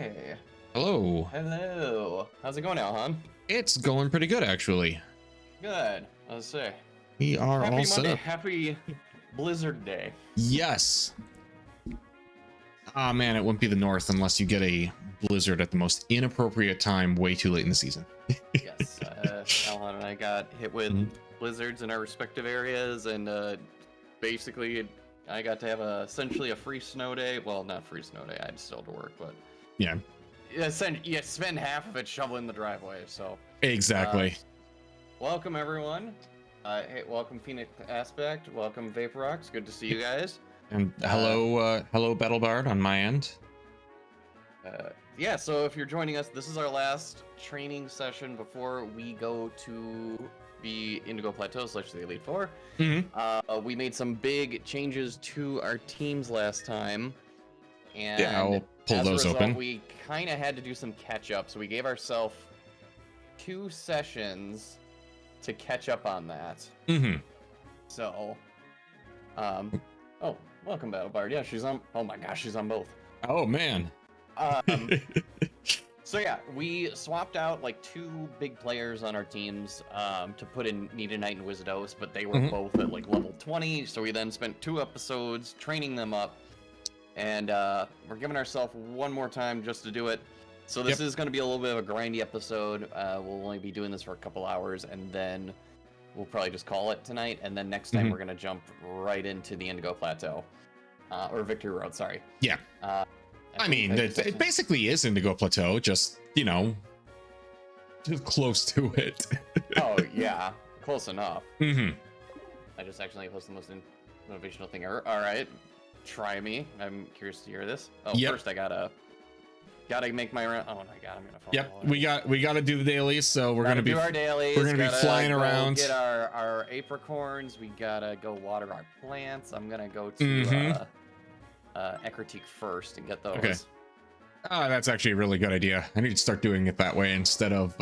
Okay. Hello. Hello. How's it going now, hon? It's going pretty good, actually. Good. Let's say. We are Happy all set Monday. up. Happy Blizzard Day. Yes. Ah, man, it wouldn't be the North unless you get a blizzard at the most inappropriate time, way too late in the season. Yes. Alan and I got hit with blizzards in our respective areas, and basically, I got to have essentially a free snow day. Well, not free snow day. I had still to work, but Yeah. you spend half of it shoveling the driveway. So Exactly. welcome everyone. Hey, welcome Phoenix Aspect. Welcome Vaporox. Good to see you guys. And hello, hello, Battlebard on my end. Yeah, so if you're joining us, this is our last training session before we go to the Indigo Plateau / the Elite Four. We made some big changes to our teams last time, and Yeah, I'll pull as those a result, open. we kind of had to do some catch up, so we gave ourselves 2 sessions to catch up on that. So, oh, welcome Battlebard. Yeah, she's on. Oh my gosh, she's on both. Oh man. So yeah, we swapped out like 2 big players on our teams to put in Nita Knight and Wizardos, but they were both at like level 20. So we then spent 2 episodes training them up, and we're giving ourselves one more time just to do it. So this is going to be a little bit of a grindy episode. We'll only be doing this for a couple hours, and then we'll probably just call it tonight. And then next time we're going to jump right into the Indigo Plateau, or Victory Road. Sorry. Yeah. I mean, it basically is Indigo Plateau, just, you know, just close to it. Oh, yeah. Close enough. I just accidentally posted the most motivational thing ever. All right. Try me. I'm curious to hear this. Oh, first I gotta make my round. Oh my god, I'm gonna fall. Yep, we gotta do the dailies, so we're gonna do our dailies. We're gonna be flying around. Get our apricorns. We gotta go water our plants. I'm gonna go to Ecruteak first and get those. Okay. That's actually a really good idea. I need to start doing it that way instead of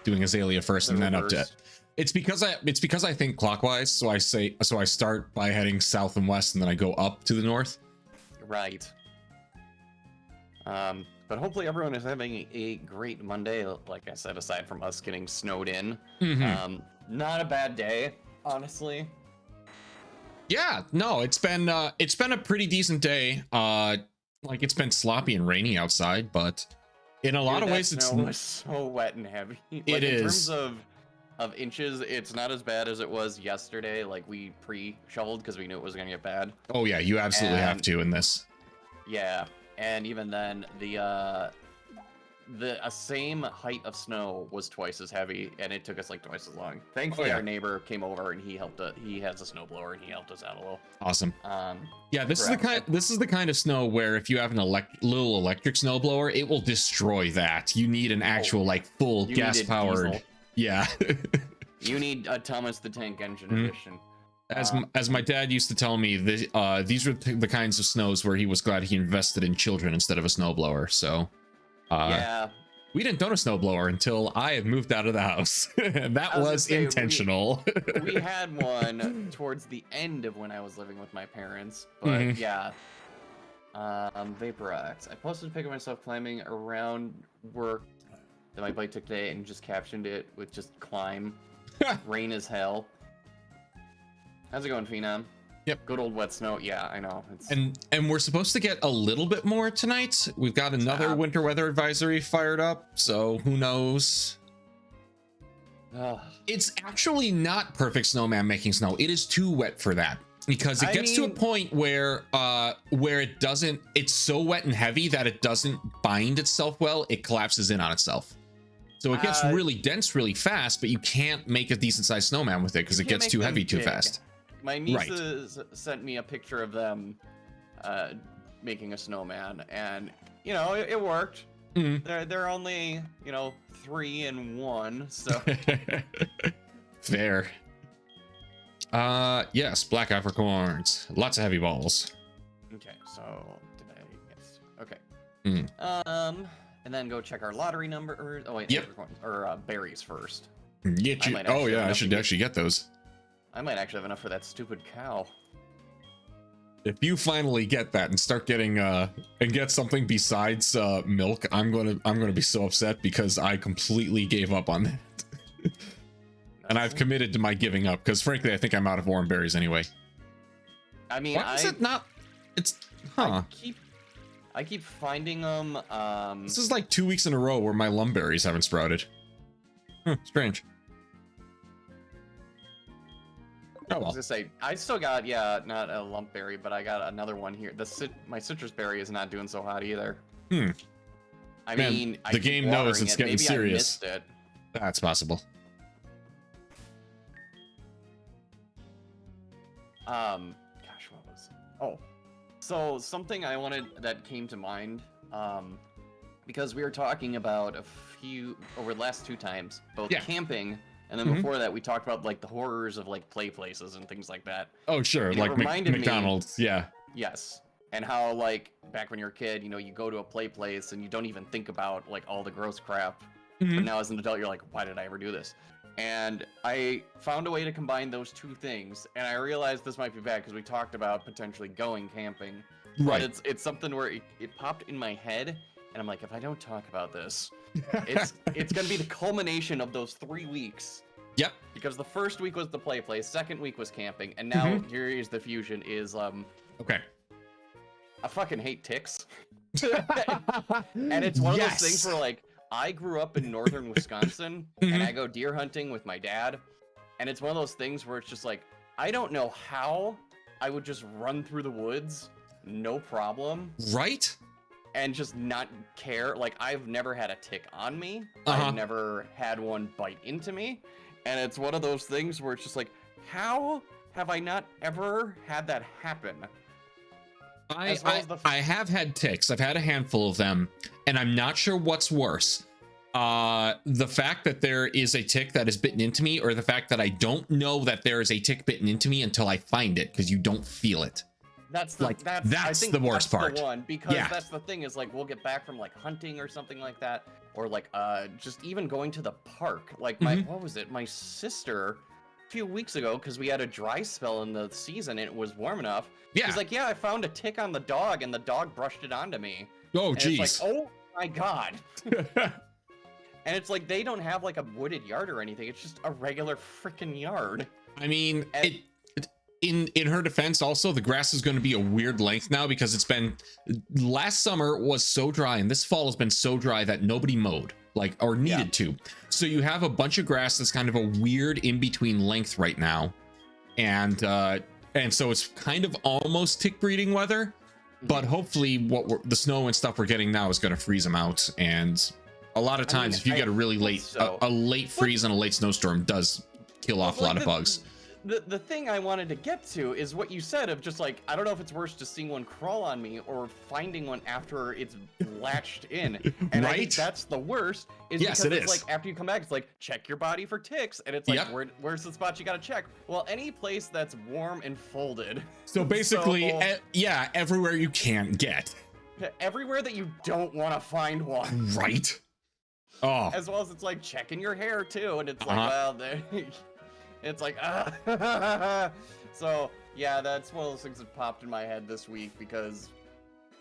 doing Azalea first and then up to it. It's because I think clockwise, so I start by heading south and west and then I go up to the north. Right. But hopefully everyone is having a great Monday. Like I said, aside from us getting snowed in, not a bad day, honestly. Yeah, no, it's been a pretty decent day. Like it's been sloppy and rainy outside, but in a lot of ways it's so wet and heavy. It is. In terms of inches, it's not as bad as it was yesterday. Like we pre-shoveled because we knew it was gonna get bad. Oh yeah, you absolutely have to in this. Yeah, and even then the same height of snow was twice as heavy, and it took us like twice as long. Thankfully, our neighbor came over and he helped. He has a snowblower and he helped us out a little. Awesome. Yeah, this is the kind of snow where if you have an little electric snowblower, it will destroy that. You need an actual like full gas powered. Yeah. You need a Thomas the Tank Engine edition. As my dad used to tell me, these were the kinds of snows where he was glad he invested in children instead of a snowblower. So. Yeah, we didn't own a snowblower until I had moved out of the house. That was intentional. We had one towards the end of when I was living with my parents, but yeah. Vaporox. I posted a pic of myself climbing around work that my bike took today and just captioned it with just climb. Rain as hell. How's it going, Phenom? Yep. Good old wet snow. Yeah, I know. And we're supposed to get a little bit more tonight. We've got another winter weather advisory fired up, so who knows? It's actually not perfect snowman making snow. It is too wet for that because it gets to a point where it doesn't. It's so wet and heavy that it doesn't bind itself well. It collapses in on itself. So it gets really dense really fast, but you can't make a decent sized snowman with it because it gets too heavy too fast. My nieces sent me a picture of them making a snowman, and you know it worked. They're only 3 and 1, so fair. Yes, black apricorns, lots of heavy balls. Okay, so and then go check our lottery number. Oh wait, apricorns or berries first. I should actually get those. I might actually have enough for that stupid cow. If you finally get that and start getting and get something besides milk, I'm gonna be so upset because I completely gave up on that. And I've committed to my giving up because frankly I think I'm out of warm berries anyway. I mean, why is it not? It's huh. I keep finding them. This is like 2 weeks in a row where my lumberries haven't sprouted. Strange. Oh, well. I was gonna say, I still got, not a lump berry, but I got another one here. My citrus berry is not doing so hot either. I mean, the game knows it's getting Maybe serious. I missed it. That's possible. Gosh, what was? Oh, so something I wanted that came to mind, because we were talking about over the last 2 times, both camping. And then before that, we talked about like the horrors of like play places and things like that. Oh, sure. And like McDonald's. Yeah. Yes. And how like back when you're a kid, you go to a play place and you don't even think about like all the gross crap. But now as an adult, you're like, why did I ever do this? And I found a way to combine those 2 things. And I realized this might be bad because we talked about potentially going camping. Right. But it's something where it popped in my head. And I'm like, if I don't talk about this, it's gonna be the culmination of those 3 weeks. Yep. Because the first week was the play place, second week was camping, and now here is the fusion. Okay. I fucking hate ticks. And it's one of those things where like I grew up in northern Wisconsin and I go deer hunting with my dad, and it's one of those things where it's just like I don't know how I would just run through the woods, no problem. Right? And just not care. Like, I've never had a tick on me. I've never had one bite into me. And it's one of those things where it's just like, how have I not ever had that happen? I have had ticks. I've had a handful of them. And I'm not sure what's worse. The fact that there is a tick that is bitten into me, or the fact that I don't know that there is a tick bitten into me until I find it, because you don't feel it. That's the worst part. The one, because that's the thing is like we'll get back from like hunting or something like that, or like just even going to the park. Like what was it? My sister a few weeks ago, because we had a dry spell in the season and it was warm enough. Yeah. She's like, I found a tick on the dog and the dog brushed it onto me. Oh, geez. It's like, oh my god. And it's like they don't have like a wooded yard or anything. It's just a regular freaking yard. I mean, in her defense, also the grass is going to be a weird length now because it's been last summer was so dry and this fall has been so dry that nobody mowed or needed to. So you have a bunch of grass that's kind of a weird in between length right now, and so it's kind of almost tick breeding weather. But hopefully, the snow and stuff we're getting now is going to freeze them out. And a lot of times, if you get a really late a late freeze and a late snowstorm, does kill off a lot of bugs. The thing I wanted to get to is what you said of just like, I don't know if it's worse just seeing one crawl on me or finding one after it's latched in. And I think that's the worst. Because it's like after you come back, it's like, check your body for ticks. And it's like, where's the spot you got to check? Well, any place that's warm and folded. So basically, everywhere you can't get. Everywhere that you don't want to find one. Right. Oh. As well as it's like checking your hair too. And it's like, well, it's like, so yeah, that's one of those things that popped in my head this week because,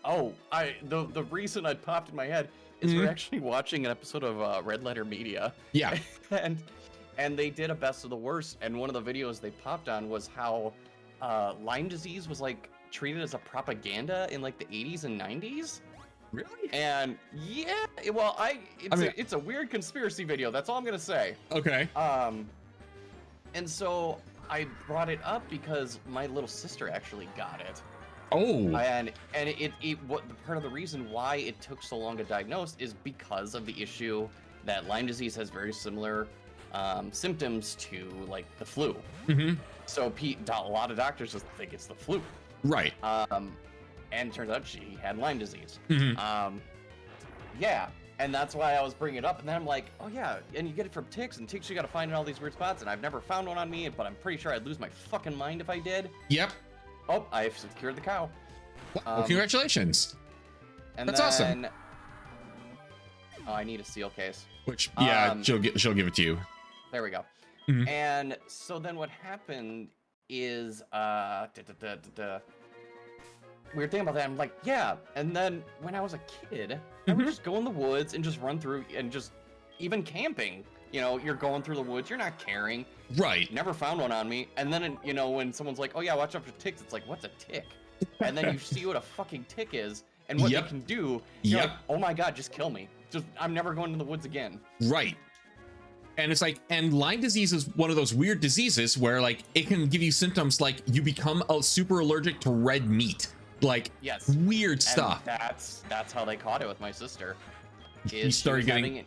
the reason it popped in my head is we're actually watching an episode of Red Letter Media. Yeah. and they did a best of the worst, and one of the videos they popped on was how Lyme disease was like treated as a propaganda in like the 80s and 90s. Really? And it's a weird conspiracy video. That's all I'm gonna say. Okay. And so I brought it up because my little sister actually got it. Oh. And part of the reason why it took so long to diagnose is because of the issue that Lyme disease has very similar symptoms to like the flu. So a lot of doctors just think it's the flu. Right. And turns out she had Lyme disease. And that's why I was bringing it up. And then I'm like, oh yeah, and you get it from ticks, and ticks you gotta find in all these weird spots, and I've never found one on me, but I'm pretty sure I'd lose my fucking mind if I did. Yep. Oh, I've secured the cow. Well, congratulations. And that's awesome. Oh, I need a seal case. Which, she'll give it to you. There we go. And so then what happened is, weird thing about that. I'm like, yeah. And then when I was a kid, I would just go in the woods and just run through and just even camping. You know, you're going through the woods, you're not caring. Right. Never found one on me. And then, you know, when someone's like, oh yeah, watch out for ticks, it's like, what's a tick? And then you see what a fucking tick is and what they can do. You're like, oh my God, just kill me. Just, I'm never going to the woods again. Right. And it's like, and Lyme disease is one of those weird diseases where like it can give you symptoms like you become super allergic to red meat. Like, yes, weird stuff. And that's how they caught it with my sister. You started getting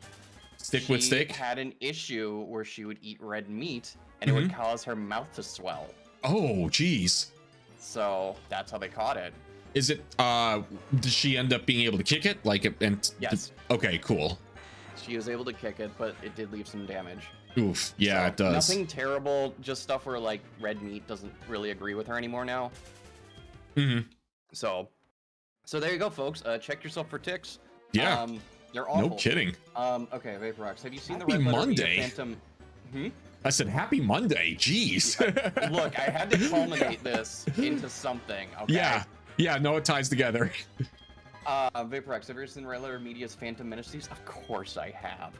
stick with stick? She had an issue where she would eat red meat and it would cause her mouth to swell. Oh, geez. So that's how they caught it. Is it, does she end up being able to kick it? Like, yes. Okay, cool. She was able to kick it, but it did leave some damage. Oof. Yeah, it does. Nothing terrible, just stuff where like red meat doesn't really agree with her anymore now. So there you go, folks. Check yourself for ticks. Yeah. They're awful. No kidding. Okay, Vaporux, have you seen Happy the Red Monday. Phantom? I said happy Monday. Jeez. Look, I had to culminate this into something. Okay. Yeah. No, it ties together. Vaporux, have you ever seen Red Letter Media's Phantom Menace? Of course I have.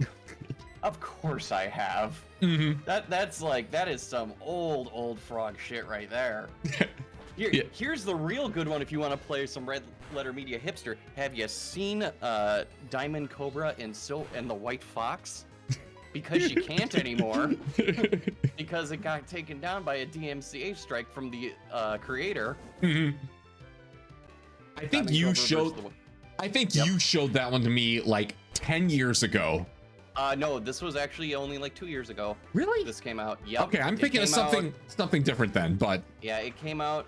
Of course I have. That is some old frog shit right there. Here's the real good one if you want to play some Red Letter Media hipster. Have you seen Diamond Cobra and the White Fox? Because she can't anymore. Because it got taken down by a DMCA strike from the creator. I think you showed that one to me like 10 years ago. No, this was actually only like 2 years ago. Really? This came out. Yep. Okay, I'm thinking of something different then, but yeah, it came out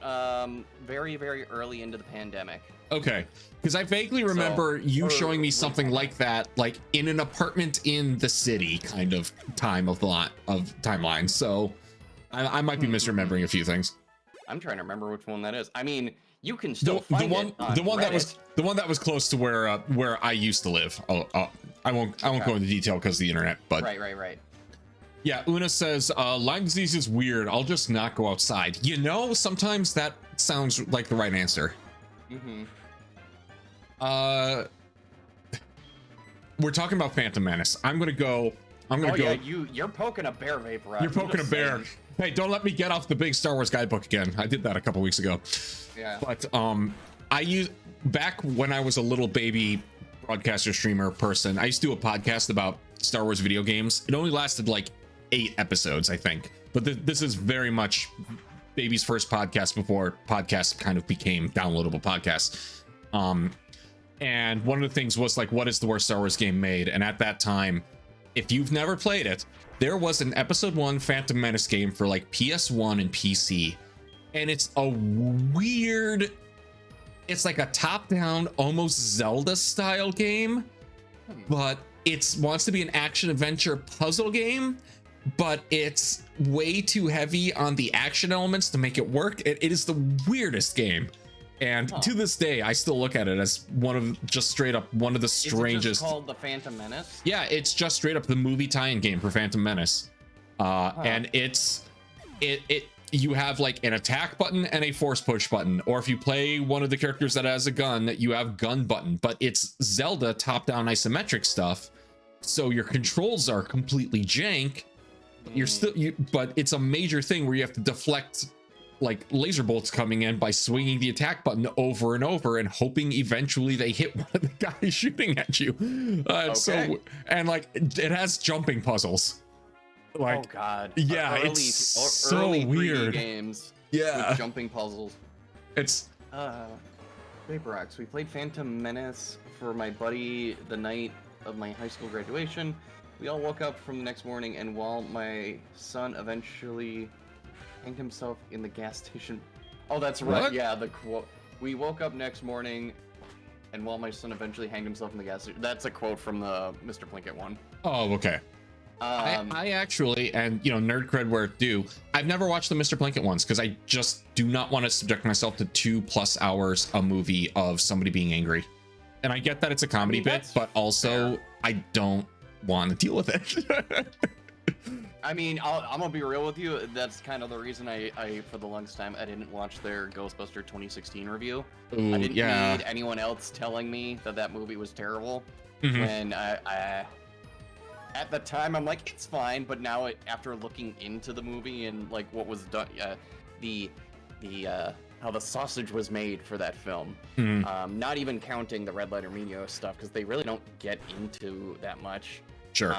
very, very early into the pandemic. Okay, because I vaguely remember you showing me something like that, like in an apartment in the city kind of timeline. So I might be misremembering a few things. I'm trying to remember which one that is. I mean, you can still find the one that was close to where I used to live. I won't go into detail because of the internet, but right. Yeah, Una says Lyme disease is weird. I'll just not go outside. You know, sometimes that sounds like the right answer. We're talking about Phantom Menace. I'm gonna go. Yeah, you're poking a bear, Vapor. You're poking a bear. Hey, don't let me get off the big Star Wars guidebook again. I did that a couple weeks ago. Yeah. But I used back when I was a little baby broadcaster streamer person. I used to do a podcast about Star Wars video games. It only lasted like 8 episodes, I think. But this is very much baby's first podcast before podcasts kind of became downloadable podcasts. And one of the things was like, what is the worst Star Wars game made? And at that time, if you've never played it, there was an episode 1 Phantom Menace game for like PS1 and PC. And it's a weird, it's like a top-down, almost Zelda style game, but it wants to be an action adventure puzzle game, but it's way too heavy on the action elements to make it work. It is the weirdest game. And to this day, I still look at it as one of the strangest. Is it just called the Phantom Menace? Yeah, it's just straight up the movie tie-in game for Phantom Menace. And you have like an attack button and a force push button, or if you play one of the characters that has a gun, you have gun button. But it's Zelda top-down isometric stuff, so your controls are completely jank. But it's a major thing where you have to deflect like laser bolts coming in by swinging the attack button over and over and hoping eventually they hit one of the guys shooting at you. So, and like it has jumping puzzles. Like, oh god, yeah, early, it's so early weird. Games, with jumping puzzles. It's Vaporux. We played Phantom Menace for my buddy the night of my high school graduation. We all woke up from the next morning, and while my son eventually hanged himself in the gas station. Oh, that's right. What? Yeah, the quote. We woke up next morning, and while my son eventually hanged himself in the gas station. That's a quote from the Mr. Plinkett one. Oh, okay. I actually, and you know, nerd cred where it due, I've never watched the Mr. Plinkett ones because I just do not want to subject myself to 2+ hours a movie of somebody being angry. And I get that it's a comedy bit, but also fair. I don't want to deal with it. I mean, I'm gonna be real with you. That's kind of the reason I for the longest time, I didn't watch their Ghostbuster 2016 review. Ooh, I didn't yeah. need anyone else telling me that movie was terrible. Mhm. When I at the time, I'm like, it's fine. But now, after looking into the movie and like what was done, the how the sausage was made for that film, not even counting the Red Letter Media stuff, because they really don't get into that much. Sure.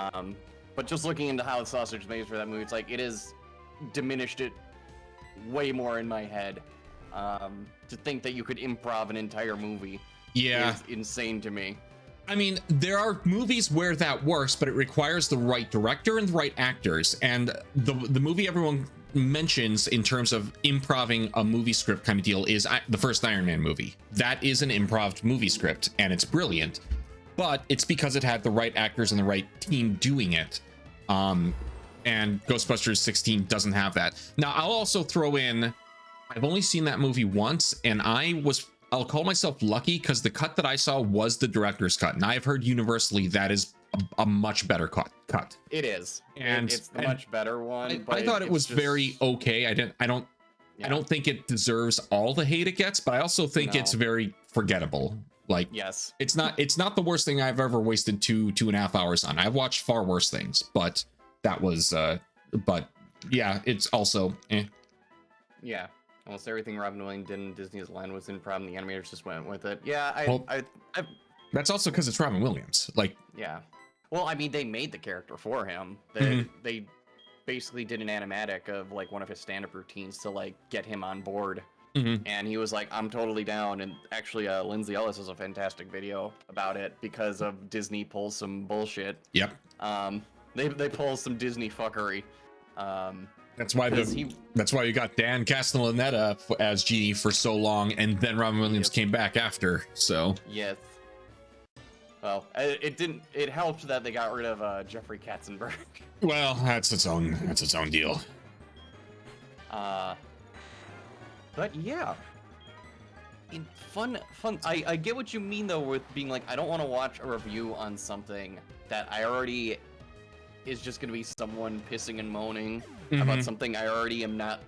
But just looking into how the sausage is made for that movie, it's like it is diminished it way more in my head. To think that you could improv an entire movie, is insane to me. I mean, there are movies where that works, but it requires the right director and the right actors. And the movie everyone mentions in terms of improving a movie script kind of deal is the first Iron Man movie. That is an improv movie script, and it's brilliant. But it's because it had the right actors and the right team doing it. And Ghostbusters 16 doesn't have that. Now, I'll also throw in, I've only seen that movie once, and I'll call myself lucky because the cut that I saw was the director's cut. And I've heard universally that is a much better cut. It is. And it's the much better one. I thought it was just very okay. I don't think it deserves all the hate it gets, but I also think it's very forgettable. Like, yes, it's not the worst thing I've ever wasted 2.5 hours on. I've watched far worse things, but that was but yeah, it's also yeah, almost everything Robin Williams did in Disney's Land was improv, and the animators just went with it. Yeah, that's also because it's Robin Williams. Like, yeah, well, I mean, they made the character for him. They basically did an animatic of like one of his stand-up routines to like get him on board. And he was like, I'm totally down. And actually, Lindsay Ellis has a fantastic video about it because of Disney pulls some bullshit. Yep. They pull some Disney fuckery. That's why you got Dan Castellaneta as Genie for so long, and then Robin Williams came back after. So yes. Well, it helped that they got rid of Jeffrey Katzenberg. Well, that's its own deal. But yeah, fun. I get what you mean though with being like, I don't want to watch a review on something that I already is just going to be someone pissing and moaning about something I already am not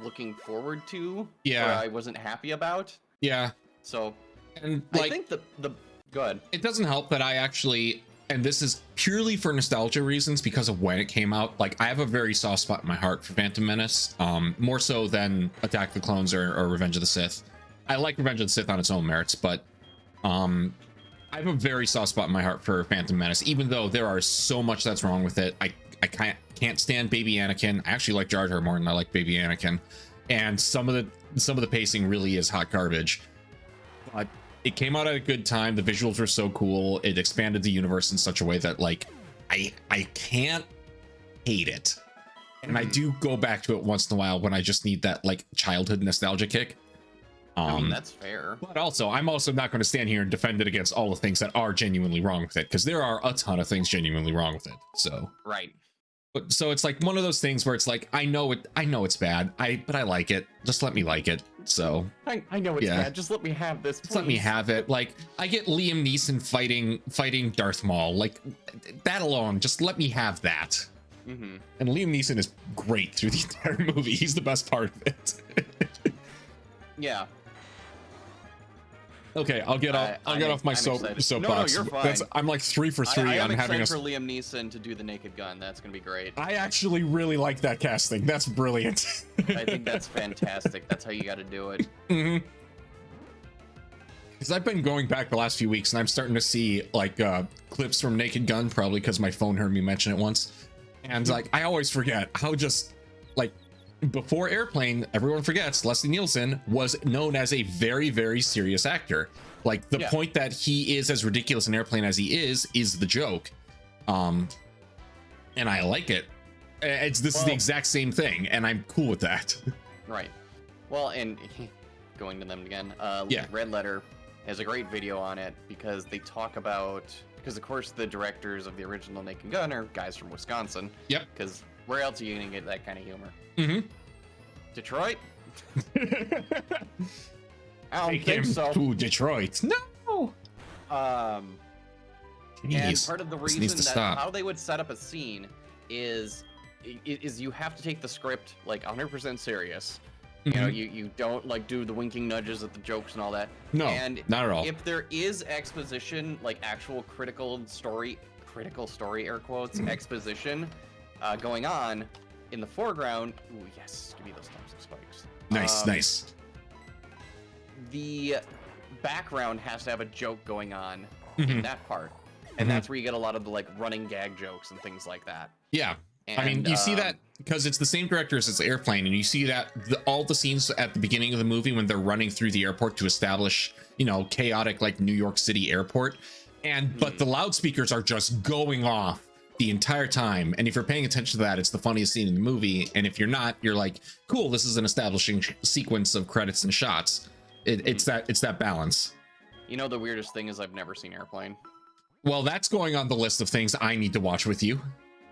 looking forward to. Yeah. Or I wasn't happy about. Yeah. So, and like, I think go ahead. It doesn't help that I actually, and this is purely for nostalgia reasons because of when it came out, like, I have a very soft spot in my heart for Phantom Menace, more so than Attack of the Clones or Revenge of the Sith. I like Revenge of the Sith on its own merits, but I have a very soft spot in my heart for Phantom Menace, even though there are so much that's wrong with it. I can't stand Baby Anakin. I actually like Jar Jar more than I like Baby Anakin, and some of the pacing really is hot garbage. But it came out at a good time. The visuals were so cool. It expanded the universe in such a way that, like, I can't hate it. And I do go back to it once in a while when I just need that, like, childhood nostalgia kick. I mean, that's fair. But also, I'm also not going to stand here and defend it against all the things that are genuinely wrong with it, because there are a ton of things genuinely wrong with it. So right. But so it's like one of those things where it's like, I know it's bad, but I like it. Just let me like it. So I know it's bad. Just let me have this. Just let me have it. Like, I get Liam Neeson fighting Darth Maul. Like, that alone, just let me have that. And Liam Neeson is great through the entire movie. He's the best part of it. Yeah. Okay, I'll get off my soapbox. No, you're fine. I'm like 3 for 3 on having excited for Liam Neeson to do the Naked Gun. That's gonna be great. I actually really like that casting. That's brilliant. I think that's fantastic. That's how you got to do it. Because I've been going back the last few weeks, and I'm starting to see like clips from Naked Gun, probably because my phone heard me mention it once, and like I always forget how just like. Before Airplane, everyone forgets Leslie Nielsen was known as a very, very serious actor. Like, the point that he is as ridiculous in Airplane as he is the joke. And I like it. This is the exact same thing, and I'm cool with that. Right. Well, and going to them again, Red Letter has a great video on it because they talk about, because of course the directors of the original Naked Gun are guys from Wisconsin. Yep. Because where else are you gonna get that kind of humor? Detroit? I don't think so. To Detroit. No. And part of the reason that how they would set up a scene is is you have to take the script like 100% serious. You know, you don't like do the winking nudges at the jokes and all that. No, and not at all. If there is exposition, like actual critical story air quotes exposition going on in the foreground, ooh yes, give me those thumbs and spikes. Nice. The background has to have a joke going on in that part, and that's where you get a lot of the like running gag jokes and things like that. Yeah. And, I mean, you see that because it's the same directors as Airplane, and you see that all the scenes at the beginning of the movie when they're running through the airport to establish, you know, chaotic like New York City airport, and but the loudspeakers are just going off the entire time. And if you're paying attention to that, it's the funniest scene in the movie. And if you're not, you're like, cool, this is an establishing sequence of credits and shots. It's that balance. You know, the weirdest thing is I've never seen Airplane. Well, that's going on the list of things I need to watch with you.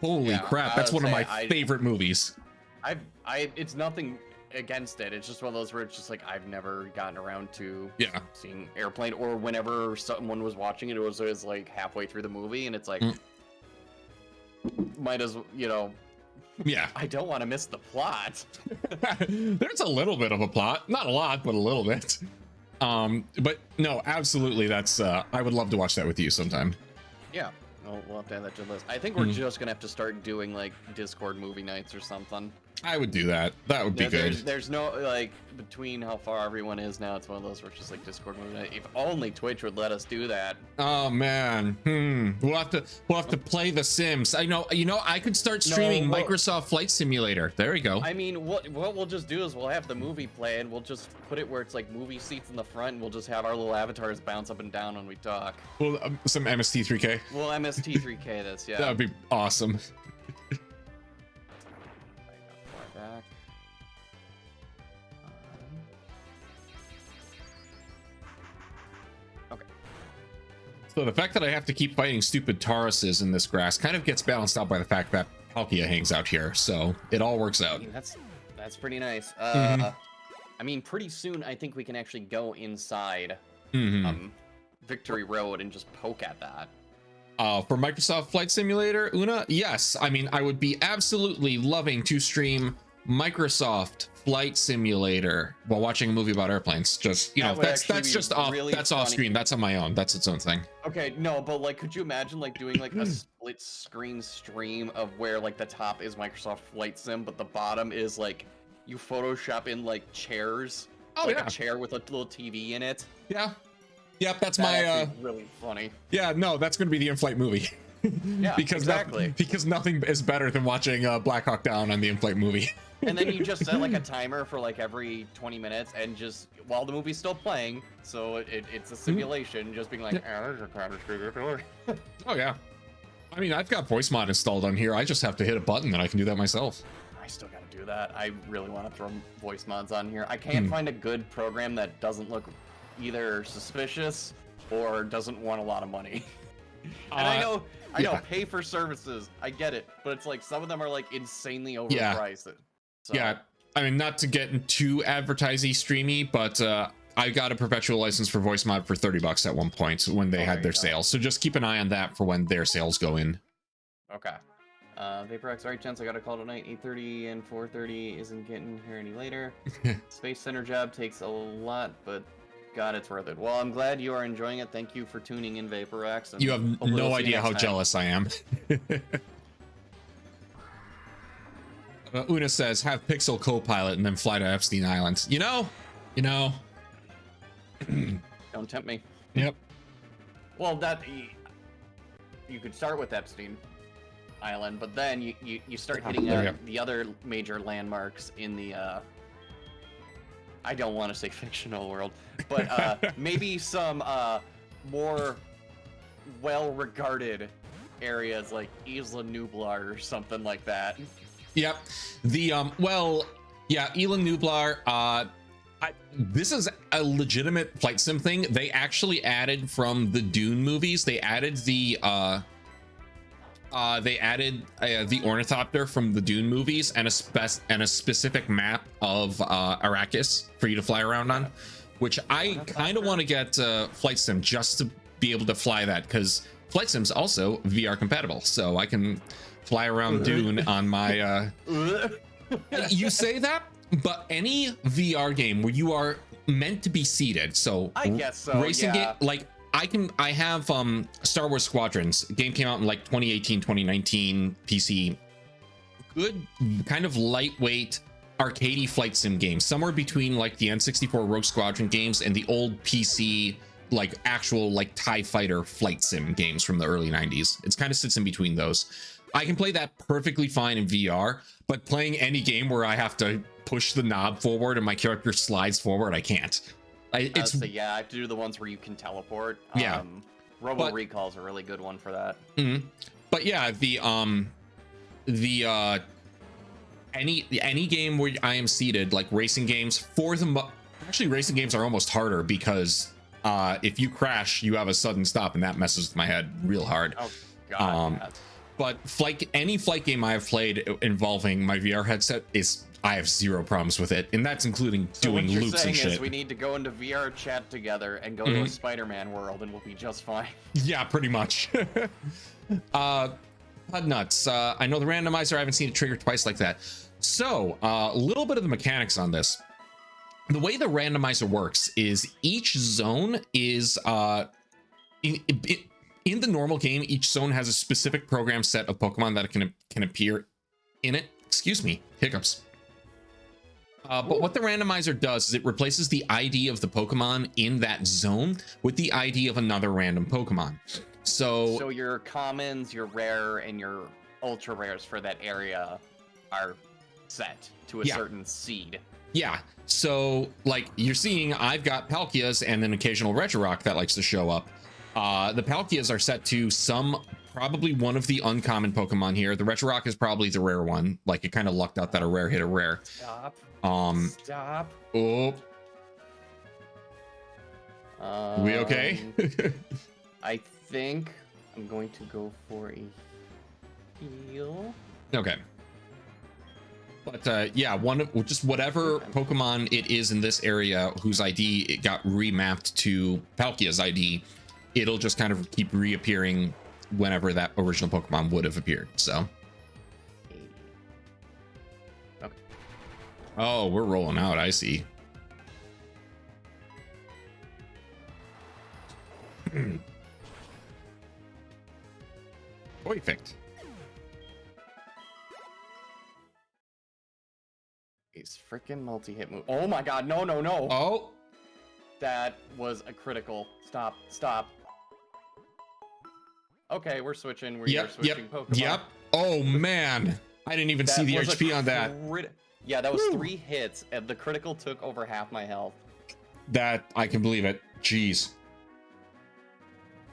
Holy crap, that's one of my favorite movies. It's nothing against it. It's just one of those where it's just like I've never gotten around to seeing Airplane, or whenever someone was watching it, it was always like halfway through the movie, and it's like might as well, you know. Yeah. I don't want to miss the plot. There's a little bit of a plot, not a lot, but a little bit. But no, absolutely. That's I would love to watch that with you sometime. Yeah. We'll have to add that to the list. I think we're just gonna have to start doing like Discord movie nights or something. I would do that. That would be good. There's no like between how far everyone is now. It's one of those where it's just like Discord movie night. If only Twitch would let us do that. Oh man, we'll have to play The Sims. I know. You know, I could start streaming Microsoft Flight Simulator. There we go. I mean, what we'll just do is we'll have the movie play, and we'll just put it where it's like movie seats in the front, and we'll just have our little avatars bounce up and down when we talk. Well, some MST3K. Well, MST3K this, yeah. That would be awesome. Back. Okay. So the fact that I have to keep fighting stupid Tauruses in this grass kind of gets balanced out by the fact that Palkia hangs out here, so it all works out. I mean, that's pretty nice. I mean, pretty soon I think we can actually go inside Victory Road and just poke at that. For Microsoft Flight Simulator, Una, yes. I mean, I would be absolutely loving to stream Microsoft Flight Simulator while watching a movie about airplanes. Just, you know, that's just off. Really that's off screen. That's on my own. That's its own thing. Okay, no, but like, could you imagine like doing like a split screen stream of where like the top is Microsoft Flight Sim, but the bottom is like you Photoshop in like chairs, like a chair with a little TV in it. Yeah. Yep, that's my really funny. Yeah, no, that's going to be the in-flight movie. Yeah, because exactly. Because nothing is better than watching Black Hawk Down on the in-flight movie. And then you just set like a timer for like every 20 minutes, and just while the movie's still playing, so it's a simulation, just being like, there's a crowd of Oh yeah. I mean, I've got voice mod installed on here. I just have to hit a button and I can do that myself. I still gotta do that. I really want to throw voice mods on here. I can't find a good program that doesn't look either suspicious or doesn't want a lot of money. And I know, pay for services, I get it, but it's like some of them are like insanely overpriced. So. Yeah, I mean, not to get too advertising streamy, but I got a perpetual license for voice mod for $30 at one point when they had their sales. So just keep an eye on that for when their sales go in. Okay. VaporX, sorry, Chance, I got a call tonight. 8:30 and 4:30 isn't getting here any later. Space Center job takes a lot, but God, it's worth it. Well, I'm glad you are enjoying it. Thank you for tuning in, VaporX. And you have no idea how jealous I am. Una says, have Pixel co-pilot and then fly to Epstein Island. You know. Don't tempt me. Yep. Well, you could start with Epstein Island, but then you start hitting the other major landmarks in the I don't want to say fictional world, but maybe some more well-regarded areas like Isla Nublar or something like that. Yep. The Isla Nublar. This is a legitimate flight sim thing. They actually added from the Dune movies. They added the ornithopter from the Dune movies and a specific map of Arrakis for you to fly around on, which I kind of want to get flight sim just to be able to fly that, because flight sim's also VR compatible, so I can fly around Dune on my. You say that, but any VR game where you are meant to be seated, so I guess so. racing Yeah. game, like I have Star Wars Squadrons. Game came out in like 2018, 2019 PC. Good kind of lightweight arcadey flight sim game, somewhere between like the N64 Rogue Squadron games and the old PC like actual like TIE fighter flight sim games from the early 90s. It's kind of sits in between those. I can play that perfectly fine in VR, but playing any game where I have to push the knob forward and my character slides forward, I can't. Yeah, I have to do the ones where you can teleport. Yeah. Robo Recall's a really good one for that. But yeah, any game where I am seated, like racing games, actually racing games are almost harder because if you crash, you have a sudden stop, and that messes with my head real hard. Oh god. But any flight game I have played involving my VR headset I have zero problems with it, and that's including doing loops and shit. Is we need to go into VR chat together and go to a Spider-Man world, and we'll be just fine. Yeah, pretty much. Pud nuts. I know the randomizer. I haven't seen it trigger twice like that. So a little bit of the mechanics on this. The way the randomizer works is each zone is in the normal game, each zone has a specific program set of Pokemon that can appear in it. Excuse me, hiccups. But what the randomizer does is it replaces the ID of the Pokemon in that zone with the ID of another random Pokemon. So your commons, your rare, and your ultra rares for that area are set to a certain seed. Yeah. So like you're seeing, I've got Palkias and an occasional Regirock that likes to show up. The Palkias are set to probably one of the uncommon Pokemon here. The Regirock is probably the rare one. Like it kind of lucked out that a rare hit a rare. Stop. Oh. We okay? I think I'm going to go for a heal. Okay. But yeah, just whatever Pokemon it is in this area whose ID it got remapped to Palkia's ID, it'll just kind of keep reappearing whenever that original Pokemon would have appeared. So. 80. Okay. Oh, we're rolling out. I see. Perfect. He's freaking multi-hit move. Oh my god, no. Oh. That was a critical. Stop. Okay, we're switching. We're switching Pokemon. Yep. Oh man. I didn't even see the HP on that. Yeah, that was 3 hits, and the critical took over half my health. That, I can believe it. Jeez.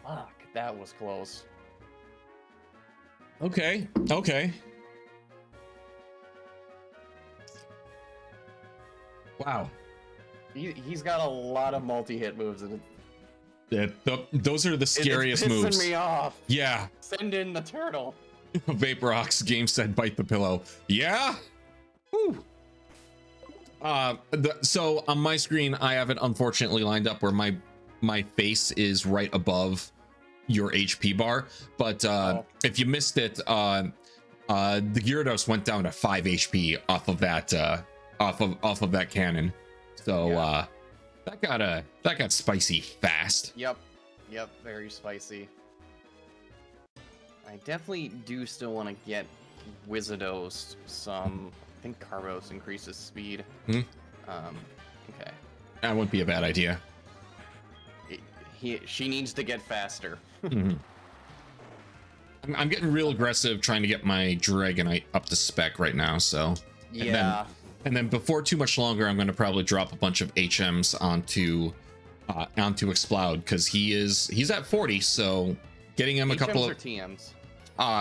Fuck, that was close. Okay. Wow. He's got a lot of multi-hit moves, and those are the scariest moves. It's pissing me off. Yeah. Send in the turtle. Vaporox game said bite the pillow. Yeah. Woo. So on my screen, I have it unfortunately lined up where my face is right above your HP bar. But if you missed it, the Gyarados went down to 5 HP off of that off of that cannon. So yeah. that got spicy fast. Yep, very spicy. I definitely do still want to get Wizardos some. I think Carvos increases speed. Okay. That wouldn't be a bad idea. She needs to get faster. I'm getting real aggressive trying to get my Dragonite up to spec right now. So yeah. And then before too much longer, I'm going to probably drop a bunch of HMs onto Exploud because he's at 40. So getting him a couple of TMs.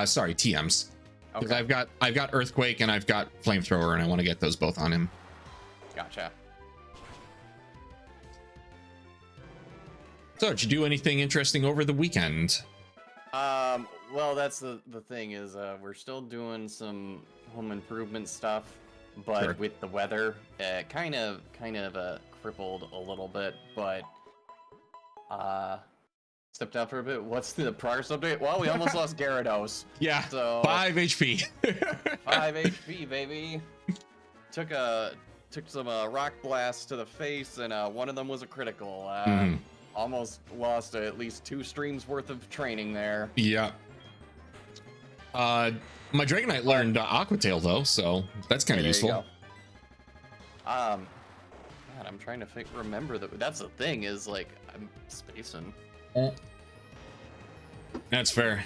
Sorry, TMs. Because Okay. I've got Earthquake and I've got Flamethrower, and I want to get those both on him. Gotcha. So, did you do anything interesting over the weekend? Well, that's the thing is we're still doing some home improvement stuff, but Sure. with the weather, kind of crippled a little bit. But Stepped out for a bit. What's the progress update? Well, we almost lost Gyarados. Yeah, So 5 HP. 5 HP, baby. Took some rock blasts to the face, and one of them was a critical. Almost lost at least 2 streams worth of training there. Yeah. My Dragonite learned Aqua Tail though, so that's kind of useful. God, I'm trying to remember that. That's the thing is like I'm spacing. That's fair.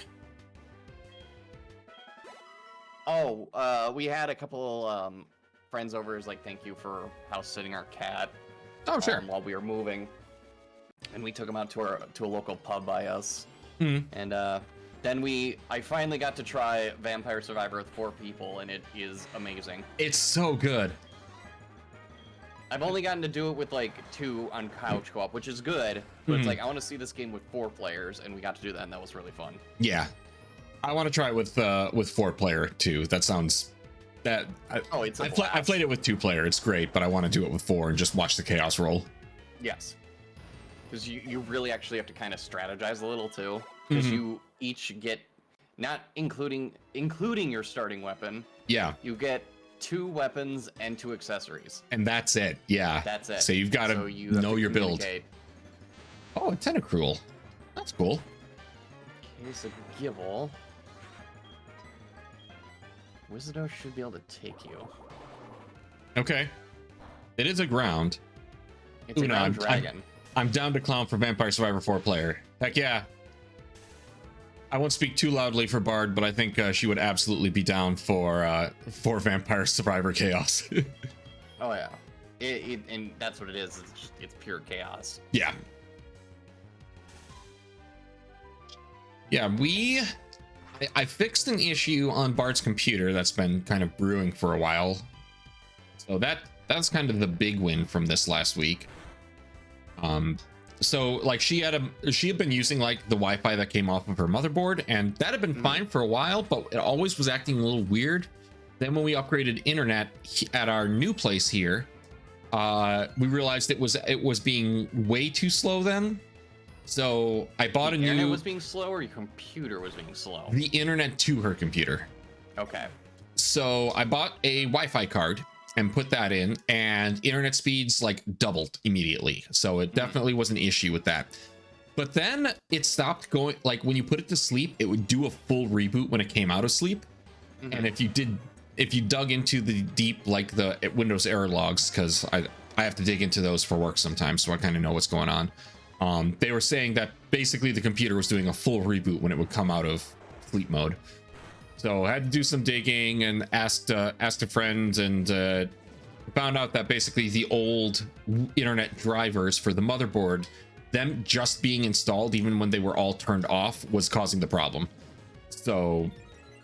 Oh, we had a couple friends over. Is like thank you for house sitting our cat. Oh sure. While we were moving, and we took him out to a local pub by us, and then I finally got to try Vampire Survivor with 4 people, and it is amazing. It's so good. I've only gotten to do it with like 2 on couch co-op, which is good. But it's like I want to see this game with 4 players, and we got to do that, and that was really fun. Yeah, I want to try it with 4-player too. That sounds that. I played it with 2-player. It's great, but I want to do it with 4 and just watch the chaos roll. Yes, because you really actually have to kind of strategize a little too, because you each get, not including your starting weapon. Yeah, you get 2 weapons and 2 accessories, and that's it. Yeah, that's it. So you've got to know your build. Oh, a Tentacruel. That's cool. Case of Gibble. Wizardo should be able to take you. Okay. It is a ground. It's a ground dragon. I'm down to clown for Vampire Survivor 4-player. Heck yeah. I won't speak too loudly for Bard, but I think she would absolutely be down for Vampire Survivor Chaos. Oh yeah. And that's what it is. It's pure chaos. Yeah. Yeah, I fixed an issue on Bard's computer that's been kind of brewing for a while. So that's kind of the big win from this last week. So like she had been using like the Wi-Fi that came off of her motherboard, and that had been fine for a while, but it always was acting a little weird. Then when we upgraded internet at our new place here, we realized it was being way too slow then. So I bought a new. The internet was being slow, or your computer was being slow? The internet to her computer. Okay. So I bought a Wi-Fi card and put that in, and internet speeds like doubled immediately. So it definitely was an issue with that. But then it stopped going. Like when you put it to sleep, it would do a full reboot when it came out of sleep. And if you dug into the deep, like the Windows error logs, because I have to dig into those for work sometimes, so I kind of know what's going on. They were saying that basically the computer was doing a full reboot when it would come out of sleep mode. So I had to do some digging and asked a friend, and found out that basically the old internet drivers for the motherboard, them just being installed even when they were all turned off, was causing the problem. So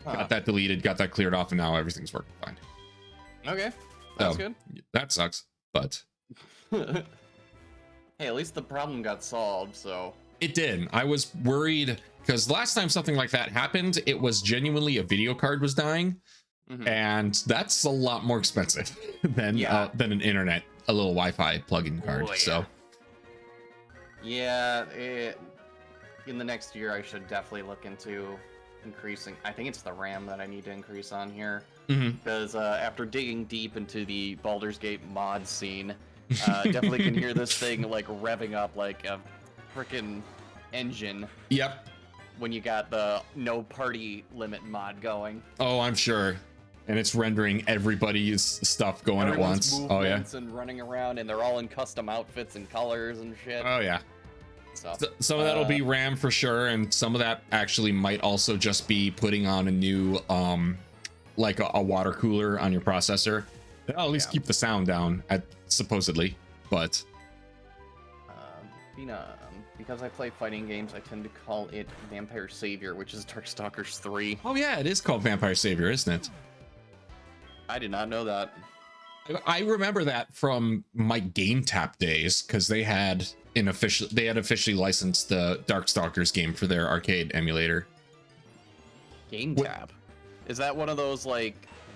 got that deleted, got that cleared off, and now everything's working fine. Okay, that's good. That sucks, but hey, at least the problem got solved. So it did. I was worried because last time something like that happened, it was genuinely a video card was dying, and that's a lot more expensive than an internet, a little Wi-Fi plug-in card. Oh, yeah. So yeah, in the next year, I should definitely look into increasing. I think it's the RAM that I need to increase on here, because after digging deep into the Baldur's Gate mod scene, definitely can hear this thing like revving up like a freaking engine. Yep. When you got the no party limit mod going. Oh, I'm sure. And it's rendering everybody's stuff going at once. Oh yeah. And running around, and they're all in custom outfits and colors and shit. Oh yeah. So some of that'll be RAM for sure, and some of that actually might also just be putting on a new like a water cooler on your processor. That'll at least keep the sound down, supposedly. But because I play fighting games, I tend to call it Vampire Savior, which is Darkstalkers 3. Oh yeah, it is called Vampire Savior, isn't it? I did not know that. I remember that from my Game Tap days, because they had officially licensed the Darkstalkers game for their arcade emulator. Game Tap? Is that one of those like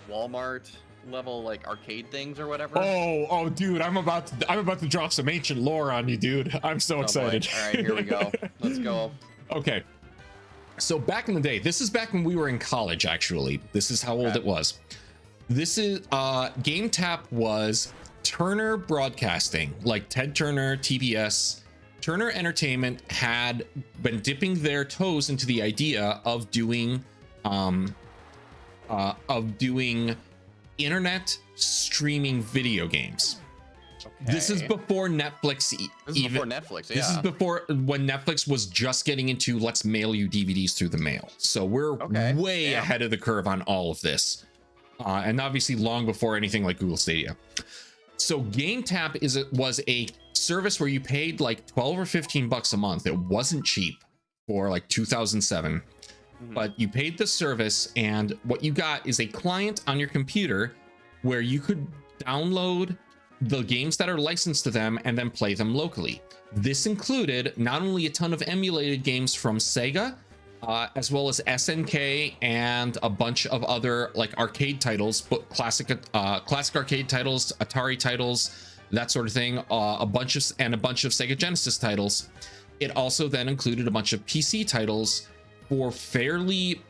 Walmart level like arcade things or whatever. Oh, dude, I'm about to drop some ancient lore on you, dude. I'm so excited. All right, here we go. Let's go. Okay. So back in the day, this is back when we were in college, actually. This is how old it was. This is GameTap was Turner Broadcasting, like Ted Turner, TBS. Turner Entertainment had been dipping their toes into the idea of doing internet streaming video games. Okay. This is before Netflix. Before Netflix, yeah. This is before when Netflix was just getting into let's mail you DVDs through the mail. So we're way ahead of the curve on all of this, and obviously long before anything like Google Stadia. So GameTap was a service where you paid like 12 or 15 bucks a month. It wasn't cheap for like 2007, but you paid the service, and what you got is a client on your computer where you could download the games that are licensed to them and then play them locally. This included not only a ton of emulated games from Sega, as well as SNK and a bunch of other like arcade titles, but classic arcade titles, Atari titles, that sort of thing. A bunch of Sega Genesis titles. It also then included a bunch of PC titles for fairly,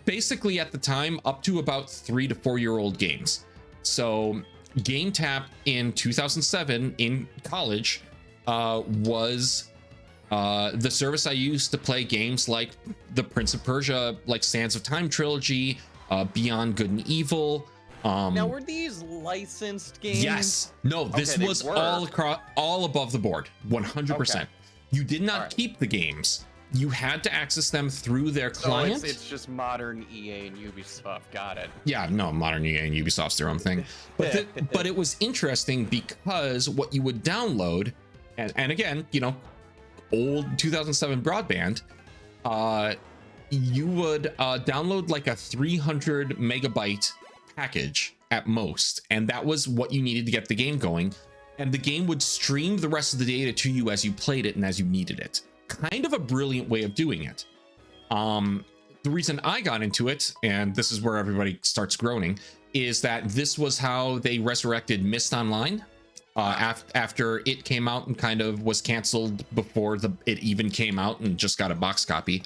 basically at the time, up to about 3 to 4 year old games. So GameTap in 2007 in college was the service I used to play games like the Prince of Persia, like Sands of Time trilogy, Beyond Good and Evil. Now, were these licensed games? Yes. No, this was all above the board, 100%. Okay. You did not keep the games. You had to access them through their client. It's just modern EA and Ubisoft. Got it. Yeah, no, modern EA and Ubisoft's their own thing. But it was interesting because what you would download, and again, you know, old 2007 broadband, you would download like a 300 megabyte package at most, and that was what you needed to get the game going. And the game would stream the rest of the data to you as you played it and as you needed it. Kind of a brilliant way of doing it. The reason I got into it, and this is where everybody starts groaning, is that this was how they resurrected Myst Online after it came out and kind of was canceled before it even came out and just got a box copy.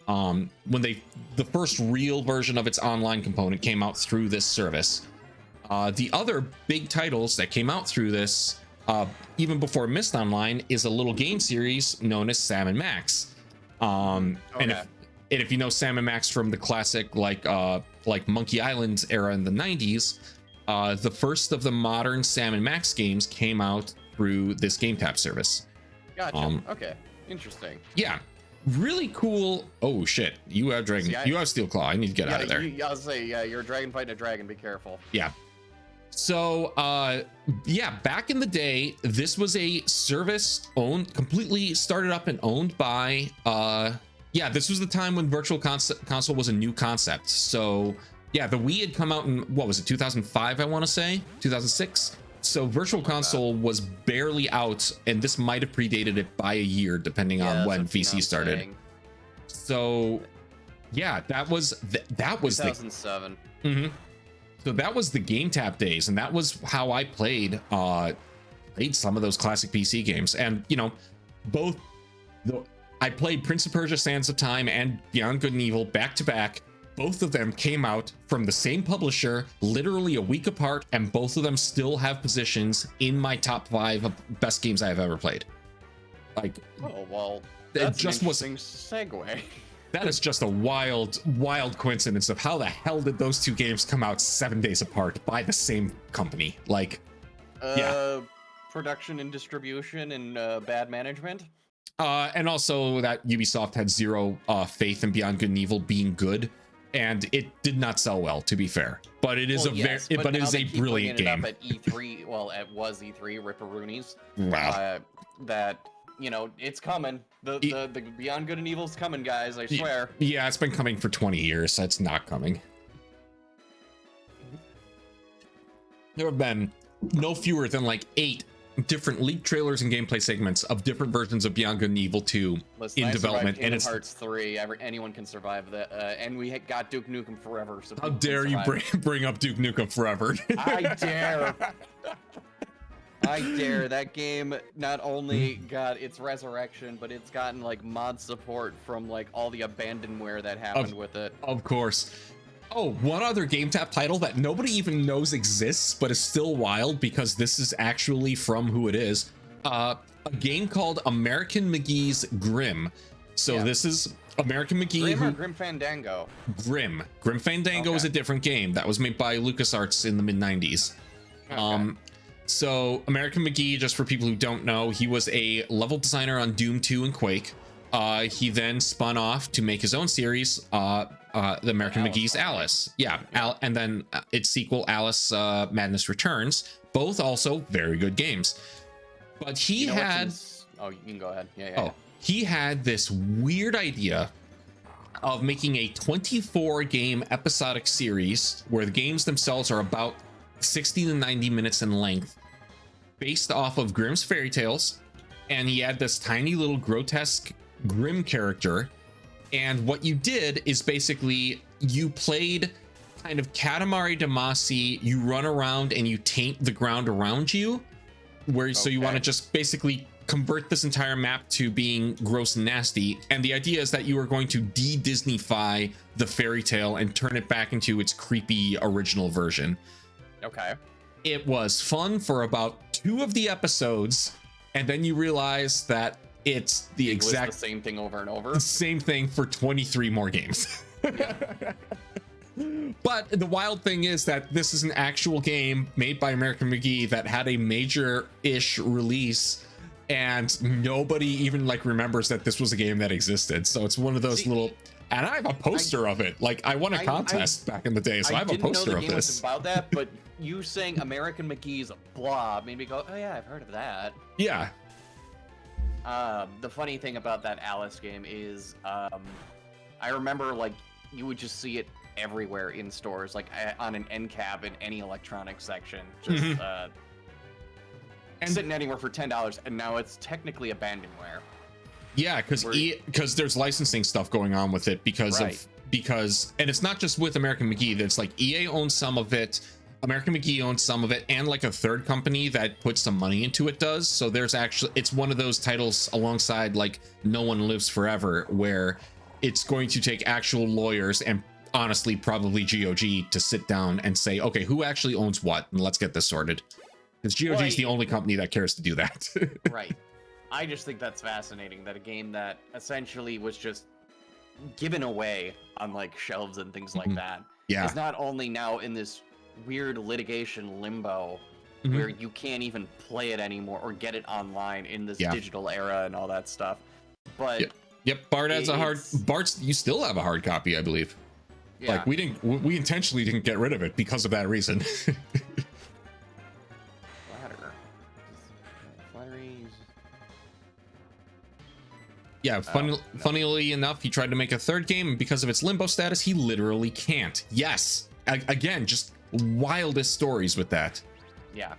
When the first real version of its online component came out through this service. The other big titles that came out through this, even before Myst Online, is a little game series known as Sam & Max. And if you know Sam & Max from the classic like Monkey Island era in the 90s, the first of the modern Sam & Max games came out through this GameTap service. Gotcha. Okay, interesting. Yeah, really cool. Oh shit, you have you have Steel Claw. I need to get out of there. I'll say, yeah, you're a dragon fighting a dragon. Be careful. Yeah. So, yeah, back in the day, this was a service completely started up and owned by, this was the time when Virtual Console was a new concept. So, yeah, the Wii had come out in, what was it, 2005, I want to say? 2006? So Virtual Console was barely out, and this might have predated it by a year, depending on when VC started. So, yeah, that was 2007. So that was the GameTap days, and that was how I played some of those classic PC games. And you know, I played Prince of Persia: Sands of Time and Beyond Good and Evil back to back. Both of them came out from the same publisher, literally a week apart, and both of them still have positions in my top 5 of best games I have ever played. Like, oh well, that's just an interesting segue. That is just a wild coincidence of how the hell did those two games come out 7 days apart by the same company? Like, production and distribution and bad management. And also that Ubisoft had zero faith in Beyond Good and Evil being good, and it did not sell well, to be fair. But it is it is a brilliant game. It up at E3, well, it was E3, Ripperoonies. Wow. That. You know, it's coming. The Beyond Good and Evil's coming, guys. I swear. Yeah, it's been coming for 20 years. So it's not coming. There have been no fewer than like 8 different leak trailers and gameplay segments of different versions of Beyond Good and Evil 2 Listen, in I development. Kingdom And it's Hearts 3. Anyone can survive that. And we got Duke Nukem Forever. So how dare you bring up Duke Nukem Forever? I dare. I dare. That game not only got its resurrection, but it's gotten like mod support from like all the abandonware that happened with it. Of course. Oh, one other Game Tap title that nobody even knows exists, but is still wild because this is actually from who it is. A game called American McGee's Grimm. So this is American McGee. Grimm or Grim Fandango? Grimm. Grim Fandango is a different game that was made by LucasArts in the mid-90s. Okay. So American McGee, just for people who don't know, he was a level designer on Doom 2 and Quake. He then spun off to make his own series, the American McGee's Alice. Yeah, and then its sequel, Alice Madness Returns. Both also very good games. But he had... Oh, you can go ahead. Yeah. He had this weird idea of making a 24-game episodic series where the games themselves are about 60 to 90 minutes in length, based off of Grimm's fairy tales. And he had this tiny little grotesque Grimm character. And what you did is basically you played kind of Katamari Damacy. You run around and you taint the ground around you, so you want to just basically convert this entire map to being gross and nasty. And the idea is that you are going to de-Disneyfy the fairy tale and turn it back into its creepy original version. Okay. It was fun for about 2 of the episodes, and then you realize that it's the exact same thing over and over. Same thing for 23 more games. But the wild thing is that this is an actual game made by American McGee that had a major-ish release, and nobody even like remembers that this was a game that existed. So it's one of those little... And I have a poster of it. Like, I won a contest back in the day, so I have a poster of this. I didn't know the game was about that, but you saying American McGee's Blob made me go, oh yeah, I've heard of that. Yeah. The funny thing about that Alice game is, I remember like you would just see it everywhere in stores, like on an end cap in any electronics section, just sitting anywhere for $10, and now it's technically abandonware. Yeah, because there's licensing stuff going on with it because and it's not just with American McGee. That's like EA owns some of it, American McGee owns some of it, and like a third company that puts some money into it does. So there's actually, it's one of those titles alongside like No One Lives Forever, where it's going to take actual lawyers and honestly probably GOG to sit down and say, okay, who actually owns what, and let's get this sorted. Because GOG is the only company that cares to do that. Right. I just think that's fascinating that a game that essentially was just given away on like shelves and things like that is not only now in this weird litigation limbo where you can't even play it anymore or get it online in this digital era and all that stuff. But Bart has Bart's, you still have a hard copy, I believe. Yeah. Like we intentionally didn't get rid of it because of that reason. Yeah, funnily enough, he tried to make a third game, and because of its limbo status, he literally can't. Yes, again, just wildest stories with that. Yeah.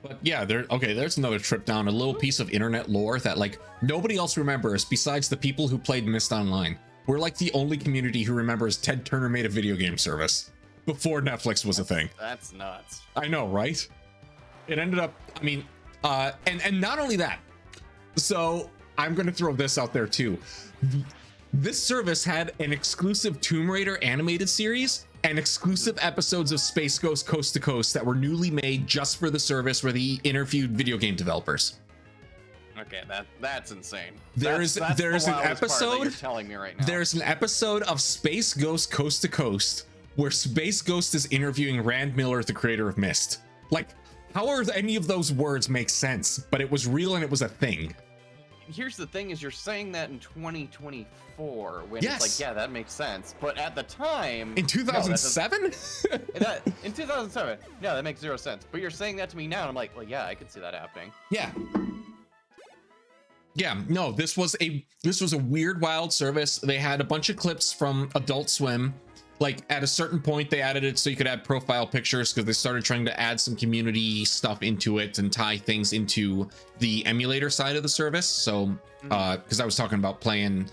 But yeah, there's another trip down a little piece of internet lore that like nobody else remembers besides the people who played Myst Online. We're like the only community who remembers Ted Turner made a video game service before Netflix was a thing. That's nuts. I know, right? It ended up, I mean, and not only that. So I'm going to throw this out there too. This service had an exclusive Tomb Raider animated series and exclusive episodes of Space Ghost Coast to Coast that were newly made just for the service where they interviewed video game developers. Okay, that's insane. There's an episode. You're telling me right now. There's an episode of Space Ghost Coast to Coast where Space Ghost is interviewing Rand Miller, the creator of Myst. Like, how are any of those words make sense? But it was real and it was a thing. Here's the thing: is you're saying that in 2024 when it's like, yeah, that makes sense. But at the time, in 2007, in 2007, no, that makes zero sense. But you're saying that to me now, and I'm like, well, yeah, I could see that happening. Yeah, no, this was a weird, wild service. They had a bunch of clips from Adult Swim. like at a certain point they added it so you could add profile pictures because they started trying to add some community stuff into it and tie things into the emulator side of the service. So because I was talking about playing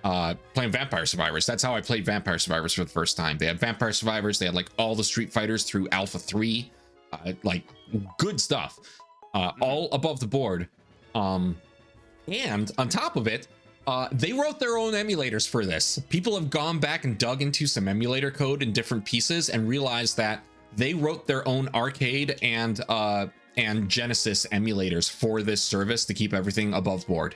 Vampire Survivors. That's how I played Vampire Survivors for the first time. They had Vampire Survivors, they had like all the Street Fighters through Alpha 3, like good stuff, all above the board. And on top of it, they wrote their own emulators for this. People have gone back and dug into some emulator code in different pieces and realized that they wrote their own arcade and Genesis emulators for this service to keep everything above board.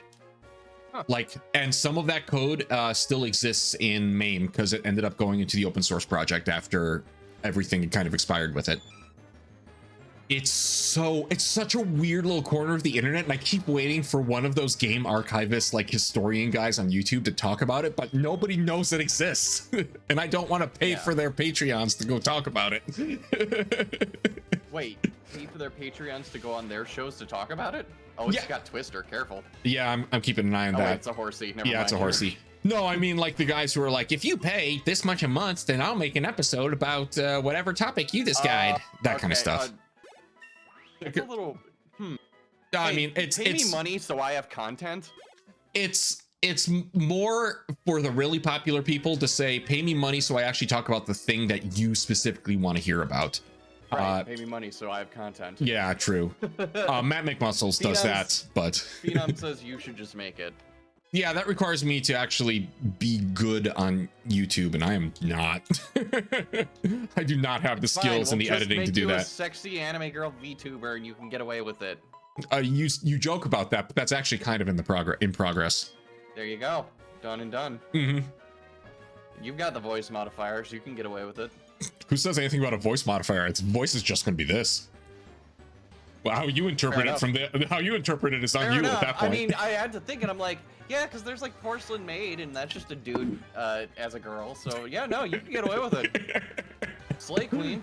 Huh. Like, and some of that code still exists in MAME because it ended up going into the open source project after everything kind of expired with it. It's such a weird little corner of the internet, and I keep waiting for one of those game archivists, like historian guys on YouTube, to talk about it, but nobody knows it exists. And I don't want to pay for their Patreons to go talk about it. Wait, pay for their Patreons to go on their shows to talk about it? Oh, it's got Twister, careful. Yeah, I'm keeping an eye on that. Wait, it's a horsey. Never mind. It's a horsey. No, I mean like the guys who are like, if you pay this much a month, then I'll make an episode about whatever topic you decide. That kind of stuff. It's a little. I mean, it's pay me money so I have content. It's more for the really popular people to say, pay me money so I actually talk about the thing that you specifically want to hear about. Right, pay me money so I have content. Yeah, true. Matt McMuscles does that, but Phenom says you should just make it. Yeah, that requires me to actually be good on YouTube, and I am not. I do not have the skills and the editing to do that. A sexy anime girl VTuber, and you can get away with it. You joke about that, but that's actually kind of in progress. There you go, done and done. Mm-hmm. You've got the voice modifiers, you can get away with it. Who says anything about a voice modifier? Its voice is just going to be this. Well, how you interpret it how you interpret it is on you at that point. I mean, I had to think, and I'm like, yeah, because there's like Porcelain Maid, and that's just a dude as a girl. So yeah, no, you can get away with it. Slay Queen.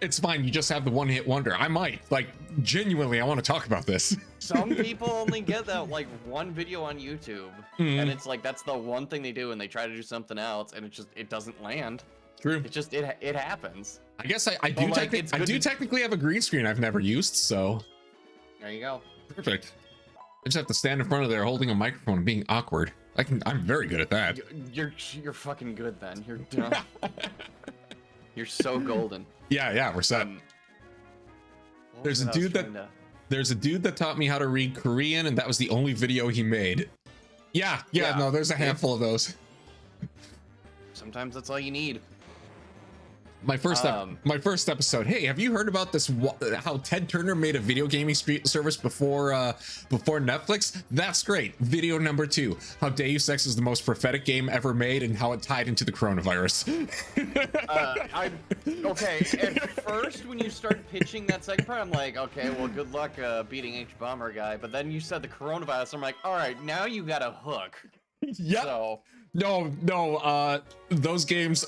It's fine. You just have the one-hit wonder. I might, like, genuinely, I want to talk about this. Some people only get that like one video on YouTube, and it's like that's the one thing they do, and they try to do something else, and it doesn't land. True. It happens. I guess I do technically have a green screen I've never used, so there you go. Perfect. I just have to stand in front of there holding a microphone and being awkward. I'm very good at that. You're fucking good then. You're done. You're so golden. Yeah, we're set. There's a dude that taught me how to read Korean, and that was the only video he made. Yeah. No, there's a handful of those. Sometimes that's all you need. My first episode. Hey, have you heard about this? How Ted Turner made a video gaming service before Netflix? That's great. Video number 2: how Deus Ex is the most prophetic game ever made, and how it tied into the coronavirus. Okay. At first, when you start pitching that second part, I'm like, okay, well, good luck beating H Bomber guy. But then you said the coronavirus. I'm like, all right, now you got a hook. Yeah. So. No. Those games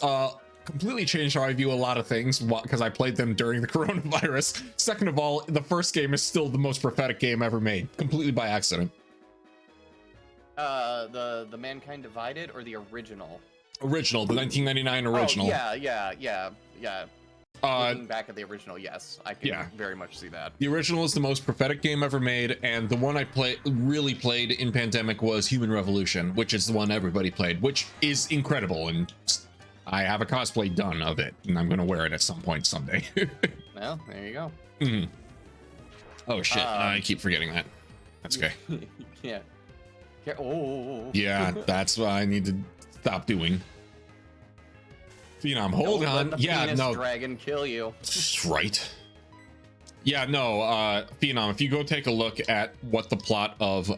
completely changed how I view a lot of things because I played them during the coronavirus. Second of all, the first game is still the most prophetic game ever made, completely by accident. The Mankind Divided or the original? Original, the 1999 original. Oh, yeah. Looking back at the original, yes, I can very much see that. The original is the most prophetic game ever made, and the one I really played in pandemic was Human Revolution, which is the one everybody played, which is incredible, and I have a cosplay done of it, and I'm gonna wear it at some point someday. Well, there you go. Mm-hmm. Oh shit! I keep forgetting that. That's okay. Yeah. Oh. Yeah, that's what I need to stop doing. Phenom, hold on. Let the dragon kill you. Right. Yeah, no, Phenom, if you go take a look at what the plot of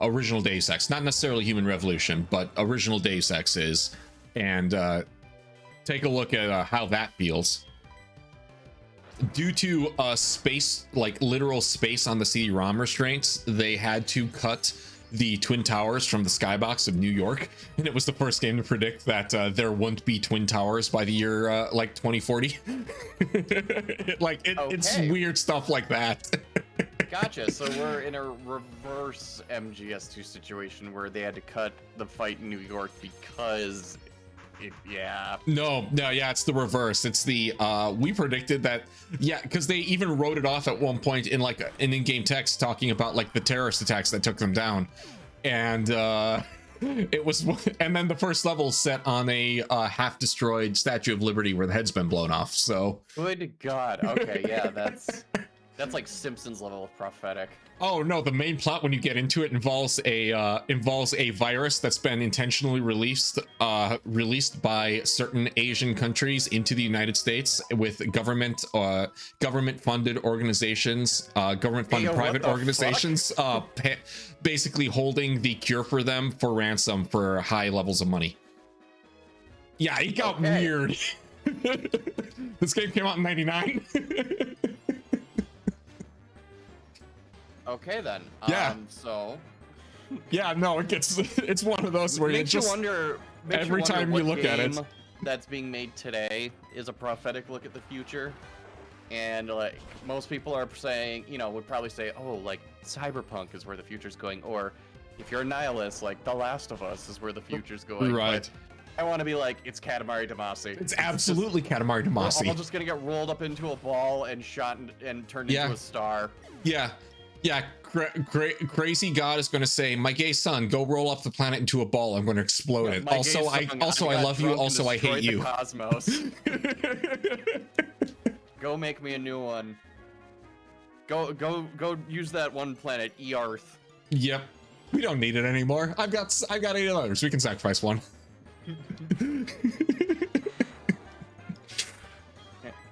original Deus Ex, not necessarily Human Revolution, but original Deus Ex is, and take a look at how that feels. Due to space, like literal space on the CD-ROM restraints, they had to cut the Twin Towers from the skybox of New York, and it was the first game to predict that there wouldn't be Twin Towers by the year like 2040. It's weird stuff like that. Gotcha. So we're in a reverse MGS2 situation where they had to cut the fight in New York because Yeah. No, yeah, it's the reverse. It's the we predicted that, yeah, because they even wrote it off at one point in like an in-game text talking about like the terrorist attacks that took them down, and it was, and then the first level set on a half-destroyed Statue of Liberty where the head's been blown off. So Good God. Okay, yeah, that's like Simpsons level of prophetic. oh no, the main plot when you get into it involves a virus that's been intentionally released by certain Asian countries into the United States with government funded organizations, government funded private organizations basically holding the cure for them for ransom for high levels of money. Yeah, it got weird. This game came out in 99. Okay then. Yeah. So. Yeah, no, it's one of those where makes you just wonder. every time you look at it, that's being made today is a prophetic look at the future, and like most people are saying, would probably say, oh, like Cyberpunk is where the future's going, or if you're a nihilist, like The Last of Us is where the future's going. Right. But I want to be like, it's Katamari Damacy. It's absolutely Katamari Damacy. We're all just gonna get rolled up into a ball and shot and turned into a star. Yeah. Crazy God is going to say, "My gay son, go roll off the planet into a ball. I'm going to explode it. Also, I love you. Also, I hate you." Cosmos. Go make me a new one. Go use that one planet, Earth. Yep. We don't need it anymore. I've got 8 others. We can sacrifice one.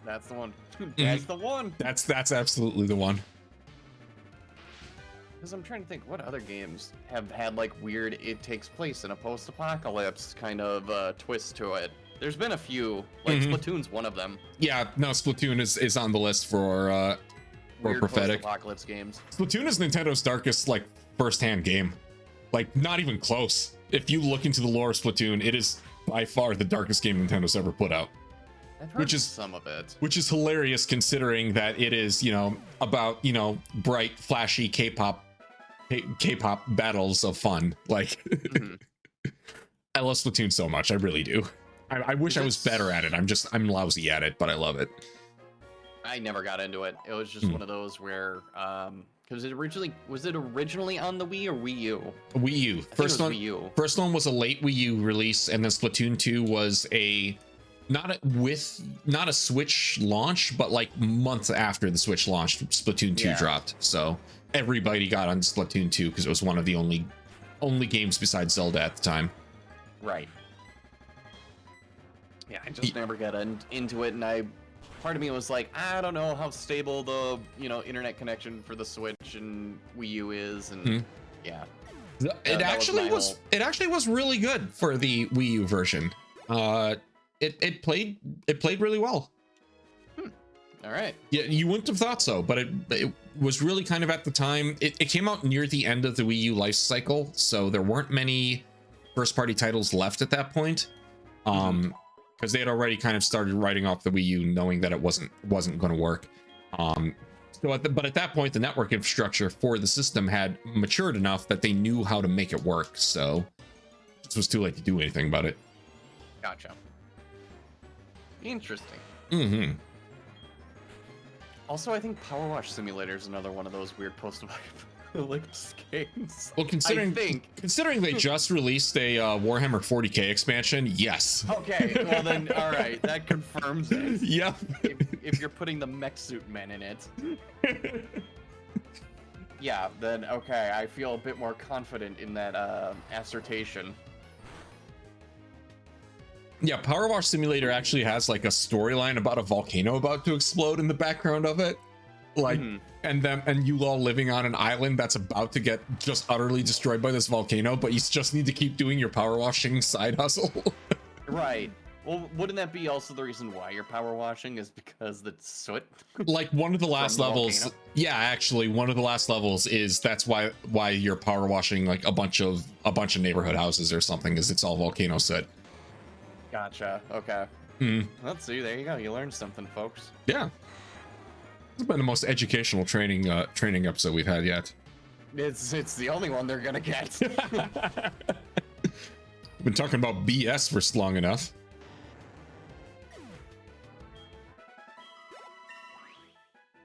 That's the one. That's the one. That's absolutely the one. Because I'm trying to think, what other games have had like weird, it takes place in a post-apocalypse kind of twist to it? There's been a few, like Splatoon's one of them. Yeah, no, Splatoon is on the list for weird prophetic post-apocalypse games. Splatoon is Nintendo's darkest like first-hand game, like not even close. If you look into the lore of Splatoon, it is by far the darkest game Nintendo's ever put out. I've heard some of it, which is hilarious considering that it is, about bright, flashy K-pop battles of fun. Like, I love Splatoon so much. I really do. I wish I was better at it. I'm lousy at it, but I love it. I never got into it. It was just one of those where, was it originally on the Wii or Wii U? Wii U. Wii U. First one was a late Wii U release, and then Splatoon 2 was not a Switch launch, but like months after the Switch launched, Splatoon 2 dropped. So everybody got on Splatoon 2 because it was one of the only games besides Zelda at the time. Right. Yeah, I just never got into it, and part of me was like, I don't know how stable the internet connection for the Switch and Wii U is, and yeah. It actually was really good for the Wii U version. It played really well. All right. Yeah, you wouldn't have thought so, but it was really kind of at the time. It came out near the end of the Wii U life cycle, so there weren't many first-party titles left at that point. Because they had already kind of started writing off the Wii U, knowing that it wasn't going to work. But at that point, the network infrastructure for the system had matured enough that they knew how to make it work. So it was too late to do anything about it. Gotcha. Interesting. Also, I think Power Wash Simulator is another one of those weird post-apocalypse games. Well, considering they just released a Warhammer 40K expansion, yes. Okay, well then, all right, that confirms it. Yep. If you're putting the mech suit men in it. Yeah, then okay, I feel a bit more confident in that assertion. Yeah, Power Wash Simulator actually has like a storyline about a volcano about to explode in the background of it. Like, and you all living on an island that's about to get just utterly destroyed by this volcano, but you just need to keep doing your power washing side hustle. Right. Well, wouldn't that be also the reason why you're power washing is because the soot? Like one of the last levels. Volcano? Yeah, actually, one of the last levels is that's why you're power washing like a bunch of neighborhood houses or something, is it's all volcano soot. Gotcha. Okay. Let's see. There you go. You learned something, folks. Yeah. It's been the most educational training episode we've had yet. It's the only one they're gonna get. Been talking about BS for long enough.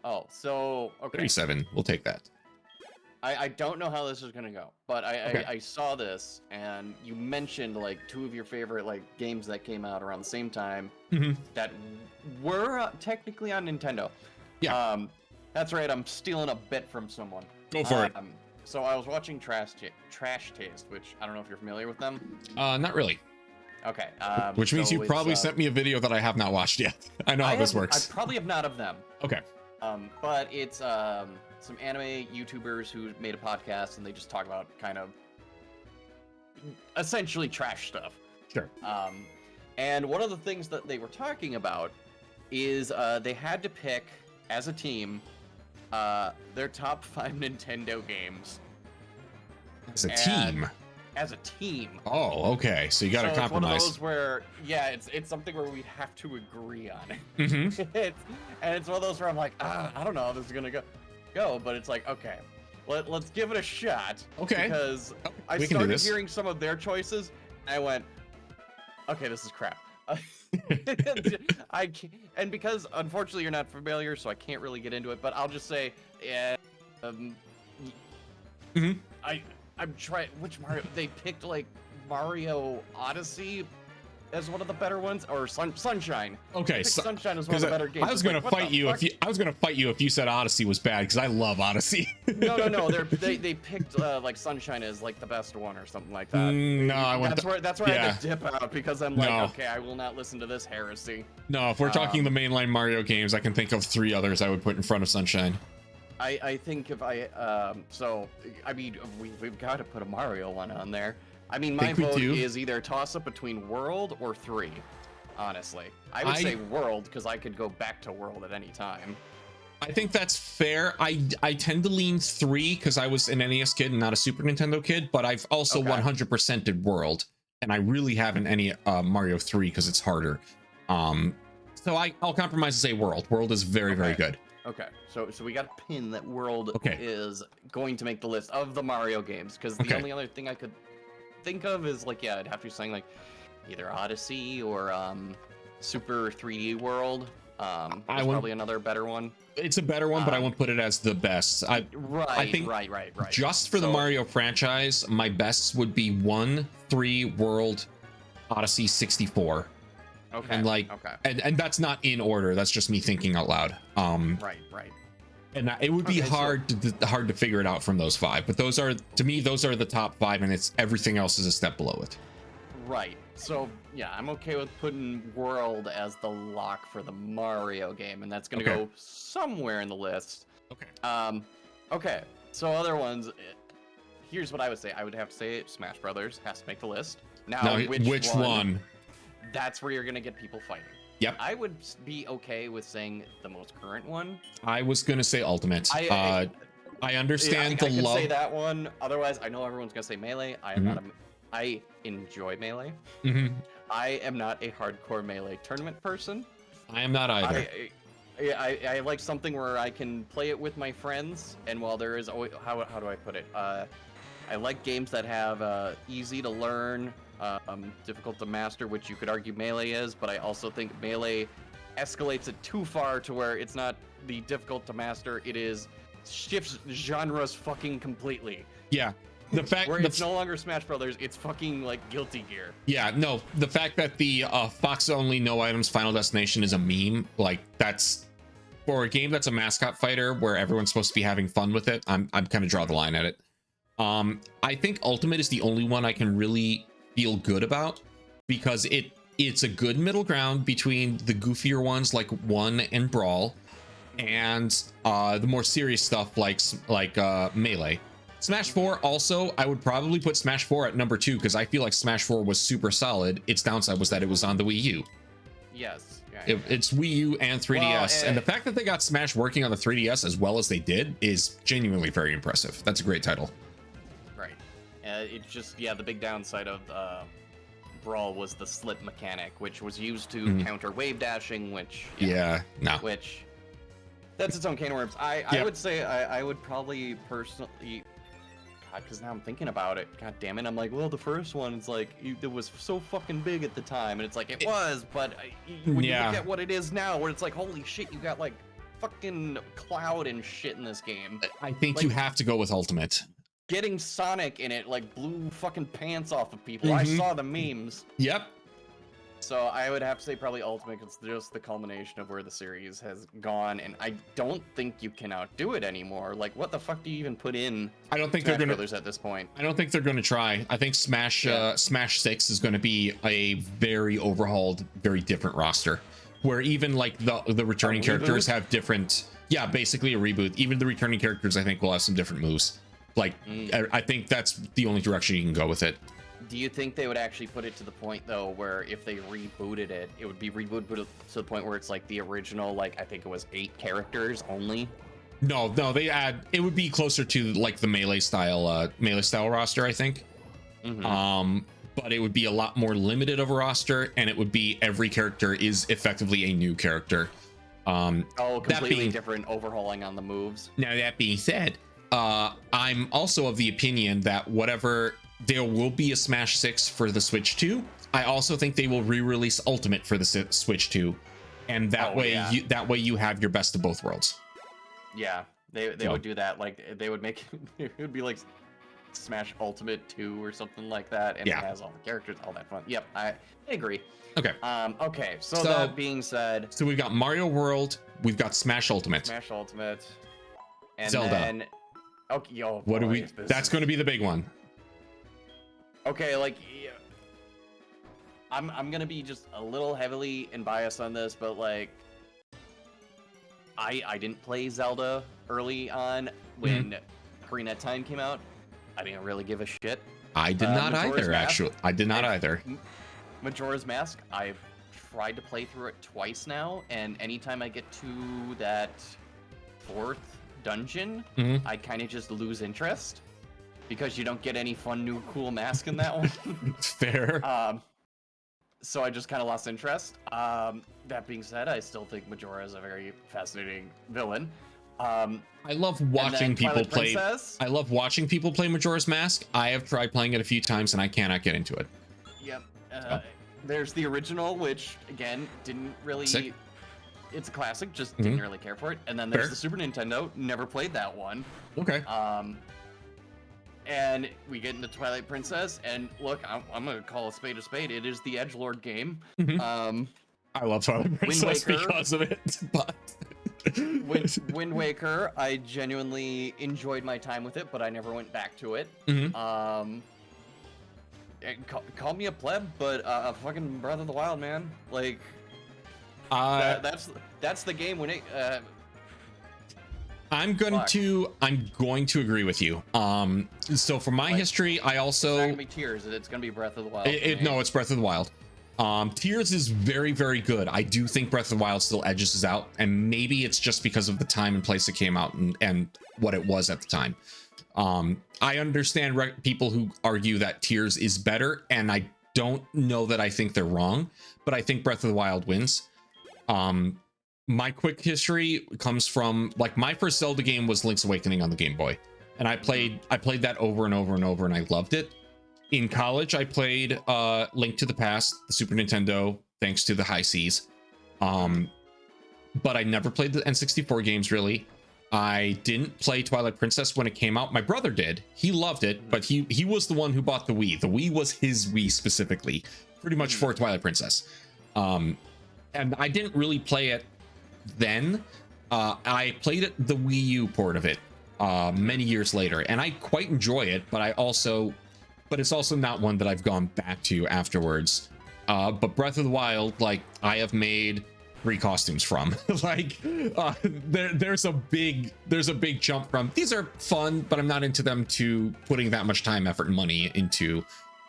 Oh, so okay. 37. We'll take that. I don't know how this is gonna go, but Okay. I saw this, and you mentioned like two of your favorite like games that came out around the same time that were technically on Nintendo. Yeah. That's right. I'm stealing a bit from someone. Go for it. So I was watching Trash Taste, which I don't know if you're familiar with them. Not really. Okay. Which means so you probably sent me a video that I have not watched yet. I know how this works. I probably have not of them. Okay. But it's some anime YouTubers who made a podcast, and they just talk about kind of essentially trash stuff. Sure. And one of the things that they were talking about is they had to pick as a team their top 5 Nintendo games. As a team. As a team. Oh, okay. So you got to compromise. It's one of those where, yeah, it's something where we'd have to agree on it. And it's one of those where I'm like, I don't know how this is gonna go, but it's like, okay, let's give it a shot. Okay. Because I started hearing some of their choices, and I went, okay, this is crap. And because unfortunately you're not familiar, so I can't really get into it, but I'll just say, yeah, I'm trying. Which Mario? They picked like Mario Odyssey as one of the better ones, or Sunshine. Okay, Sunshine is one of the better games. I was gonna fight you if you said Odyssey was bad, because I love Odyssey. No. They picked like Sunshine as like the best one or something like that. No, I went. That's where I had to dip out, because I'm like, okay, I will not listen to this heresy. No, if we're talking the mainline Mario games, I can think of 3 others I would put in front of Sunshine. I think if so I mean we've got to put a Mario one on there. I mean, my vote is either toss up between World or 3. Honestly, I would say World, because I could go back to World at any time. I think that's fair. I tend to lean 3 because I was an NES kid and not a Super Nintendo kid, but I've also 100% did World, and I really haven't any Mario 3 because it's harder. So I'll compromise and say World. World is very good. Okay, so we got a pin that World is going to make the list of the Mario games, because the only other thing I could think of is like, yeah, I'd have to be saying like either Odyssey or Super 3D World. Probably another better one. It's a better one, but I won't put it as the best. I think right. Just for the Mario franchise, my bests would be 1, 3, World, Odyssey, 64. Okay. And and that's not in order. That's just me thinking out loud. Right. And it would be hard to figure it out from those 5. But those are, to me, those are the top 5, and it's everything else is a step below it. Right. So yeah, I'm okay with putting World as the lock for the Mario game, and that's gonna go somewhere in the list. Okay. Okay. So other ones. Here's what I would say. I would have to say Smash Brothers has to make the list. Now which one? That's where you're gonna get people fighting. Yep. I would be okay with saying the most current one. I was gonna say Ultimate. I understand the love. I could say that one. Otherwise, I know everyone's gonna say Melee. I am not I enjoy Melee. I am not a hardcore Melee tournament person. I am not either. I like something where I can play it with my friends, and while there is always, how do I put it? I like games that have easy to learn, difficult to master, which you could argue Melee is, but I also think Melee escalates it too far to where it's not the difficult to master, it is shifts genres fucking completely. Yeah. The fact where it's no longer Smash Brothers, it's fucking like Guilty Gear. Yeah, no, the fact that the Fox only no items final destination is a meme, like that's for a game that's a mascot fighter where everyone's supposed to be having fun with it. I'm kind of draw the line at it. I think Ultimate is the only one I can really feel good about, because it's a good middle ground between the goofier ones like 1 and Brawl and the more serious stuff like Melee. Smash 4 also, I would probably put Smash 4 at number 2 because I feel like Smash 4 was super solid. Its downside was that it was on the Wii U. Yes. It's Wii U and 3DS, and the fact that they got Smash working on the 3DS as well as they did is genuinely very impressive. That's a great title. Right. It's just, the big downside of Brawl was the slip mechanic, which was used to counter wave dashing, which... Which... That's its own can of worms. I would say I would probably personally... God, because now I'm thinking about it. God damn it. I'm like, well, the first one, it's like, it was so fucking big at the time. And it's like, it was, but when you look at what it is now, where it's like, holy shit, you got like fucking Cloud and shit in this game. I think Like, you have to go with Ultimate. getting Sonic in it like blew fucking pants off of people. I saw the memes. Yep. So I would have to say probably Ultimate, because it's just the culmination of where the series has gone, and I don't think you can outdo it anymore. Like, what the fuck do you even put in? I don't think Smash they're gonna. Brothers at this point. I don't think they're gonna try. I think Smash Smash 6 is gonna be a very overhauled, very different roster, where even like the returning characters have different. Yeah, basically a reboot. Even the returning characters, I think, will have some different moves. Like, I think that's the only direction you can go with it. Do you think they would actually put it to the point, though, where if they rebooted it, it would be rebooted to the point where it's like the original, like, I think it was 8 characters only? No, they add. It would be closer to like the melee style roster, I think. But it would be a lot more limited of a roster, and it would be every character is effectively a new character. Completely different overhauling on the moves. Now that being said, I'm also of the opinion that there will be a Smash 6 for the Switch 2. I also think they will re-release Ultimate for the Switch 2, and that way you have your best of both worlds. Yeah, they would do that. Like, they would make it would be like Smash Ultimate 2 or something like that, and it has all the characters, all that fun. Yep, I agree. Okay. Okay. So that being said, so we've got Mario World, we've got Smash Ultimate, and Zelda. Then, okay, what do we? That's going to be the big one. Okay, like, yeah, I'm gonna be just a little heavily biased on this, but like, I didn't play Zelda early on when Ocarina of Time came out. I didn't really give a shit. I did not Majora's either, Mask, actually. I did not either. Majora's Mask, I've tried to play through it twice now, and anytime I get to that 4th dungeon, I kind of just lose interest, because you don't get any fun new cool mask in that one. Fair. So I just kind of lost interest. That being said, I still think Majora is a very fascinating villain. I love watching people play. I love watching people play Majora's Mask. I have tried playing it a few times and I cannot get into it. Yep. There's the original, which again didn't really. Sick. It's a classic, just didn't really care for it. And then there's the Super Nintendo. Never played that one. Okay. And we get into Twilight Princess, and look, I'm gonna call a spade a spade. It is the edgelord game. I love Twilight Princess because of it, but Wind Waker, I genuinely enjoyed my time with it, but I never went back to it. Call me a pleb, but fucking Breath of the Wild, man. Like, that's the game when it. I'm going to agree with you. So for my history, I also. It's not gonna be Tears. It's gonna be Breath of the Wild. No, it's Breath of the Wild. Tears is very, very good. I do think Breath of the Wild still edges us out, and maybe it's just because of the time and place it came out and what it was at the time. I understand people who argue that Tears is better, and I don't know that I think they're wrong, but I think Breath of the Wild wins. My quick history comes from, like, my first Zelda game was Link's Awakening on the Game Boy, and I played that over and over and over, and I loved it. In college, I played Link to the Past, the Super Nintendo, thanks to the high seas. But I never played the N64 games, really. I didn't play Twilight Princess when it came out. My brother did. He loved it, but he was the one who bought the Wii. The Wii was his Wii specifically, pretty much for Twilight Princess. And I didn't really play it then. I played the Wii U port of it many years later, and I quite enjoy it, but it's also not one that I've gone back to afterwards. But Breath of the Wild, like, I have made 3 costumes from. Like, there's a big jump from these are fun, but I'm not into them, to putting that much time, effort, and money into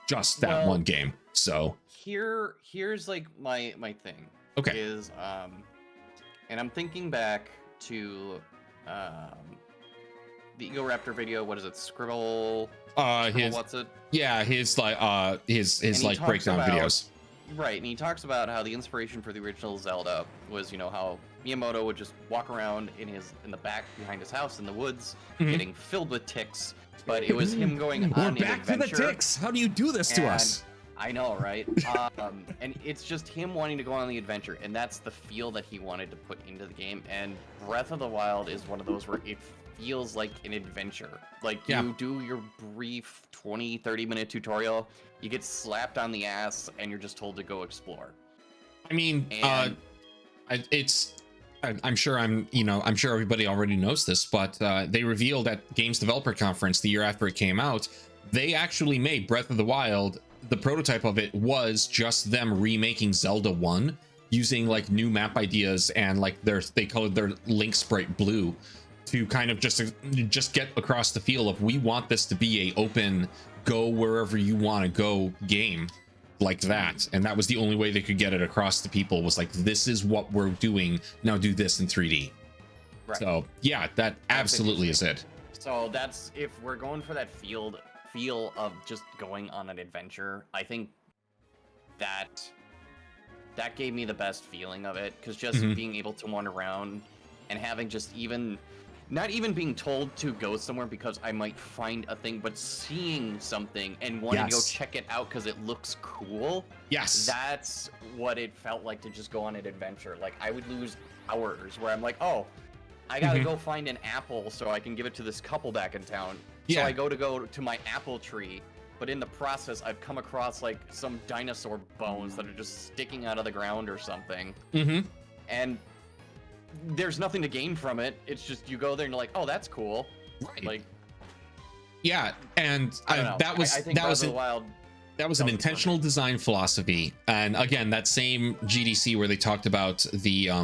just that one game. So here's like my thing. Okay. Is and I'm thinking back to the Ego Raptor video. What is it? Scribble. What's it? Yeah, his like like breakdown videos. Right, and he talks about how the inspiration for the original Zelda was, how Miyamoto would just walk around in the back behind his house in the woods, getting filled with ticks. But it was him going on an adventure. Back to the ticks. How do you do this to us? I know, right? And it's just him wanting to go on the adventure, and that's the feel that he wanted to put into the game. And Breath of the Wild is one of those where it feels like an adventure. Like, you do your brief 20-30 minute tutorial, you get slapped on the ass, and you're just told to go explore. I mean, And I'm sure I'm sure everybody already knows this, but they revealed at Games Developer Conference the year after it came out, they actually made Breath of the Wild. The prototype of it was just them remaking Zelda 1 using like new map ideas and like they colored their Link sprite blue to kind of just get across the feel of, we want this to be a open, go wherever you want to go game like that. And that was the only way they could get it across to people, was like, this is what we're doing, now do this in 3D. Right. So yeah, that absolutely is it. So that's, if we're going for that feel of just going on an adventure, I think that gave me the best feeling of it, because just being able to wander around and having just not even being told to go somewhere because I might find a thing, but seeing something and wanting to go check it out because it looks cool. Yes. That's what it felt like to just go on an adventure. Like, I would lose hours where I'm like, oh, I gotta go find an apple so I can give it to this couple back in town. So I go to my apple tree, but in the process, I've come across like some dinosaur bones that are just sticking out of the ground or something. And there's nothing to gain from it. It's just, you go there and you're like, oh, that's cool. Right. Like, yeah, and that was an intentional design philosophy. And again, that same GDC where they talked about the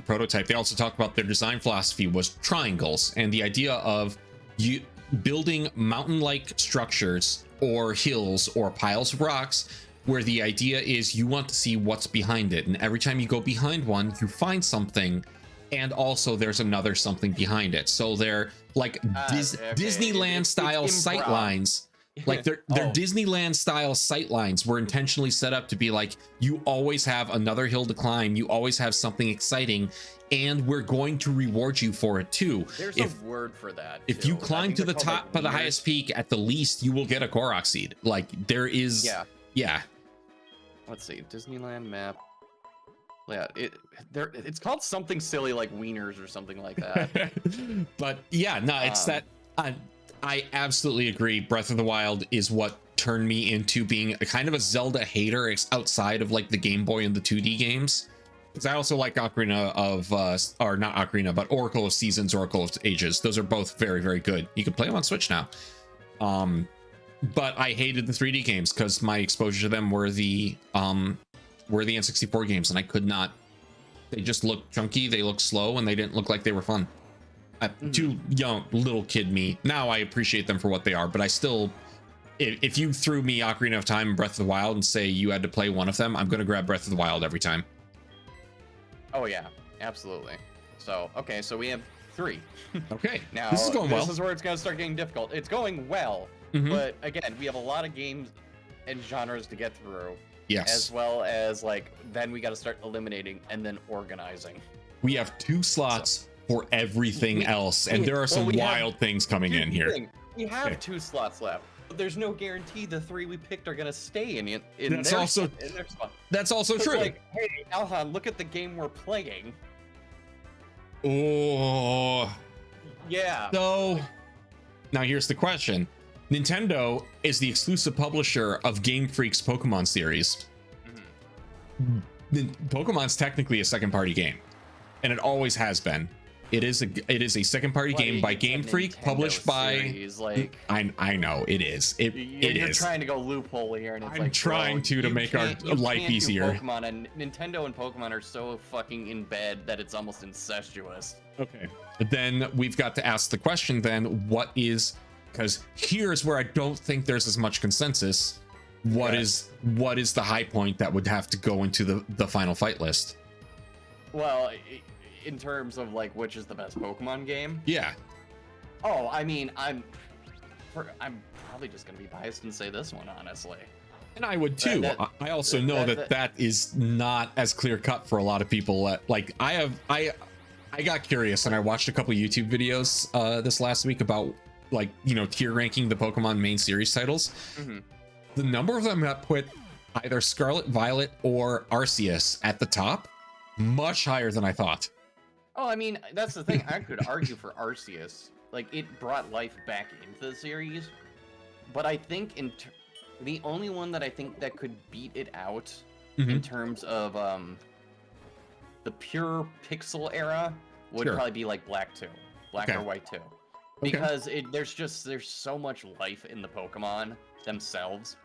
prototype, they also talked about their design philosophy was triangles, and the idea of you building mountain-like structures or hills or piles of rocks, where the idea is you want to see what's behind it, and every time you go behind one, you find something, and also there's another something behind it. So they're like Disneyland style sight lines. Like their Disneyland style sight lines were intentionally set up to be like, you always have another hill to climb, you always have something exciting, and we're going to reward you for it too. There's a word for that. If you climb to the top of the highest peak, at the least you will get a Korok seed. Like, there is yeah. Let's see, Disneyland map. Yeah, it's called something silly like Wieners or something like that. But yeah, no, it's that I absolutely agree. Breath of the Wild is what turned me into being a kind of a Zelda hater outside of like the Game Boy and the 2D games. Because I also like Ocarina of, or not Ocarina, but Oracle of Seasons, Oracle of Ages. Those are both very, very good. You can play them on Switch now. But I hated the 3D games because my exposure to them were the N64 games, and I could not. They just looked chunky, they looked slow, and they didn't look like they were fun. Too young, little kid me. Now I appreciate them for what they are, but I still, if you threw me Ocarina of Time and Breath of the Wild and say you had to play one of them, I'm going to grab Breath of the Wild every time. Oh yeah, absolutely. So, okay, so we have 3. Okay, now this is going well. This is where it's going to start getting difficult. It's going well, but again, we have a lot of games and genres to get through. Yes. As well as, like, then we got to start eliminating and then organizing. We have 2 slots for everything else, and there are some wild things coming in here. We have 2 slots left. But there's no guarantee the 3 we picked are going to stay in that's their also spot. That's also true. Like, hey, Alhan, look at the game we're playing. Oh. Yeah. So, now here's the question. Nintendo is the exclusive publisher of Game Freak's Pokemon series. Pokemon's technically a second-party game, and it always has been. It is a second-party game by Game Freak, published by. Series, like, I know it is. You're trying to go loophole here, and it's I'm trying to make our life easier. Pokemon, and Nintendo and Pokemon are so fucking in bed that it's almost incestuous. Okay. Then we've got to ask the question. Then what is? Because here's where I don't think there's as much consensus. What is the high point that would have to go into the final fight list? Well, in terms of like which is the best Pokemon game? Yeah. Oh, I mean, I'm probably just gonna be biased and say this one, honestly. And I would too. I also know that is not as clear cut for a lot of people. Like I got curious and I watched a couple YouTube videos this last week about, like, you know, tier ranking the Pokemon main series titles. the number of them that put either Scarlet Violet or Arceus at the top, much higher than I thought. Oh, I mean, that's the thing. I could argue for Arceus. Like, it brought life back into the series. But I think the only one that I think that could beat it out in terms of the pure pixel era would probably be like Black 2. Black or White 2. Because there's so much life in the Pokemon themselves.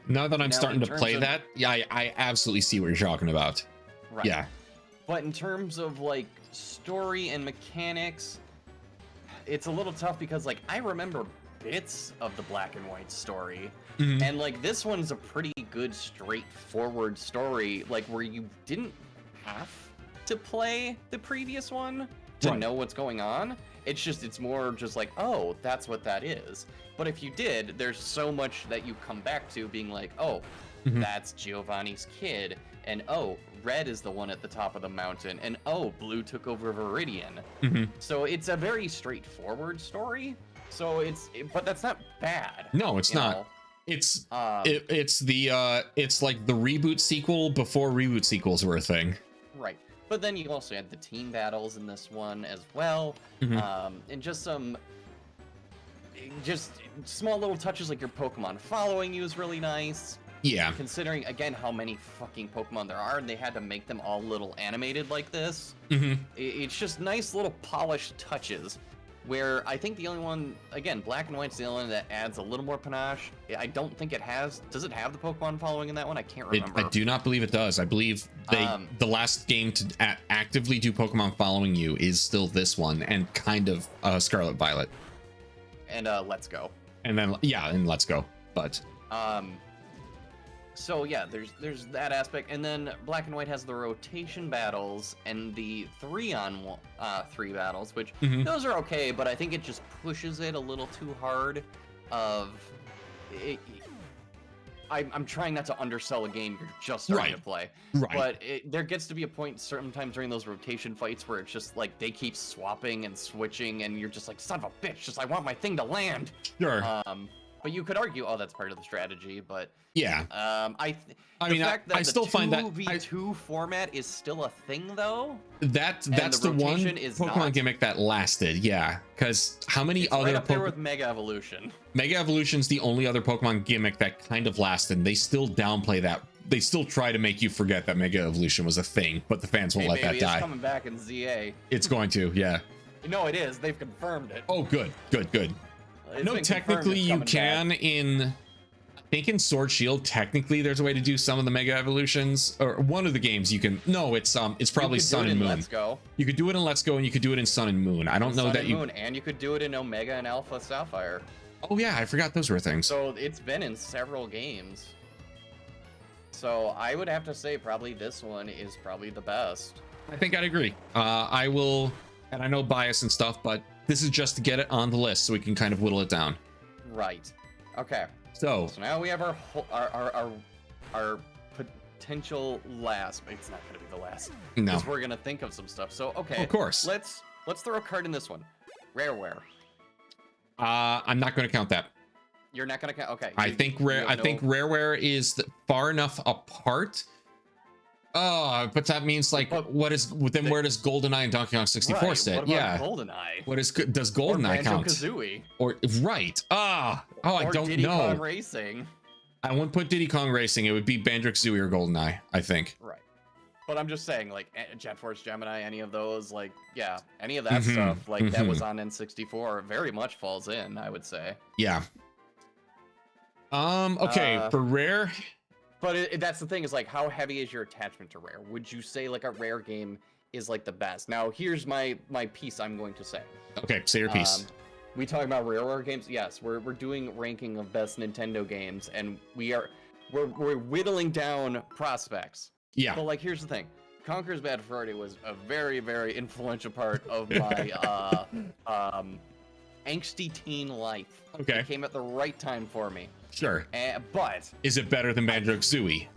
Now that I'm starting to play that, yeah, I absolutely see what you're talking about. Right. Yeah. But in terms of like story and mechanics, it's a little tough because like I remember bits of the Black and White story, and like this one's a pretty good straightforward story, like where you didn't have to play the previous one to know what's going on. It's more just like, oh, that's what that is. But if you did, there's so much that you come back to being like, oh, that's Giovanni's kid, and oh, Red is the one at the top of the mountain, and oh, Blue took over Viridian. So it's a very straightforward story. So but that's not bad. No, it's not. Know? It's it's like the reboot sequel before reboot sequels were a thing. Right. But then you also had the team battles in this one as well, and just small little touches like your Pokemon following you is really nice. Yeah. Considering, again, how many fucking Pokemon there are, and they had to make them all little animated like this. It's just nice little polished touches, where I think the only one, again, Black and White's the only one that adds a little more panache. I don't think it has. Does it have the Pokemon following in that one? I can't remember. I do not believe it does. I believe the last game to actively do Pokemon following you is still this one, and kind of Scarlet Violet. And Let's Go. And then, yeah, and Let's Go. But... So yeah, there's that aspect, and then Black and White has the rotation battles and the 3-on-3 battles, which those are okay, but I think it just pushes it a little too hard. I'm trying not to undersell a game you're just starting to play, but there gets to be a point sometimes during those rotation fights where it's just like they keep swapping and switching, and you're just like, son of a bitch, just I want my thing to land. Sure. But you could argue, oh, that's part of the strategy. But yeah, I still find that 2v2 format is still a thing, though. That's the one Pokemon gimmick that lasted. Yeah, because how many other right up there with Mega Evolution? Mega Evolution's the only other Pokemon gimmick that kind of lasted. They still downplay that. They still try to make you forget that Mega Evolution was a thing, but the fans won't let that die. It's coming back in ZA. It's going to, yeah. No, it is. They've confirmed it. Oh, good. No, technically you can back. I think in Sword Shield, technically there's a way to do some of the Mega Evolutions, or one of the games you can. No, it's probably Sun and Moon. Let's Go. You could do it in Let's Go, and you could do it in Sun and Moon. I don't know that you. Moon, and you could do it in Omega and Alpha Sapphire. Oh yeah, I forgot those were things. So it's been in several games. So I would have to say probably this one is probably the best. I think I'd agree. I will, and I know bias and stuff, but this is just to get it on the list so we can kind of whittle it down. Right. Okay. So now we have our potential last. It's not going to be the last. No. Because we're going to think of some stuff. So okay. Of course. Let's throw a card in this one. Rareware. I'm not going to count that. You're not going to count. Okay. I think Rareware is far enough apart. Oh, but that means like, where does GoldenEye and Donkey Kong 64 sit? What about GoldenEye? Does GoldenEye count? Banjo-Kazooie. Or right? I don't Diddy know. Kong Racing. I wouldn't put Diddy Kong Racing. It would be Banjo-Kazooie or GoldenEye, I think. Right. But I'm just saying, like Jet Force Gemini, any of those, like any of that stuff, like that was on N64, very much falls in, I would say. Yeah. Okay, for Rare. But that's the thing, is like, how heavy is your attachment to Rare? Would you say like a Rare game is like the best? Now, here's my piece I'm going to say. Okay, say your piece. We talk about Rare games. Yes, we're doing ranking of best Nintendo games, and we're whittling down prospects. Yeah. But like, here's the thing. Conker's Bad Fur Day was a very, very influential part of my angsty teen life. Okay. It came at the right time for me. Sure. But is it better than Banjo-Kazooie?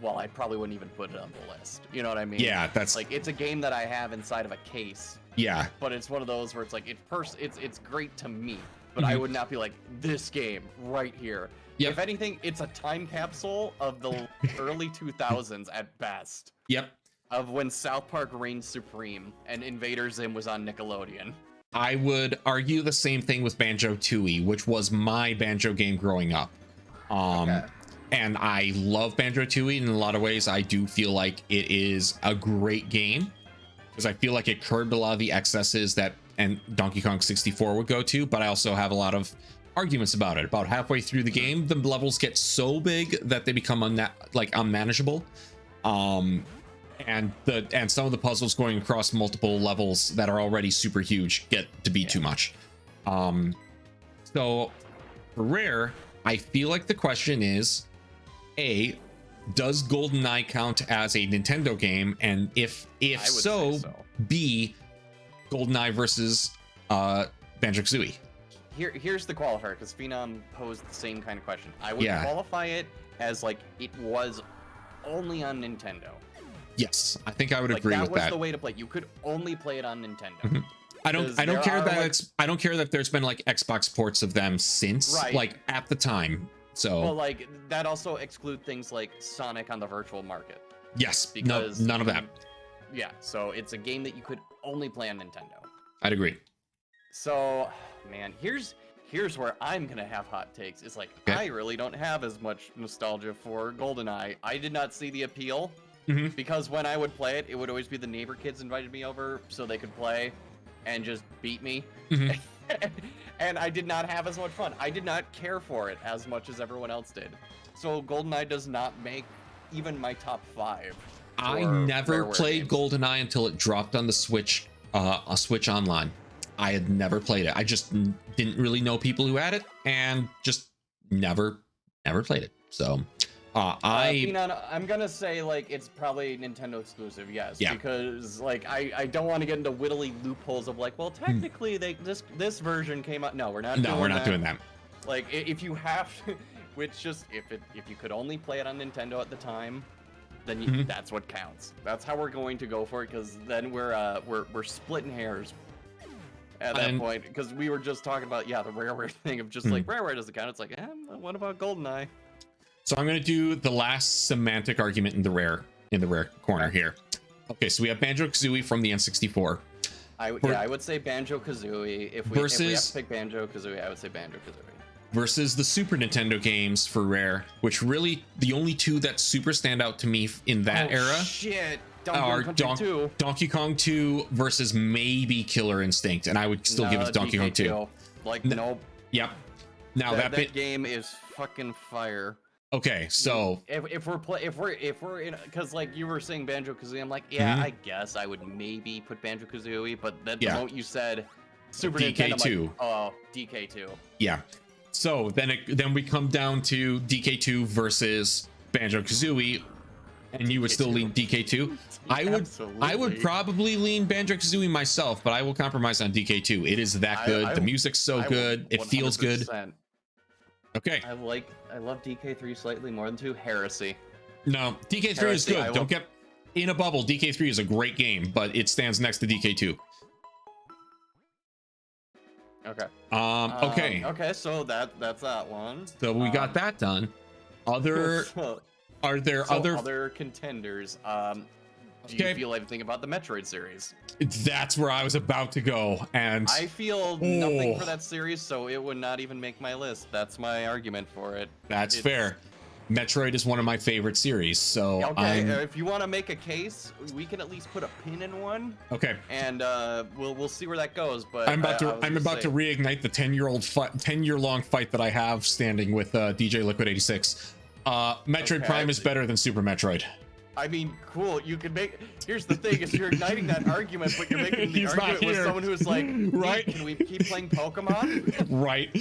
Well, I probably wouldn't even put it on the list. You know what I mean? Yeah, that's like, it's a game that I have inside of a case. Yeah. But it's one of those where it's like it's great to me, but I would not be like, this game right here. Yep. If anything, it's a time capsule of the early 2000s at best. Yep. Of when South Park reigned supreme and Invader Zim was on Nickelodeon. I would argue the same thing with Banjo-Tooie, which was my banjo game growing up. Okay. And I love Banjo-Tooie in a lot of ways. I do feel like it is a great game because I feel like it curbed a lot of the excesses that and Donkey Kong 64 would go to, but I also have a lot of arguments about it. About halfway through the game, the levels get so big that they become unmanageable. And some of the puzzles going across multiple levels that are already super huge get to be too much. So for Rare, I feel like the question is, A, does GoldenEye count as a Nintendo game? And if so, B, GoldenEye versus Banjo-Kazooie. Here's the qualifier, because Phenom posed the same kind of question. I would qualify it as like it was only on Nintendo. Yes, I think I would agree with that. That was the way to play it. You could only play it on Nintendo. Mm-hmm. I don't care that I don't care that there's been like Xbox ports of them since, like at the time. So well, like that also exclude things like Sonic on the virtual market. Yes, because none of that. Yeah, so it's a game that you could only play on Nintendo. I'd agree. So, man, here's where I'm gonna have hot takes. It's like I really don't have as much nostalgia for GoldenEye. I did not see the appeal. Because when I would play it, it would always be the neighbor kids invited me over so they could play and just beat me. And I did not have as much fun. I did not care for it as much as everyone else did. So GoldenEye does not make even my top 5. I never played GoldenEye until it dropped on the Switch, a Switch Online. I had never played it. I just didn't really know people who had it and just never played it. So I'm gonna say like it's probably Nintendo exclusive, yes, because like I don't want to get into whittly loopholes of like, well, technically this version came out. No, we're not doing that. Like if you have to, which just if you could only play it on Nintendo at the time, then that's what counts. That's how we're going to go for it, because then we're splitting hairs at that point, because we were just talking about the Rareware thing of just like Rareware doesn't count. It's like, what about GoldenEye? So I'm going to do the last semantic argument in the rare corner here. Okay, so we have Banjo-Kazooie from the N64. I would say Banjo-Kazooie. If we have to pick Banjo-Kazooie, I would say Banjo-Kazooie. Versus the Super Nintendo games for Rare, which really the only two that super stand out to me in that era are Donkey Kong 2 versus maybe Killer Instinct, and I would still give it to Donkey Kong 2. Like, nope. Yep. Now that game is fucking fire. Okay, so if we're in, because like you were saying Banjo-Kazooie, I'm like, I guess I would maybe put Banjo-Kazooie, but then the moment you said Super DK2, Nintendo, like, oh, DK2. Yeah. So then we come down to DK2 versus Banjo-Kazooie, and you would still lean DK2. I would probably lean Banjo-Kazooie myself, but I will compromise on DK2. It is that good. The music's so good. It feels good. Okay. I love DK3 slightly more than 2. Heresy. No, DK3 is good. Don't get in a bubble. DK3 is a great game, but it stands next to DK2. Okay. Okay, so that's that one. So we got that done. Are there other contenders? Do you feel anything about the Metroid series? That's where I was about to go, and I feel nothing for that series, so it would not even make my list. That's my argument for it. That's fair. Metroid is one of my favorite series, so if you want to make a case, we can at least put a pin in one. Okay. And we'll see where that goes. But I'm about to reignite the 10-year-long fight that I have standing with DJ Liquid 86. Metroid Prime is better than Super Metroid. I mean, cool. You can make. Here's the thing: is you're igniting that argument, but you're making the argument with someone who's like, right? Can we keep playing Pokemon? Right.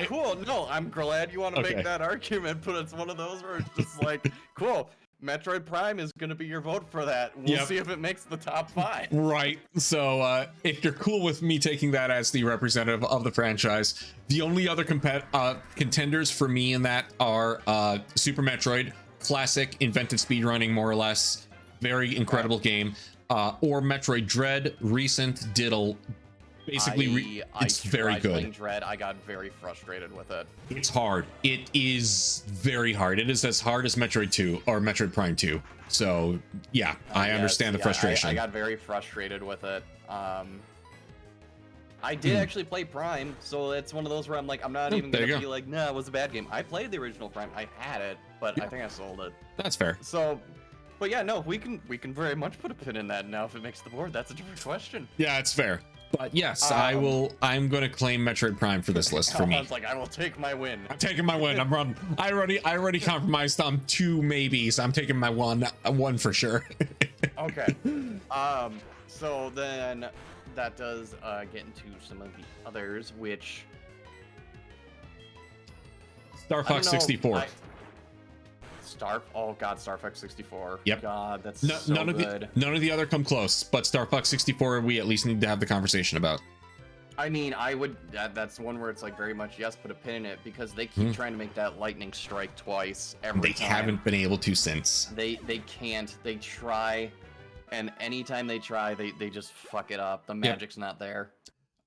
Cool. No, I'm glad you want to make that argument, but it's one of those where it's just like, cool. Metroid Prime is going to be your vote for that. We'll see if it makes the top 5. Right. So if you're cool with me taking that as the representative of the franchise, the only other contenders for me in that are Super Metroid. Classic, invented speedrunning, more or less. Very incredible game. Or Metroid Dread. Recent, did basically it's very tried good. Playing Dread, I got very frustrated with it. It's hard. It is very hard. It is as hard as Metroid 2 or Metroid Prime 2. So yeah, I understand the frustration. I got very frustrated with it. I did actually play Prime, so it's one of those where I'm like, I'm not even gonna be like, nah, it was a bad game. I played the original Prime. I had it, but I think I sold it. That's fair. So, but yeah, no, we can very much put a pin in that now if it makes the board. That's a different question. Yeah, it's fair. But yes, I'm going to claim Metroid Prime for this list for me. I was like, I will take my win. I'm taking my win. I already compromised on 2 maybes. I'm taking my one for sure. Okay. So then that does get into some of the others, which Star Fox 64. Oh god, Star Fox 64. Yep. God, that's none of the other come close, but Star Fox 64 we at least need to have the conversation about. I mean, I would. That's one where it's like very much yes, put a pin in it because they keep trying to make that lightning strike twice every time. They haven't been able to since. They can't. They try, and anytime they try, they just fuck it up. The magic's not there.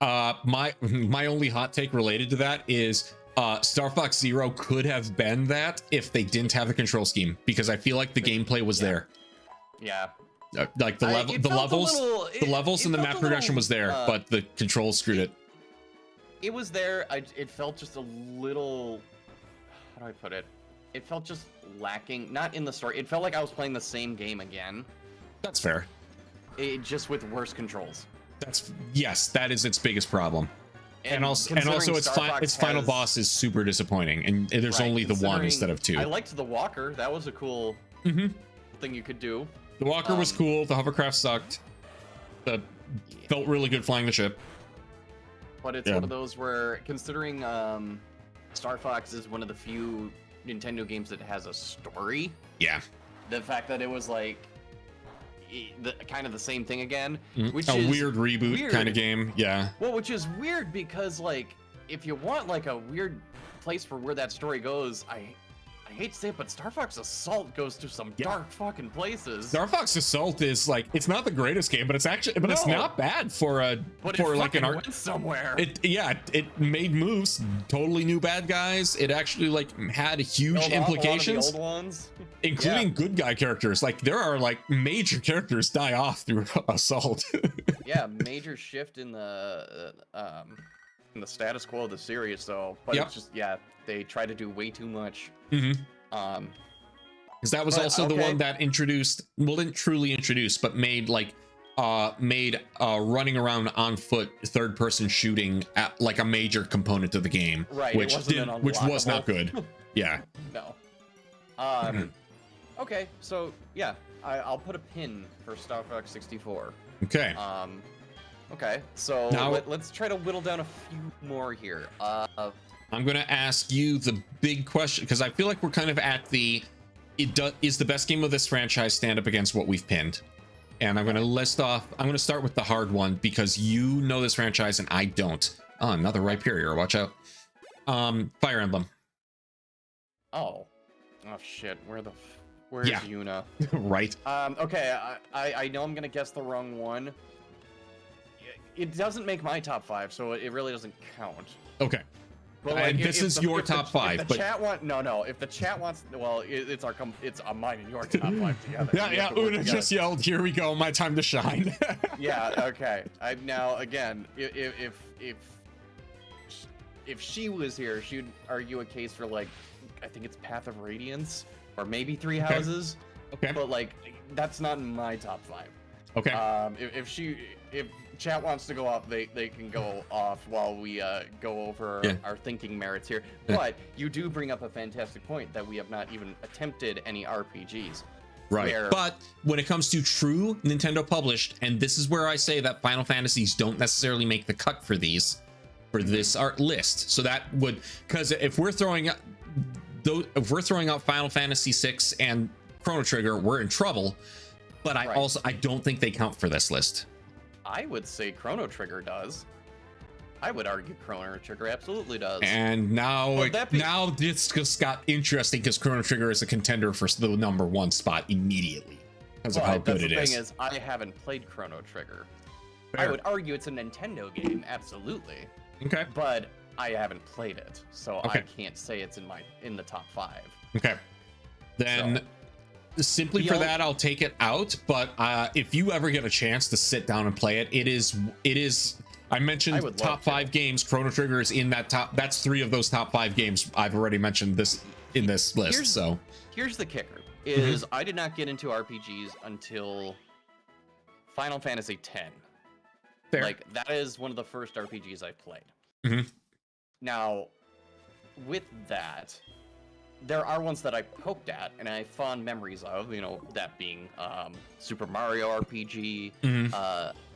My only hot take related to that is Star Fox Zero could have been that if they didn't have the control scheme, because I feel like the gameplay was there. Yeah. Like the levels and the map progression was there, but the controls screwed it. It was there. It felt just a little. How do I put it? It felt just lacking. Not in the story. It felt like I was playing the same game again. That's fair. It just with worse controls. That is its biggest problem. And also its final boss is super disappointing, and there's only the one instead of 2. I liked the walker. That was a cool thing you could do. The walker was cool. The hovercraft sucked. Felt really good flying the ship. But it's one of those where, considering Star Fox is one of the few Nintendo games that has a story. Yeah. The fact that it was like kind of the same thing again, which is a weird reboot kind of game. Yeah. Well, which is weird because like if you want like a weird place for where that story goes, I hate to say it, but Star Fox Assault goes to some dark fucking places. Star Fox Assault is like, it's not the greatest game, but it's not bad for like an art somewhere. It made moves, totally new bad guys. It actually like had huge implications, old ones. Including good guy characters. Like there are like major characters die off through Assault. Yeah, major shift in the status quo of the series, though. But it's just they try to do way too much. Because that was also the one that didn't truly introduce, but made running around on foot third person shooting at like a major component of the game, right? Which was not good. Yeah. No. Okay, so yeah, I'll put a pin for Star Fox 64. Okay. Okay, so now, let's try to whittle down a few more here. I'm gonna ask you the big question, because I feel like we're kind of at is the best game of this franchise stand up against what we've pinned? And I'm gonna start with the hard one, because you know this franchise and I don't. Oh, another Rhyperior, watch out. Fire Emblem. Oh shit, where's Yuna? Right. Okay, I know I'm gonna guess the wrong one. It doesn't make my top 5, so it really doesn't count. Okay. But like, this is your top 5. If the chat wants, well, it's mine and your top 5 together. Yeah. Una just yelled, "Here we go, my time to shine." Yeah. Okay. Now again, if she was here, she'd argue a case for like, I think it's Path of Radiance or maybe Three Houses. Okay. But like, that's not in my top 5. Okay. If chat wants to go off, they can go off while we go over our thinking merits here. But you do bring up a fantastic point that we have not even attempted any RPGs. Right. But when it comes to true Nintendo published, and this is where I say that Final Fantasies don't necessarily make the cut for this art list. So that would, because if we're throwing out Final Fantasy VI and Chrono Trigger, we're in trouble. But I don't think they count for this list. I would say Chrono Trigger does. I would argue Chrono Trigger absolutely does. And now this just got interesting, because Chrono Trigger is a contender for the #1 spot immediately because of how good it is. The thing is, I haven't played Chrono Trigger. I would argue it's a Nintendo game, absolutely. Okay. But I haven't played it, so Okay. I can't say it's in the top 5. Okay. Then simply for that, I'll take it out. But if you ever get a chance to sit down and play it, it is. I mentioned top 5 games. Chrono Trigger is in that top. That's 3 of those top 5 games I've already mentioned this in this list. Here's the kicker: is I did not get into RPGs until Final Fantasy X. Fair. Like that is one of the first RPGs I played. Now, with that, there are ones that I poked at and I have fond memories of, you know, that being Super Mario RPG,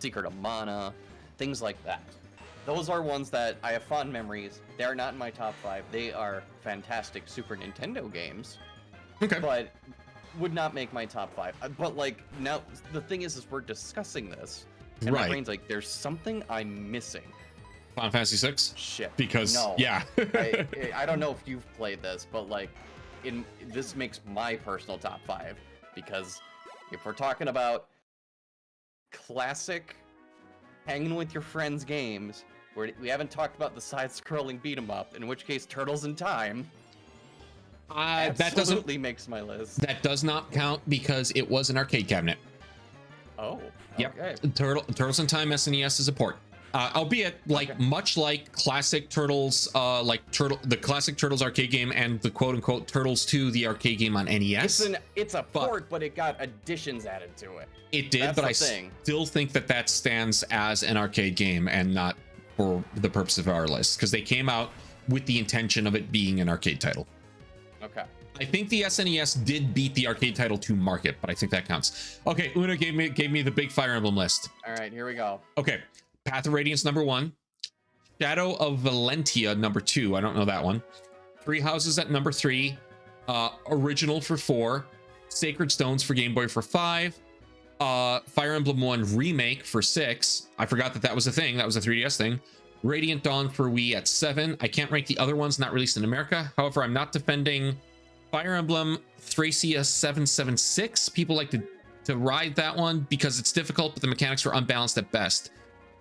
Secret of Mana, things like that. Those are ones that I have fond memories. They're not in my top 5. They are fantastic Super Nintendo games, but would not make my top 5. But like now, the thing is we're discussing this, and my brain's like, there's something I'm missing. Final Fantasy 6? Shit. Because I don't know if you've played this, but like, this makes my personal top 5 because if we're talking about classic hanging with your friends games, we haven't talked about the side-scrolling beat 'em up, in which case Turtles in Time absolutely makes my list. That does not count because it was an arcade cabinet. Oh, yep. Okay. Turtles in Time SNES is a port. Albeit much like classic Turtles, the classic Turtles arcade game and the quote-unquote Turtles 2, the arcade game on NES. It's a port, but it got additions added to it. It did, but I still think that stands as an arcade game and not for the purpose of our list, because they came out with the intention of it being an arcade title. Okay. I think the SNES did beat the arcade title to market, but I think that counts. Okay, Una gave me the big Fire Emblem list. All right, here we go. Okay. Path of Radiance number 1, Shadow of Valentia number 2. I don't know that one. Three Houses at number 3, Original for 4, Sacred Stones for Game Boy for 5, Fire Emblem 1 Remake for 6. I forgot that was a thing. That was a 3DS thing. Radiant Dawn for Wii at 7. I can't rank the other ones not released in America. However, I'm not defending Fire Emblem Thracia 776. People like to ride that one because it's difficult, but the mechanics are unbalanced at best.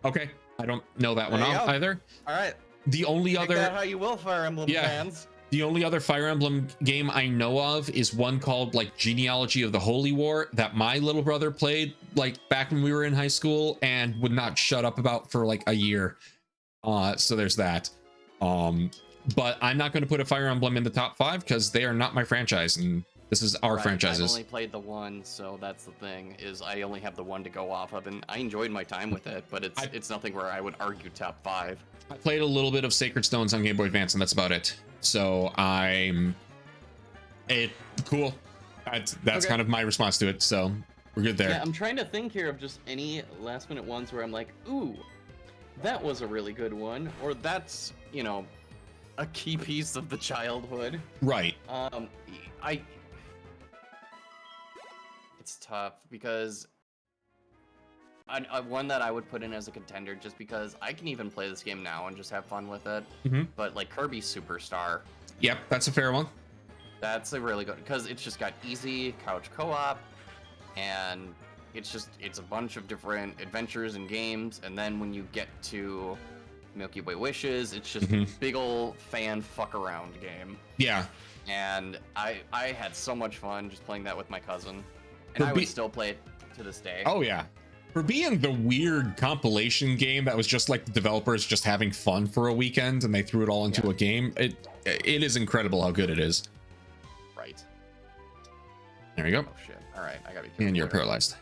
Okay, I don't know that one either. All right. The only other that how you will, Fire Emblem fans. The only other Fire Emblem game I know of is one called like Genealogy of the Holy War that my little brother played like back when we were in high school and would not shut up about for like a year. So there's that. But I'm not going to put a Fire Emblem in the top 5 because they are not my franchise, and this is our franchises. I've only played the one, so that's the thing, is I only have the one to go off of, and I enjoyed my time with it, but it's nothing where I would argue top 5. I played a little bit of Sacred Stones on Game Boy Advance, and that's about it. So cool. That's kind of my response to it, so we're good there. Yeah, I'm trying to think here of just any last minute ones where I'm like, ooh, that was a really good one, or that's, you know, a key piece of the childhood. Right. It's tough because one that I would put in as a contender, just because I can even play this game now and just have fun with it. But like Kirby Superstar. Yep, that's a fair one. That's a really good, because it's just got easy couch co-op, and it's a bunch of different adventures and games, and then when you get to Milky Way Wishes, it's just a big old fan fuck around game. Yeah. And I had so much fun just playing that with my cousin, and I would still play it to this day. Oh yeah. For being the weird compilation game that was just like the developers just having fun for a weekend and they threw it all into a game, it is incredible how good it is. Right. There we go. Oh shit. All right, I gotta be careful. And you're paralyzed.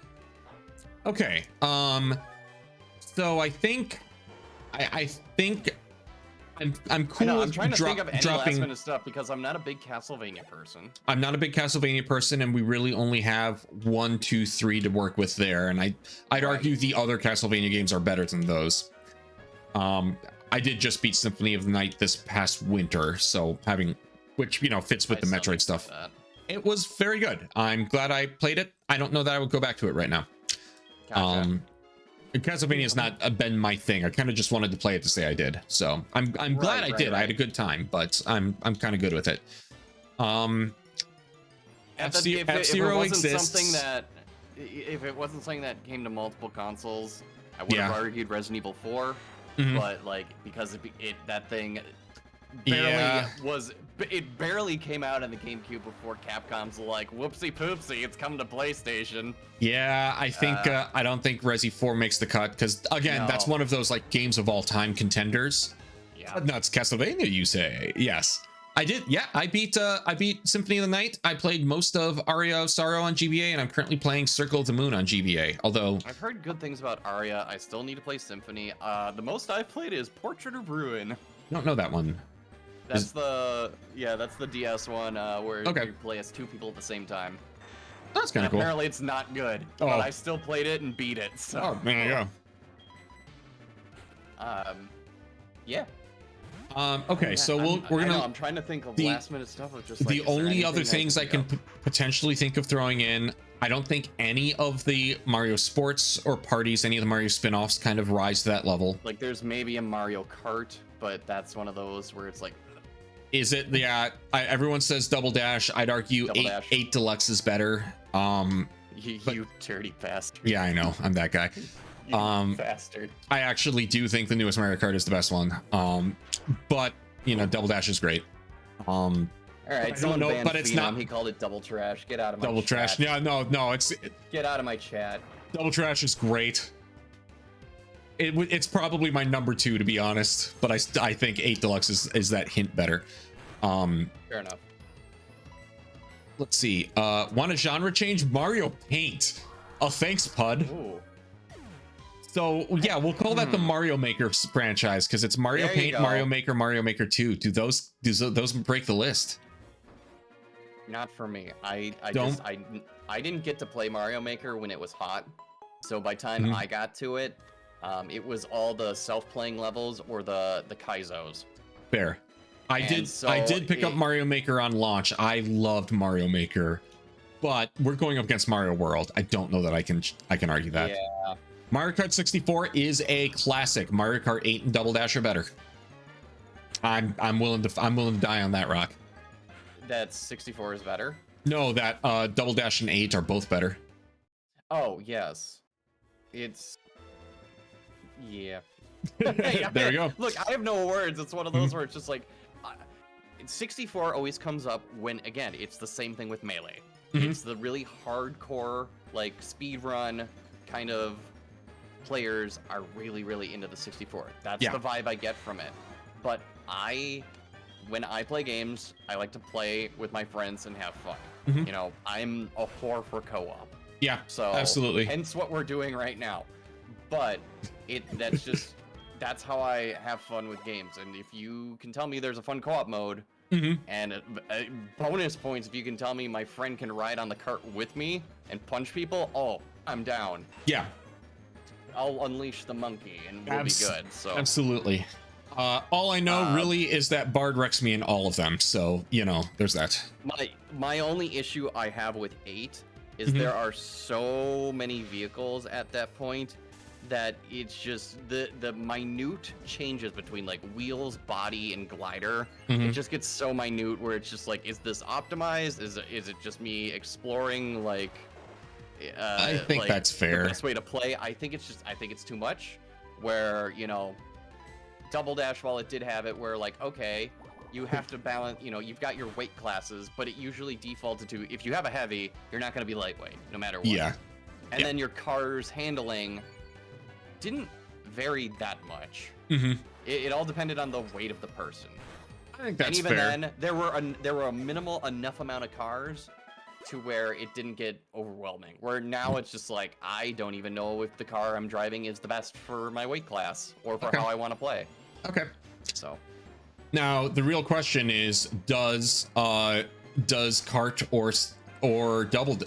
Okay. So I think I'm cool. I'm trying to think of any last minute stuff because I'm not a big Castlevania person. I'm not a big Castlevania person, and we really only have 1, 2, 3 to work with there. And I'd argue the other Castlevania games are better than those. I did just beat Symphony of the Night this past winter, so which fits with the Metroid stuff. It was very good. I'm glad I played it. I don't know that I would go back to it right now. Gotcha. Castlevania has not been my thing. I kind of just wanted to play it to say I did. So I'm glad I did. I had a good time, but I'm kind of good with it. F-Zero exists. If it wasn't something that came to multiple consoles, I would have argued Resident Evil 4, but like because that thing barely came out in the GameCube before Capcom's like, whoopsie poopsie, it's coming to PlayStation. Yeah, I think I don't think Resi 4 makes the cut because again, that's one of those like games of all time contenders. Yeah, that's Castlevania, you say? Yes, I did. Yeah, I beat Symphony of the Night. I played most of Aria of Sorrow on GBA, and I'm currently playing Circle of the Moon on GBA. Although I've heard good things about Aria, I still need to play Symphony. The most I've played is Portrait of Ruin. I don't know that one. That's the DS one where you play as 2 people at the same time. That's kind of cool. Apparently it's not good, but I still played it and beat it. So. Oh, there you go. Yeah. Okay, so we're gonna. I'm trying to think of last minute stuff of just like, the only other things I can potentially think of throwing in. I don't think any of the Mario Sports or Parties, any of the Mario spin-offs, kind of rise to that level. Like, there's maybe a Mario Kart, but that's one of those where it's like. Is it? Yeah. Everyone says Double Dash. I'd argue eight Deluxe is better. You dirty bastard. Yeah, I know. I'm that guy. Bastard. I actually do think the newest Mario Kart is the best one. But you know, Double Dash is great. All right, but it's not. He called it double trash. Get out of my double chat. Trash. Yeah, no, Get out of my chat. Double Trash is great. It's probably my number 2 to be honest, but I think 8 Deluxe is that hint better. Fair enough. Let's see. Want a genre change? Mario Paint. Oh, thanks, Pud. Ooh. So yeah, we'll call that the Mario Maker franchise because it's Mario Paint, Mario Maker, Mario Maker 2. Do those break the list? Not for me. I didn't get to play Mario Maker when it was hot. So by the time I got to it, it was all the self-playing levels or the Kaizos. Fair. I did pick up Mario Maker on launch. I loved Mario Maker, but we're going up against Mario World. I don't know that I can argue that. Yeah. Mario Kart 64 is a classic. Mario Kart 8 and Double Dash are better. I'm willing to die on that rock. That 64 is better? No, that Double Dash and 8 are both better. Oh, yes. It's yeah. There we go. Look, I have no words. It's one of those where it's just like 64 always comes up when, again, it's the same thing with Melee. It's the really hardcore, like, speed run kind of players are really, really into the 64. That's the vibe I get from it. But when I play games, I like to play with my friends and have fun. You know, I'm a whore for co-op. Yeah, so absolutely. Hence what we're doing right now. But that's how I have fun with games. And if you can tell me there's a fun co-op mode, and bonus points if you can tell me my friend can ride on the cart with me and punch people, I'm down. Yeah. I'll unleash the monkey and we'll be good. So absolutely. All I know really is that Bard wrecks me in all of them. So, you know, there's that. My only issue I have with 8 is there are so many vehicles at that point that it's just the minute changes between like wheels, body, and glider. It just gets so minute where it's just like, is this optimized? Is it just me exploring like I think that's fair. The best way to play? I think it's too much. Where, you know, Double Dash, while it did have it where like, okay, you have to balance, you know, you've got your weight classes, but it usually defaulted to, if you have a heavy, you're not going to be lightweight no matter what. Yeah. And then your car's handling didn't vary that much. It all depended on the weight of the person. I think that's fair. And even then, there were a minimal enough amount of cars to where it didn't get overwhelming. Where now it's just like, I don't even know if the car I'm driving is the best for my weight class or for how I want to play. Okay. So now the real question is, does kart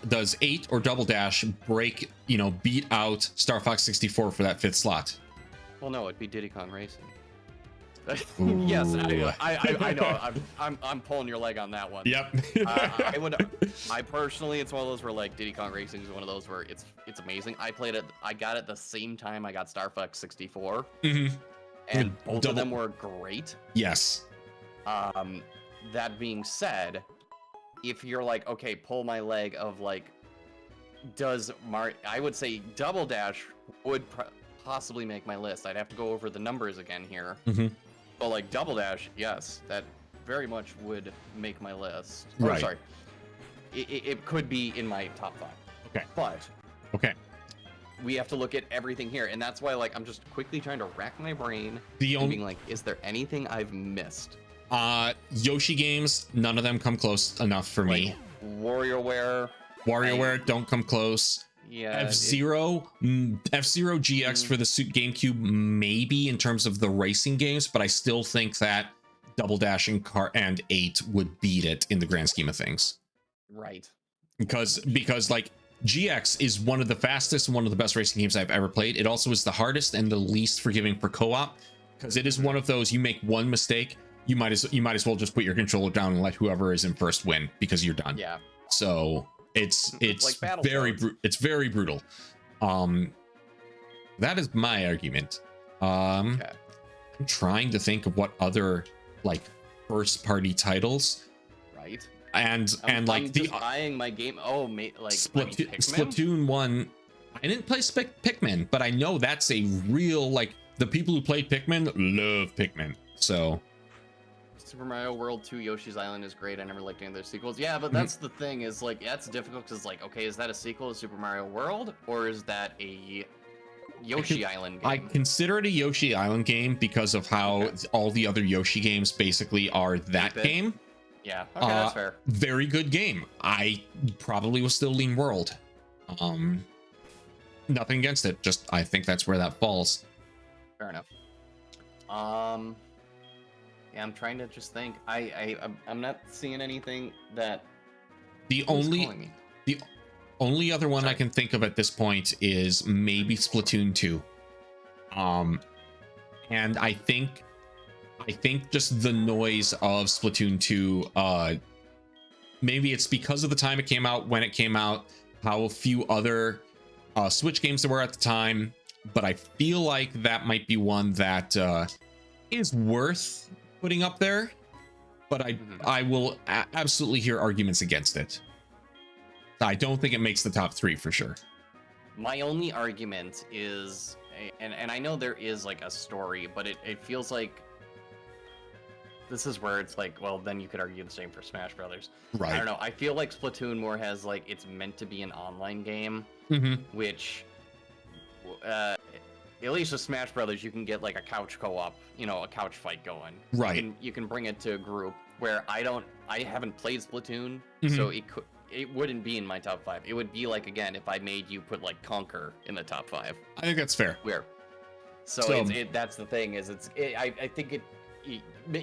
does 8 or Double Dash break, you know, beat out Star Fox 64 for that 5th slot? Well, no, it'd be Diddy Kong Racing. Yes, I know. I'm pulling your leg on that one. Yep. I personally, it's one of those where like Diddy Kong Racing is one of those where it's amazing. I got it the same time I got Star Fox 64, and both of them were great. Yes. That being said, if you're like, okay, pull my leg of like, I would say Double Dash would possibly make my list. I'd have to go over the numbers again here. Mm-hmm. But like Double Dash, yes, that very much would make my list. Right. Oh, sorry. It could be in my top 5. Okay. But okay, we have to look at everything here, and that's why like I'm just quickly trying to rack my brain the and only being like, is there anything I've missed? Yoshi games, none of them come close enough for me. WarioWare don't come close. Yeah. F-Zero GX for the GameCube, maybe in terms of the racing games, but I still think that Double Dash and 8 would beat it in the grand scheme of things. Right. Because like GX is one of the fastest and one of the best racing games I've ever played. It also is the hardest and the least forgiving for co-op, because it is one of those, you make one mistake, you might as well just put your controller down and let whoever is in first win, because you're done. Yeah. So it's like it's very brutal. That is my argument. Okay. I'm trying to think of what other like first party titles. Right. And I'm like just buying my game. Oh, like Splatoon 1. I didn't play Pikmin, but I know that's a real, like, the people who played Pikmin love Pikmin. So Super Mario World 2 Yoshi's Island is great. I never liked any of their sequels. Yeah, but that's the thing, is like, that's difficult because like, okay, is that a sequel to Super Mario World, or is that a Yoshi Island game? I consider it a Yoshi Island game because of how all the other Yoshi games basically are that game. Yeah, okay, that's fair. Very good game. I probably will still lean World. Nothing against it, just I think that's where that falls. Fair enough. Yeah, I'm trying to just think. I'm not seeing anything that. The only other one I can think of at this point is maybe Splatoon 2. And I think just the noise of Splatoon 2, maybe it's because of the time it came out, when it came out, how few other Switch games there were at the time, but I feel like that might be one that is worth putting up there, but I will absolutely hear arguments against it. I don't think it makes the top 3 for sure. My only argument is, and I know there is like a story, but it feels like this is where it's like, well, then you could argue the same for Smash Brothers. Right. I don't know. I feel like Splatoon more has like, it's meant to be an online game, which, at least with Smash Brothers, you can get like a couch co-op, a couch fight going. Right. You can bring it to a group. Where I haven't played Splatoon, so it wouldn't be in my top 5. It would be like, again, if I made you put like Conquer in the top 5. I think that's fair. So that's the thing, is I think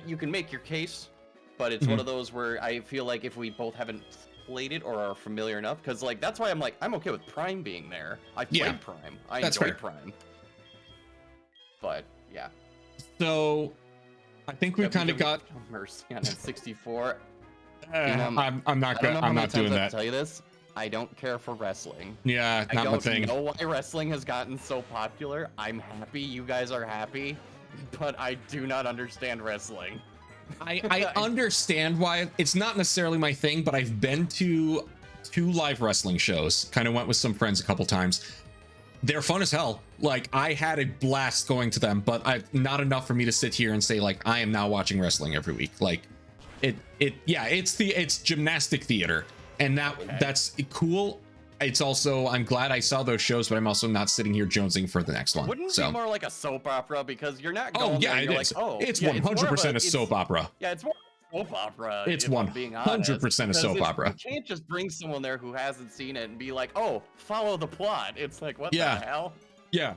you can make your case, but it's one of those where I feel like if we both haven't played it or are familiar enough, because like that's why I'm okay with Prime being there. I played Prime. I enjoyed Prime. But yeah. So I think we kind of got Mercy on N64. I'm not doing that. I'll tell you this. I don't care for wrestling. Yeah, not my thing. I don't know why wrestling has gotten so popular. I'm happy you guys are happy, but I do not understand wrestling. I understand why. It's not necessarily my thing, but I've been to 2 live wrestling shows. Kind of went with some friends a couple times. They're fun as hell. Like, I had a blast going to them, but not enough for me to sit here and say like I am now watching wrestling every week. Like, it's gymnastic theater, and that's cool. It's also, I'm glad I saw those shows, but I'm also not sitting here jonesing for the next one. Wouldn't it be more like a soap opera, because you're not going there, it is. Like, it's 100% a soap opera. Yeah, it's more soap opera. It's 100% a soap opera. You can't just bring someone there who hasn't seen it and be like, oh, follow the plot. It's like, what the hell? Yeah.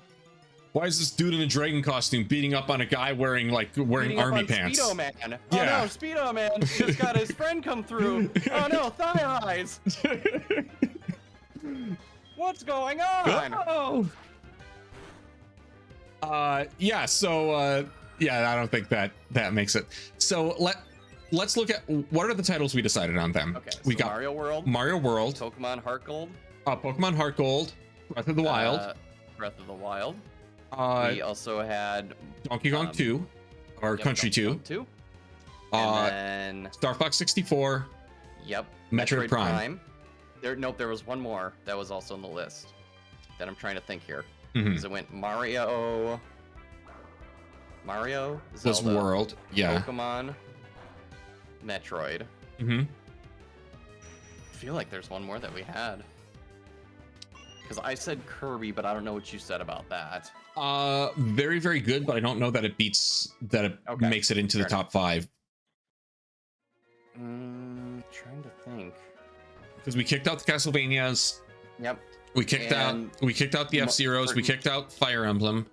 Why is this dude in a dragon costume beating up on a guy wearing army pants? Speedo Man. Yeah. Oh no, Speedo Man just got his friend come through. Oh no, thigh highs. What's going on? Oh. Yeah, I don't think that makes it. So let's look at what are the titles we decided on them. Okay, we got Mario World, Pokemon Heart Gold, Pokemon Heart Gold, Breath of the Wild. We also had Donkey Kong 2, or Country 2. And then Star Fox 64. Yep. Metroid Prime. There was one more that was also on the list that I'm trying to think here. Mhm. So it went Mario, Was Zelda, World, yeah. Pokemon, Metroid. Mm-hmm. I feel like there's one more that we had. Because I said Kirby, but I don't know what you said about that. Very, very good, but I don't know that it makes it into the top 5. Trying to think. Because we kicked out the Castlevanias. Yep. We kicked out the F-Zeros. We kicked out Fire Emblem.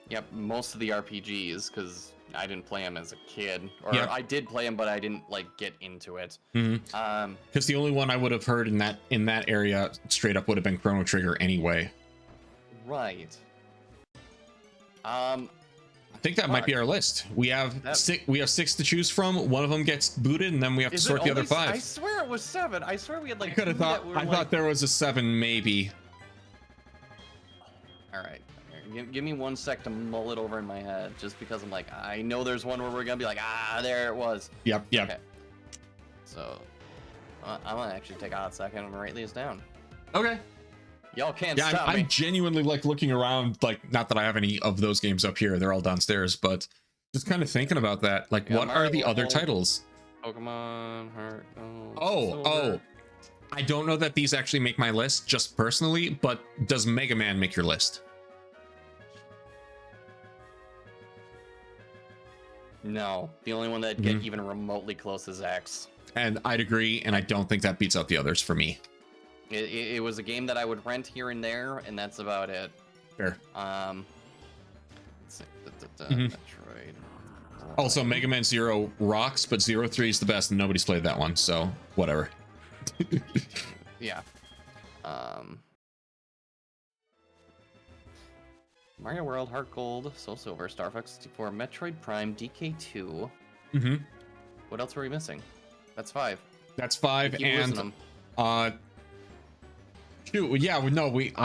Yep, most of the RPGs, because I didn't play them as a kid, or Yep. I did play them, but I didn't like get into it. Mm-hmm. Because the only one I would have heard in that area straight up would have been Chrono Trigger anyway. Right. I think that might be our list. We have six to choose from. One of them gets booted, and then we have to sort the other 5. I swear it was 7. I swear we had like. I thought there was a 7, maybe. All right, give me 1 sec to mull it over in my head, just because I'm like, I know there's one where we're gonna be like, there it was. Yep. Okay. So, I'm gonna actually take a hot second and write these down. Okay. Y'all can't stop me. I'm genuinely like looking around, like, not that I have any of those games up here, they're all downstairs, but just kind of thinking about that. Like, what are the other titles? Pokemon, Heart. Oh, I don't know that these actually make my list, just personally, but does Mega Man make your list? No, the only one that get even remotely close is X. And I'd agree, and I don't think that beats out the others for me. It was a game that I would rent here and there, and that's about it. Fair. Let's see. Metroid. Also, Mega Man Zero rocks, but 03 is the best, and nobody's played that one, so whatever. Yeah. Mario World, Heart Gold, Soul Silver, Star Fox 64, Metroid Prime, DK2. Mm-hmm. What else were we missing? That's 5. That's 5, and I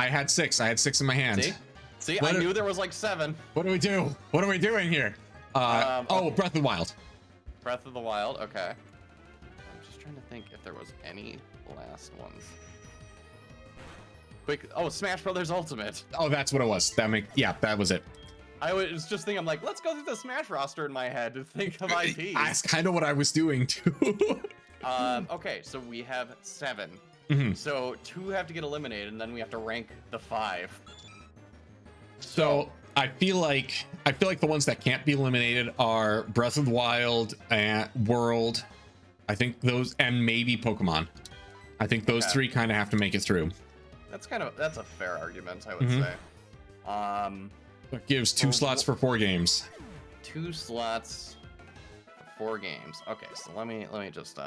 had 6. I had 6 in my hand. See, I knew there was like 7. What do we do? What are we doing here? Breath of the Wild. Breath of the Wild. Okay. I'm just trying to think if there was any last ones. Quick. Oh, Smash Brothers Ultimate. Oh, that's what it was. That was it. I was just thinking, I'm like, let's go through the Smash roster in my head to think of IPs. That's kind of what I was doing too. Okay, so we have 7. Mm-hmm. So 2 have to get eliminated, and then we have to rank the 5. So I feel like the ones that can't be eliminated are Breath of the Wild and World. I think those, and maybe Pokemon. I think those 3 kind of have to make it through. That's a fair argument, I would say. That gives 2 slots for 4 games. 2 slots for 4 games. Okay, so let me just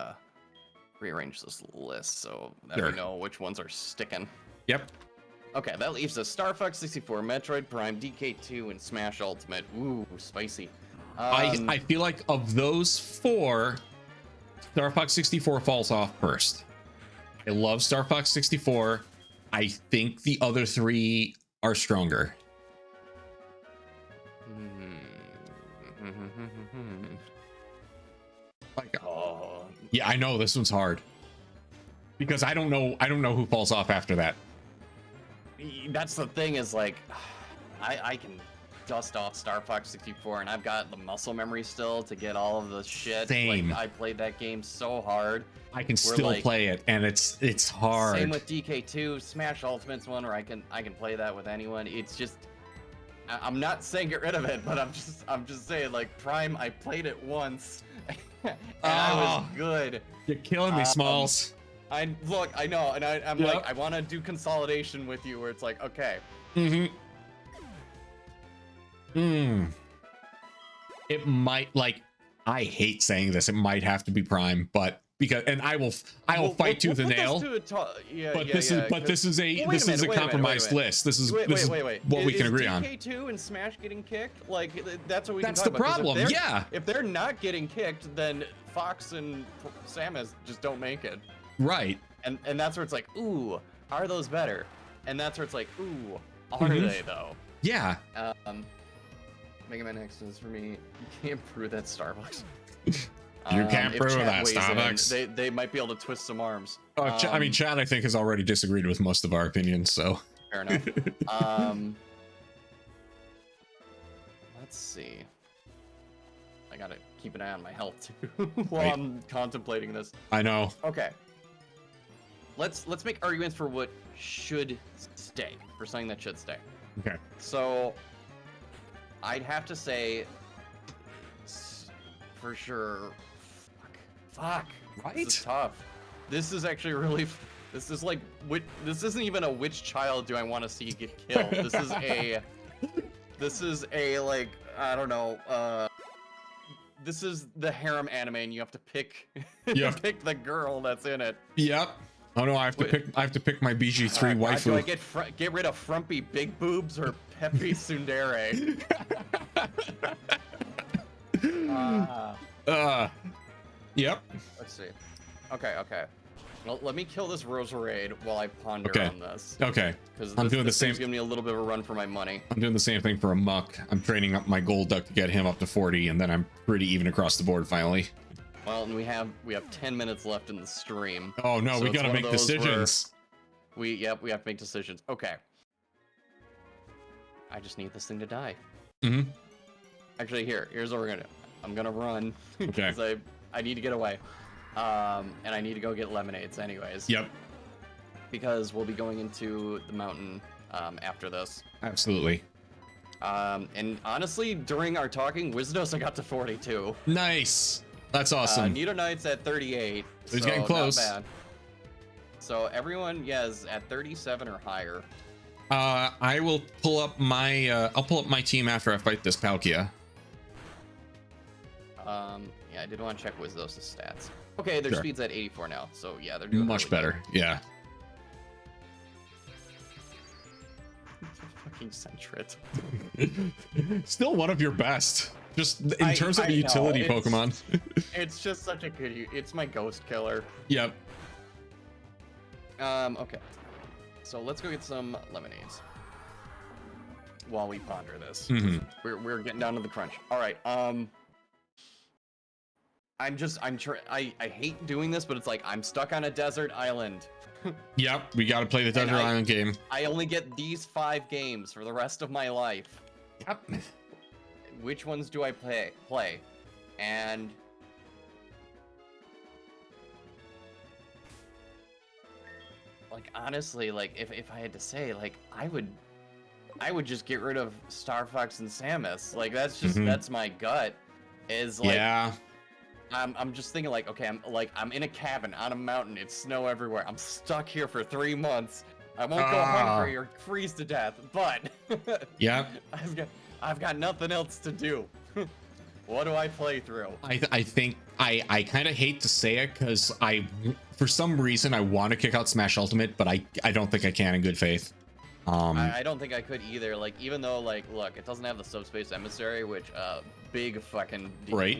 rearrange this list so that we know which ones are sticking. Yep. Okay, that leaves us Star Fox 64, Metroid Prime, DK2, and Smash Ultimate. Ooh, spicy. I feel like of those 4, Star Fox 64 falls off first. I love Star Fox 64. I think the other 3 are stronger. Yeah, I know this one's hard because I don't know who falls off after that. That's the thing, is like, I can dust off Star Fox 64, and I've got the muscle memory still to get all of the shit. Same. Like, I played that game so hard. I can still play it, and it's hard. Same with DK2. Smash Ultimate's one where I can play that with anyone. It's just, I'm not saying get rid of it, but I'm just saying, like, Prime, I played it once, and I was good. You're killing me, Smalls. I know, and I'm like, I want to do consolidation with you, where it's like, okay. It might, like, I hate saying this, it might have to be Prime, but because, and I will fight tooth and nail. This is a compromised list. This is what we can agree on. DK2 and Smash getting kicked? Like, that's what we can That's talk the about. problem. If they're not getting kicked, then Fox and Samus just don't make it. Right. And that's where it's like, ooh, are those better? And that's where it's like, ooh, are they though? Yeah. Mega Man X is for me. You can't prove that Starbucks. You can't prove that Starbucks. They might be able to twist some arms. I mean, Chad, I think, has already disagreed with most of our opinions, so. Fair enough. Let's see. I gotta keep an eye on my health too while I'm contemplating this. I know. Okay. Let's make arguments for what should stay, for something that should stay. Okay. So I'd have to say for sure. Fuck. Right? This is tough. This is actually really. This is like. This isn't even a which child do I want to see get killed. This is a. This is a like I don't know. This is the harem anime, and you have to pick. Pick the girl that's in it. Yep. Oh no, I have to pick. I have to pick my BG3 waifu. Do I get rid of frumpy big boobs or peppy tsundere? Yep. Let's see. Okay. Well, let me kill this Roserade while I ponder on this. Okay. Because I'm doing the this same. Giving me a little bit of a run for my money. I'm doing the same thing for a muck. I'm training up my gold duck to get him up to 40, and then I'm pretty even across the board finally. Well, and we have 10 minutes left in the stream. Oh no, so we gotta make decisions. We have to make decisions. Okay. I just need this thing to die. Mm-hmm. Actually, here's what we're gonna do. I'm gonna run Okay. because I need to get away. And I need to go get lemonades anyways. Yep. Because we'll be going into the mountain after this. Absolutely. And honestly, during our talking, Wizardos got to 42. Nice. That's awesome. Nido Knight's at 38. He's getting close. Not bad. So everyone, is at 37 or higher. I will pull up my I'll pull up my team after I fight this Palkia. Yeah, I did want to check Wizardos' stats. Okay, their Sure. speed's at 84 now, so yeah, they're doing Much really better. Yeah. good. Fucking Sentret. Still one of your best. Just in I terms of a know, utility it's- Pokemon. It's just such a good. It's my ghost killer. Yep. Okay. So let's go get some lemonades while we ponder this. Mhm. We're getting down to the crunch. All right. I hate doing this, but it's like I'm stuck on a desert island. Yep. We got to play the Desert Island game. I only get these 5 games for the rest of my life. Yep. Which ones do I play? And like honestly, like if I had to say, like I would just get rid of Star Fox and Samus. Like that's just that's my gut. Is like Yeah. I'm just thinking like, okay, I'm in a cabin on a mountain. It's snow everywhere. I'm stuck here for 3 months. I won't go hungry or freeze to death, but Yep. I've got nothing else to do. What do I play through? I think I kind of hate to say it because for some reason I want to kick out Smash Ultimate, but I don't think I can in good faith. I don't think I could either. Like, even though, like, look, it doesn't have the Subspace Emissary, which big fucking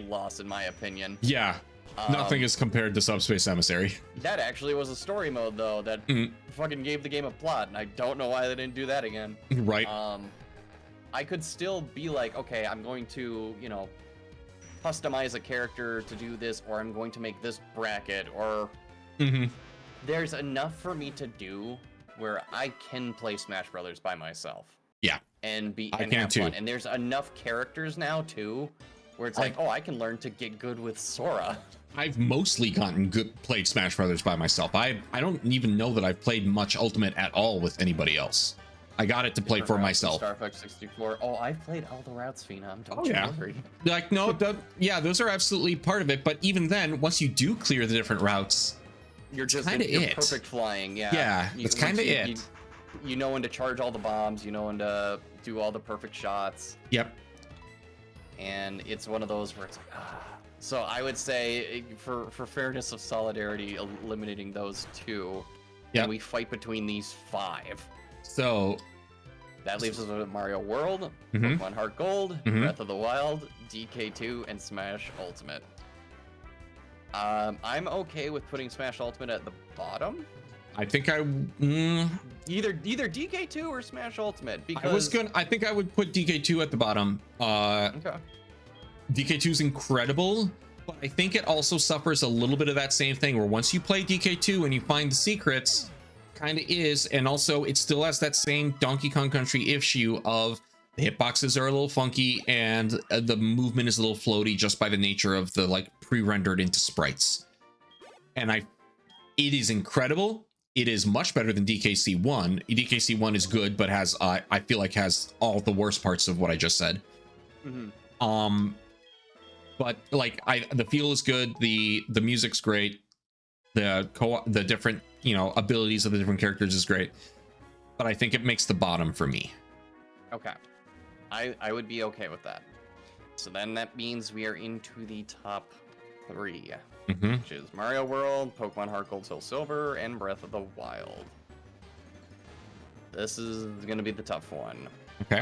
loss in my opinion. Yeah, nothing is compared to Subspace Emissary. That actually was a story mode though that fucking gave the game a plot, and I don't know why they didn't do that again. Right. I could still be like, okay, I'm going to, customize a character to do this, or I'm going to make this bracket, or there's enough for me to do where I can play Smash Brothers by myself. Yeah. And have have fun. And there's enough characters now too, where it's like, oh, I can learn to get good with Sora. I've mostly played Smash Brothers by myself. I don't even know that I've played much Ultimate at all with anybody else. I got it to play for myself. Star Fox 64. Oh, I've played all the routes, Phenom. Don't you worry. Like, no, those are absolutely part of it. But even then, once you do clear the different routes, you're just you're perfect flying. Yeah. Yeah, that's kind of it. You know when to charge all the bombs. You know when to do all the perfect shots. Yep. And it's one of those where it's like, So I would say, for fairness of solidarity, eliminating those 2, and we fight between these 5. So that leaves us with Mario World, Pokemon Heart Gold, Breath of the Wild, DK2, and Smash Ultimate. I'm okay with putting Smash Ultimate at the bottom. I think either DK2 or Smash Ultimate, because I think I would put DK2 at the bottom. Okay. DK2 is incredible, but I think it also suffers a little bit of that same thing where once you play DK2 and you find the secrets, kind of is. And also it still has that same Donkey Kong Country issue of the hitboxes are a little funky and the movement is a little floaty just by the nature of the like pre-rendered into sprites. And it is incredible. It is much better than DKC1. DKC1 is good, but has I feel like has all the worst parts of what I just said. But like the feel is good, the music's great, the different, you know, abilities of the different characters is great, but I think it makes the bottom for me. Okay, I would be okay with that. So then that means we are into the top 3, which is Mario World, Pokemon Heart Gold Soul Silver, and Breath of the Wild. This is gonna be the tough one. Okay.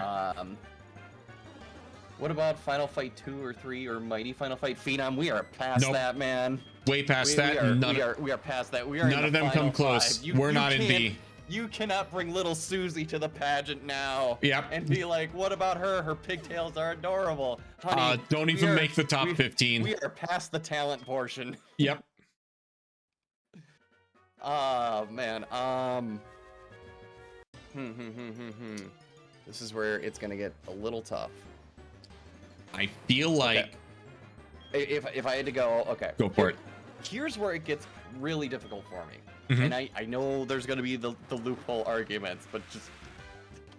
What about Final Fight 2 or 3 or Mighty Final Fight Phenom? We are past that, man. Way past that. We are past that. We are none of them come close. We're not in B. You cannot bring little Susie to the pageant now. Yep. And be like, what about her? Her pigtails are adorable. Honey, don't even make the top 15. We are past the talent portion. Yep. Oh, man. This is where it's going to get a little tough. I feel like... Okay. If I had to go, okay. Go for it. Here's where it gets really difficult for me. And I know there's going to be the loophole arguments, but just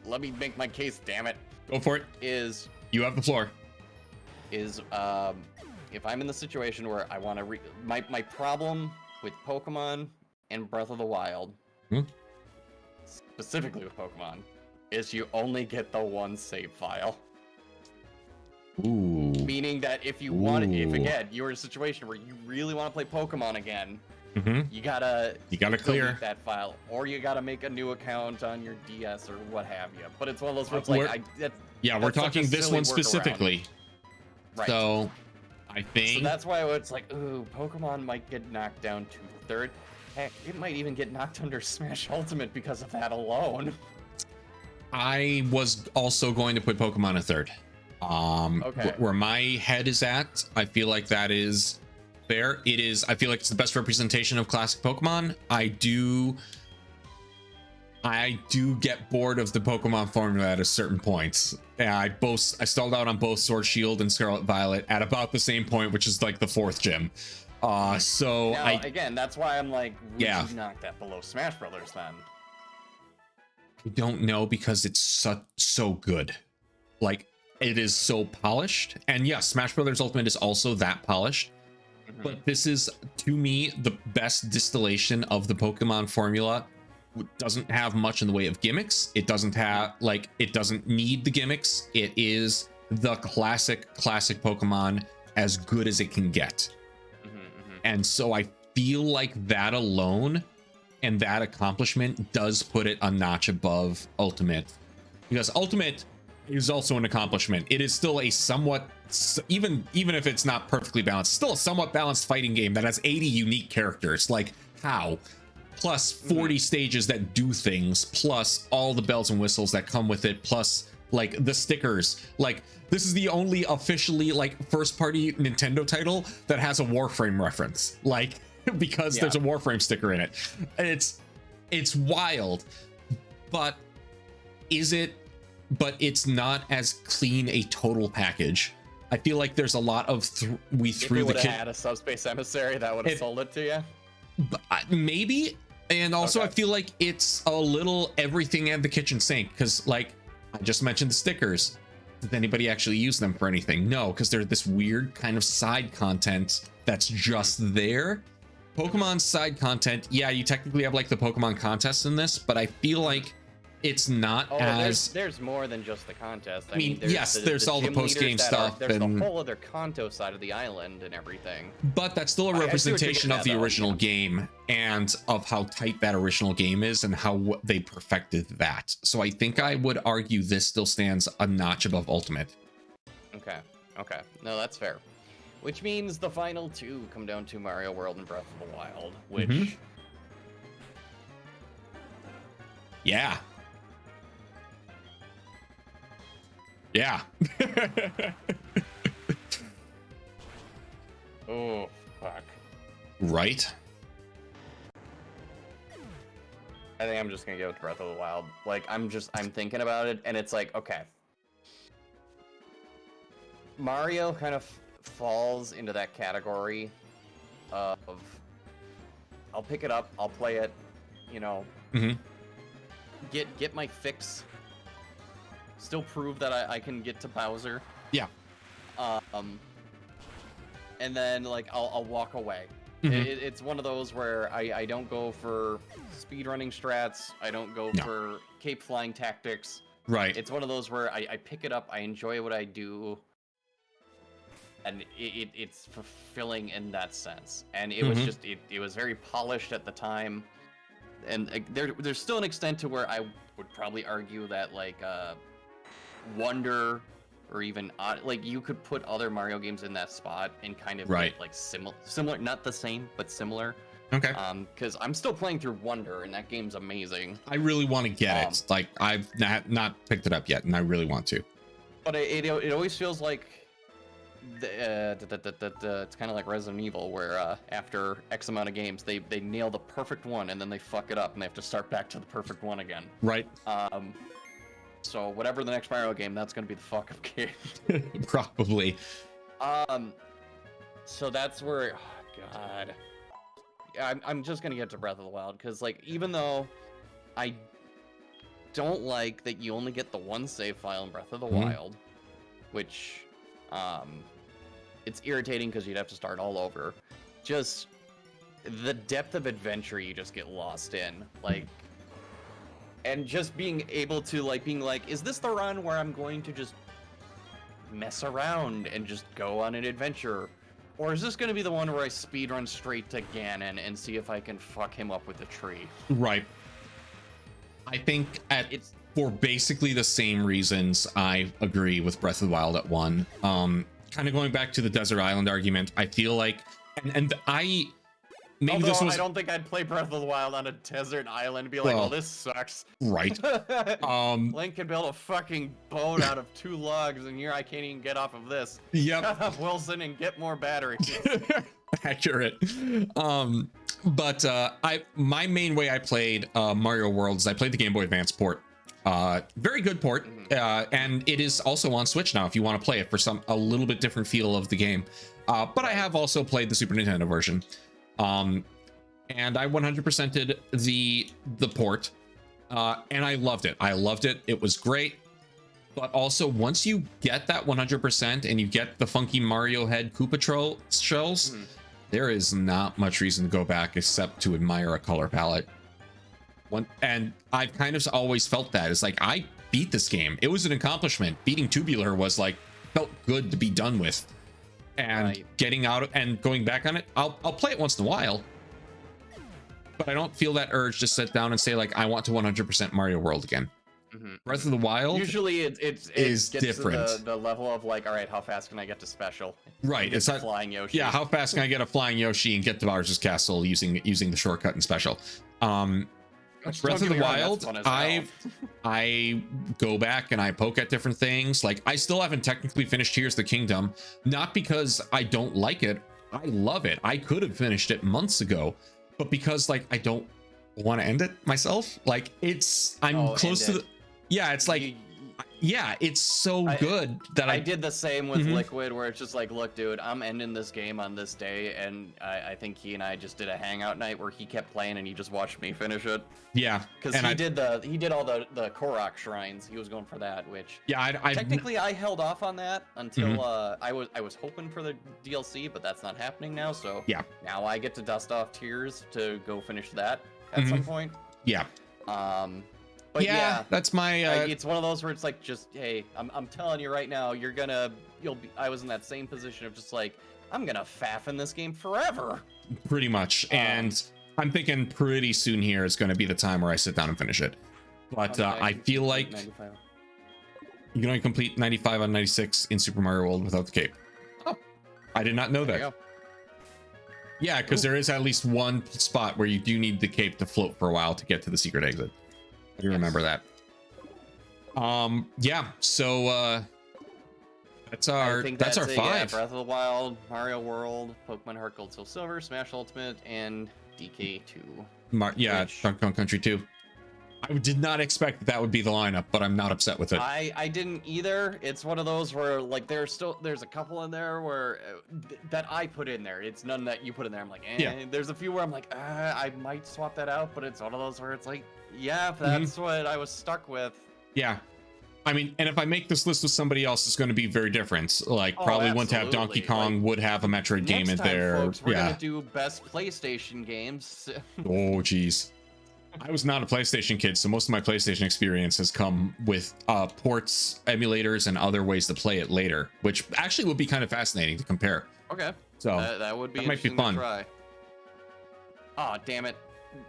let me make my case, damn it. Go for it. You have the floor. If I'm in the situation where I want to... My problem with Pokemon and Breath of the Wild, specifically with Pokemon, is you only get the one save file. Ooh. Meaning that if you want, if again you're in a situation where you really want to play Pokemon again, you gotta clear that file, or you gotta make a new account on your DS or what have you. But it's one of those where it's like, we're talking this one specifically. Right. So I think so that's why it's like, ooh, Pokemon might get knocked down to 3rd. Heck, it might even get knocked under Smash Ultimate because of that alone. I was also going to put Pokemon in 3rd. Where my head is at, I feel like that is fair. It is. I feel like it's the best representation of classic Pokemon. I do get bored of the Pokemon formula at a certain point. I stalled out on both Sword Shield and Scarlet Violet at about the same point, which is like the 4th gym. So now, again, that's why I'm like, we should knock that below Smash Brothers then. I don't know, because it's so good. Like, it is so polished, and yes, Smash Brothers Ultimate is also that polished, but this is, to me, the best distillation of the Pokemon formula. It doesn't have much in the way of gimmicks. It doesn't have, like, it doesn't need the gimmicks. It is the classic Pokemon, as good as it can get. And so I feel like that alone and that accomplishment does put it a notch above Ultimate, because Ultimate is also an accomplishment. It is still a somewhat, even if it's not perfectly balanced, still a somewhat balanced fighting game that has 80 unique characters. Like, how? Plus 40 stages that do things, plus all the bells and whistles that come with it, plus like the stickers. Like, this is the only officially like first party Nintendo title that has a Warframe reference, like, because there's a Warframe sticker in it. It's wild, but it's not as clean a total package. I feel like there's a lot of we threw the kit. Had a Subspace Emissary that would have sold it to you. Maybe, and also I feel like it's a little everything at the kitchen sink, because like I just mentioned the stickers. Did anybody actually use them for anything? No, because they're this weird kind of side content that's just there. Pokemon side content, yeah, you technically have like the Pokemon contests in this, but I feel like it's not as... There's more than just the contest. I mean, there's all the post-game stuff. There's the whole other Kanto side of the island and everything. But that's still a representation of the original game and of how tight that original game is and how they perfected that. So I think I would argue this still stands a notch above Ultimate. Okay. No, that's fair. Which means the final two come down to Mario World and Breath of the Wild, which... Yeah. Oh, fuck. Right? I think I'm just gonna go with Breath of the Wild. Like, I'm thinking about it, and it's like, okay. Mario kind of falls into that category of, I'll pick it up, I'll play it, you know, get my fix, still prove that I can get to Bowser. Yeah. And then, like, I'll walk away. It's one of those where I don't go for speedrunning strats. I don't go for cape flying tactics. Right. It's one of those where I pick it up, I enjoy what I do, and it's fulfilling in that sense. And it was just, it was very polished at the time. And there's still an extent to where I would probably argue that, like, Wonder or even like, you could put other Mario games in that spot and kind of get, like, similar, not the same, but similar. Okay. Because I'm still playing through Wonder, and that game's amazing. I really want to get it. Like, I've not picked it up yet, and I really want to. But it always feels like it's kind of like Resident Evil, where after X amount of games, they nail the perfect one, and then they fuck it up, and they have to start back to the perfect one again. Right. So whatever the next Mario game, that's gonna be the fuck up game. Probably. So that's where, oh god, I'm just gonna get to Breath of the Wild, because, like, even though I don't like that you only get the one save file in Breath of the Wild, which it's irritating because you'd have to start all over. Just the depth of adventure you just get lost in, like. And just being able to, like, being like, is this the run where I'm going to just mess around and just go on an adventure? Or is this going to be the one where I speedrun straight to Ganon and see if I can fuck him up with a tree? Right. I think for basically the same reasons, I agree with Breath of the Wild at 1. Kind of going back to the desert island argument, I feel like, and I... Maybe this was... I don't think I'd play Breath of the Wild on a desert island and be like, well, this sucks. Right. Link can build a fucking boat out of 2 logs, and here I can't even get off of this. Yep. Shut up, Wilson, and get more batteries. Accurate. But my main way I played Mario World is I played the Game Boy Advance port. Very good port. And it is also on Switch now if you want to play it for a little bit different feel of the game. But I have also played the Super Nintendo version. And I 100%ed the port, and I loved it. It was great. But also, once you get that 100% and you get the funky Mario head Koopa shells, there is not much reason to go back except to admire a color palette. And I've kind of always felt that. It's like, I beat this game. It was an accomplishment. Beating Tubular was like, felt good to be done with. And getting out and going back on it, I'll play it once in a while, but I don't feel that urge to sit down and say, like, I want to 100% Mario World again. Breath of the Wild usually it is gets different. To the level of, like, all right, how fast can I get to special? Right, it's not flying Yoshi. Yeah, how fast can I get a flying Yoshi and get to Bowser's Castle using the shortcut in special? Breath of the Wild, I go back and I poke at different things. Like, I still haven't technically finished Tears of the Kingdom, not because I don't like it. I love it. I could have finished it months ago, but because, like, I don't want to end it myself. Like, I'm close to the... Yeah, it's like... Yeah, it's so good that I did the same with Liquid, where it's just like, look, dude, I'm ending this game on this day, and I think he and I just did a hangout night where he kept playing and he just watched me finish it. Yeah, because he did all the Korok shrines. He was going for that, which technically I held off on that until I was hoping for the DLC, but that's not happening now. So yeah, now I get to dust off Tears to go finish that at some point. Yeah. But yeah, that's my it's one of those where it's like, just, hey, I'm telling you right now, I was in that same position of just like, I'm gonna faff in this game forever, pretty much. And I'm thinking pretty soon here is going to be the time where I sit down and finish it. But I feel like 95. You can only complete 95 on 96 in Super Mario World without the cape. Oh, I did not know that. Yeah, because there is at least one spot where you do need the cape to float for a while to get to the secret exit. I do remember that. Yeah, so that's our 5. Yeah, Breath of the Wild, Mario World, Pokemon Heart Gold Soul Silver, Smash Ultimate, and DK2. Donkey Kong Country 2. I did not expect that would be the lineup, but I'm not upset with it. I didn't either. It's one of those where like there's a couple in there where that I put in there. It's none that you put in there. I'm like, eh. Yeah. There's a few where I'm like, I might swap that out, but it's one of those where it's like, yeah, that's what I was stuck with. Yeah. I mean, and if I make this list with somebody else, it's going to be very different. Like, probably wouldn't have Donkey Kong, would have a Metroid game in there. Folks, we're gonna do best PlayStation games. Oh, geez. I was not a PlayStation kid, so most of my PlayStation experience has come with ports, emulators, and other ways to play it later, which actually would be kind of fascinating to compare. Okay. So that would be that might be fun. To try. Oh, damn it.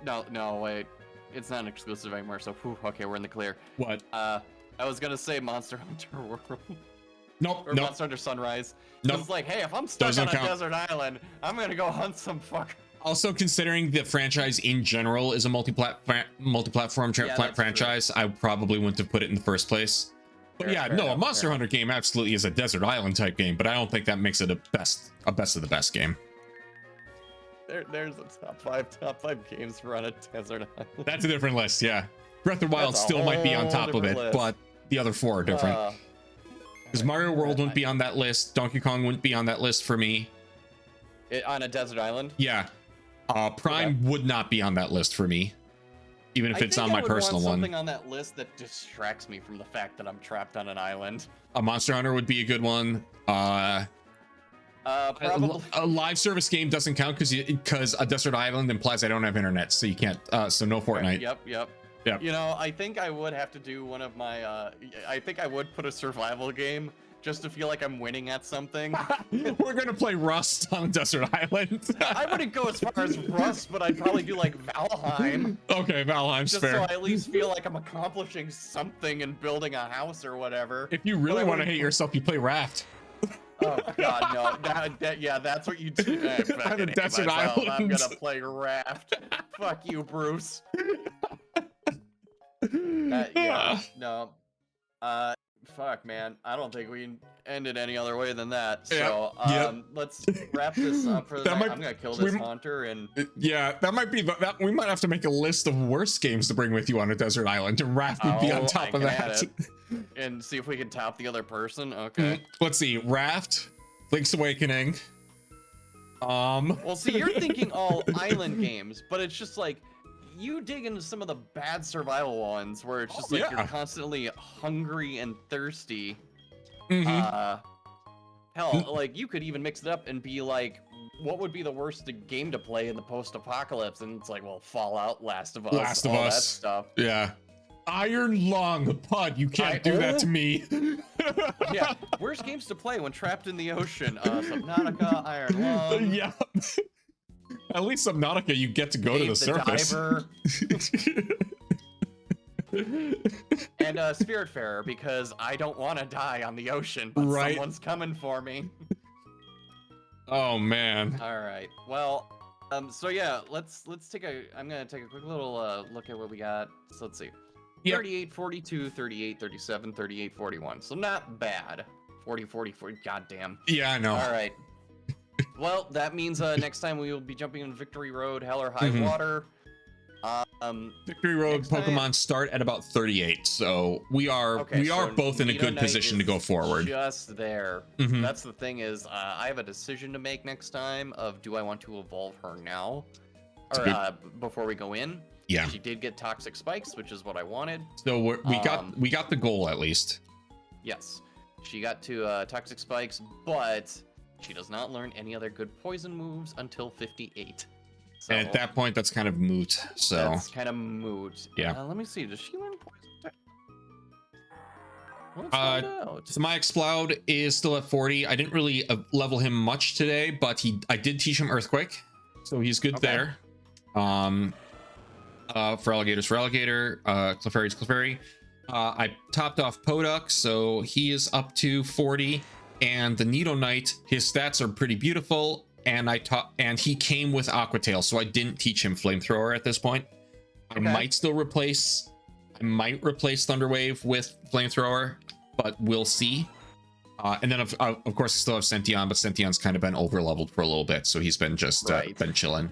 No, wait. It's not an exclusive anymore, so okay, we're in the clear. What? I was gonna say Monster Hunter World. Nope. Or Monster Hunter Sunrise. Nope. It's like, hey, if I'm stuck on a desert island, I'm gonna go hunt some fucker. Also, considering the franchise in general is a multi-platform franchise, true. I probably wouldn't have put it in the first place. But a Monster Hunter game absolutely is a desert island type game, but I don't think that makes it a best of the best game. There's a top five games for on a desert island. That's a different list, yeah. Breath of the Wild still might be on top of it, but the other four are different. Because Mario World wouldn't be on that list. Donkey Kong wouldn't be on that list for me. On a desert island? Yeah. Prime would not be on that list for me, even if it's on my personal one. Something on that list that distracts me from the fact that I'm trapped on an island. A Monster Hunter would be a good one. Probably. A live service game doesn't count because a desert island implies I don't have internet, so you can't. So no Fortnite. Yep. You know, I think I would have to do one of my. I think I would put a survival game just to feel like I'm winning at something. We're gonna play Rust on a desert island. I wouldn't go as far as Rust, but I'd probably do like Valheim. Okay, Valheim's just fair. So I at least feel like I'm accomplishing something and building a house or whatever. If you really want to hate yourself, you play Raft. Oh God, no! That's what you do. On a desert island. I'm gonna play Raft. Fuck you, Bruce. No. Fuck, man. I don't think we can end it any other way than that. So, let's wrap this up for the night. I'm gonna kill this hunter and. Yeah, that might be. We might have to make a list of worst games to bring with you on a desert island, and Raft would be on top of that. And see if we can top the other person. Okay. Let's see. Raft, Link's Awakening. Well, see, you're thinking all island games, but it's just like. You dig into some of the bad survival ones where it's just like you're constantly hungry and thirsty. Hell, like you could even mix it up and be like, what would be the worst game to play in the post-apocalypse? And it's like, well, Fallout, Last of Us, that stuff. Yeah. Iron Lung, Pud, you can't do that to me. Yeah, worst games to play when trapped in the ocean. Subnautica, Iron Lung. Yeah. At least Subnautica, you get to go to the surface. And Spiritfarer, because I don't want to die on the ocean, but someone's coming for me. Oh man. All right. Well, so yeah, let's take a. I'm gonna take a quick little look at what we got. So let's see. 38, 42, 38, 37, 38, 41. So not bad. 40, 44. Goddamn. Yeah, I know. All right. Well, that means next time we will be jumping in Victory Road, Hell or High Water. Victory Road Pokemon start at about 38, so we are both in a good position to go forward. Just there. That's the thing is, I have a decision to make next time of do I want to evolve her now, or before we go in. Yeah. She did get Toxic Spikes, which is what I wanted. So we got the goal at least. Yes, she got to Toxic Spikes, but she does not learn any other good poison moves until 58. So and at that point, that's kind of moot. So that's kind of moot. Yeah. Let me see. Does she learn poison? Let's find out. So my Exploud is still at 40. I didn't really level him much today, but I did teach him Earthquake, so he's good there. For Alligator's for Alligator, Clefairy's Clefairy. I topped off Podok, so he is up to 40. And the Nido Knight, his stats are pretty beautiful, and he came with Aqua Tail, so I didn't teach him Flamethrower at this point. I might still replace Thunderwave with Flamethrower, but we'll see. And then of course I still have Sentient, but Sention's kind of been over leveled for a little bit, so he's been just been chilling.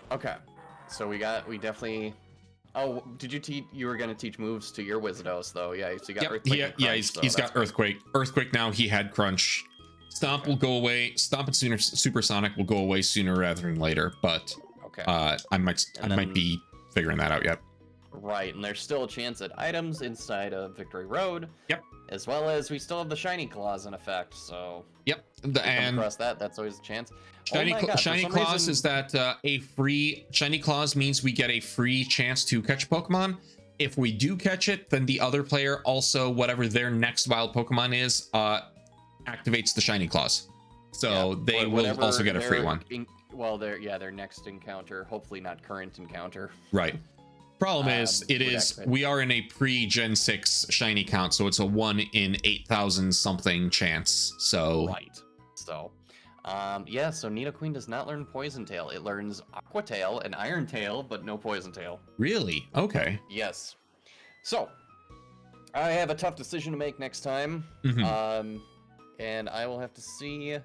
Okay, so we definitely Oh, did you teach? You were gonna teach moves to your Wizardos though. Yeah, so you got Yep. Earthquake. Yeah. And Yeah. Crunch, so He's that's got good. Earthquake. Earthquake now. He had Crunch. Stomp will go away. Stomp and Supersonic will go away sooner rather than later. But Okay. I might be figuring that out yet. Right, and there's still a chance at items inside of Victory Road. Yep. As well as we still have the Shiny Claws in effect, so Yep. if you come across that's always a chance. Shiny, Oh my God, Shiny Claws is that a free Shiny Claws means we get a free chance to catch Pokemon. If we do catch it, then the other player also, whatever their next wild Pokemon is, activates the Shiny Claws. So Yeah, they will also get a free one. Their next encounter, hopefully not current encounter. Right. Problem is, we are in a pre-Gen 6 Shiny count, so it's a 1 in 8,000 something chance. So right. So yeah, so Nidoqueen does not learn Poison Tail. It learns Aqua Tail and Iron Tail, but no Poison Tail. Really? Okay. Yes. So I have a tough decision to make next time. Mhm. And I will have to see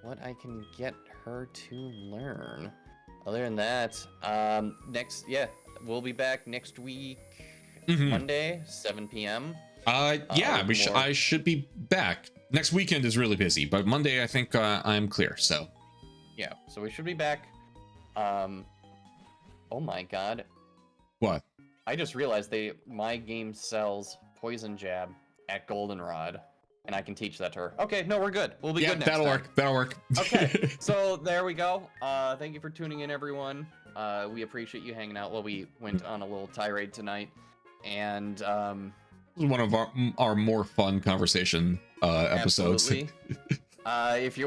what I can get her to learn. Other than that, we'll be back next week, Monday, 7 p.m. Yeah, I should be back. Next weekend is really busy, but Monday I think I'm clear. So yeah, so we should be back. Oh my God. What? I just realized my game sells Poison Jab at Goldenrod. And I can teach that to her. Okay, no, we're good. We'll be good next time. That'll work. Okay, so there we go. Thank you for tuning in, everyone. We appreciate you hanging out while we went on a little tirade tonight. And this is one of our more fun conversation episodes. Absolutely. If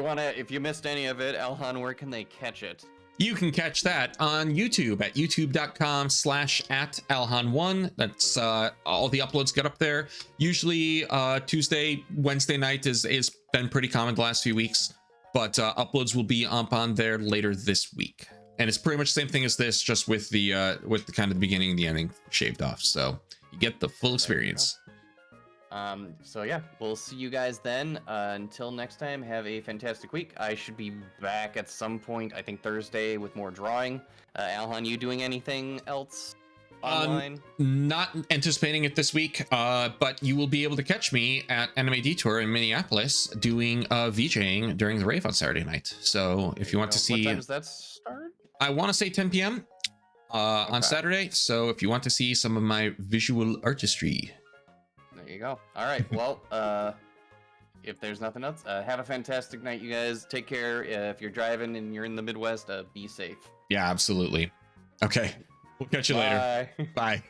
you missed any of it, Elhan, where can they catch it? You can catch that on YouTube at youtube.com/@Alhan1. That's all the uploads get up there. Usually Tuesday, Wednesday night is been pretty common the last few weeks, but uploads will be up on there later this week. And it's pretty much the same thing as this, just with the kind of the beginning and the ending shaved off. So you get the full experience. So yeah, we'll see you guys then. Until next time, have a fantastic week. I should be back at some point, I think Thursday, with more drawing. Alhan, you doing anything else online? Not anticipating it this week, but you will be able to catch me at Anime Detour in Minneapolis doing VJing during the rave on Saturday night. So if you want to see... What time does that start? I want to say 10 p.m. On Saturday. So if you want to see some of my visual artistry... There you go. All right. Well, if there's nothing else, have a fantastic night, you guys. Take care. If you're driving and you're in the Midwest, be safe. Yeah, absolutely. Okay. We'll catch you later. Bye.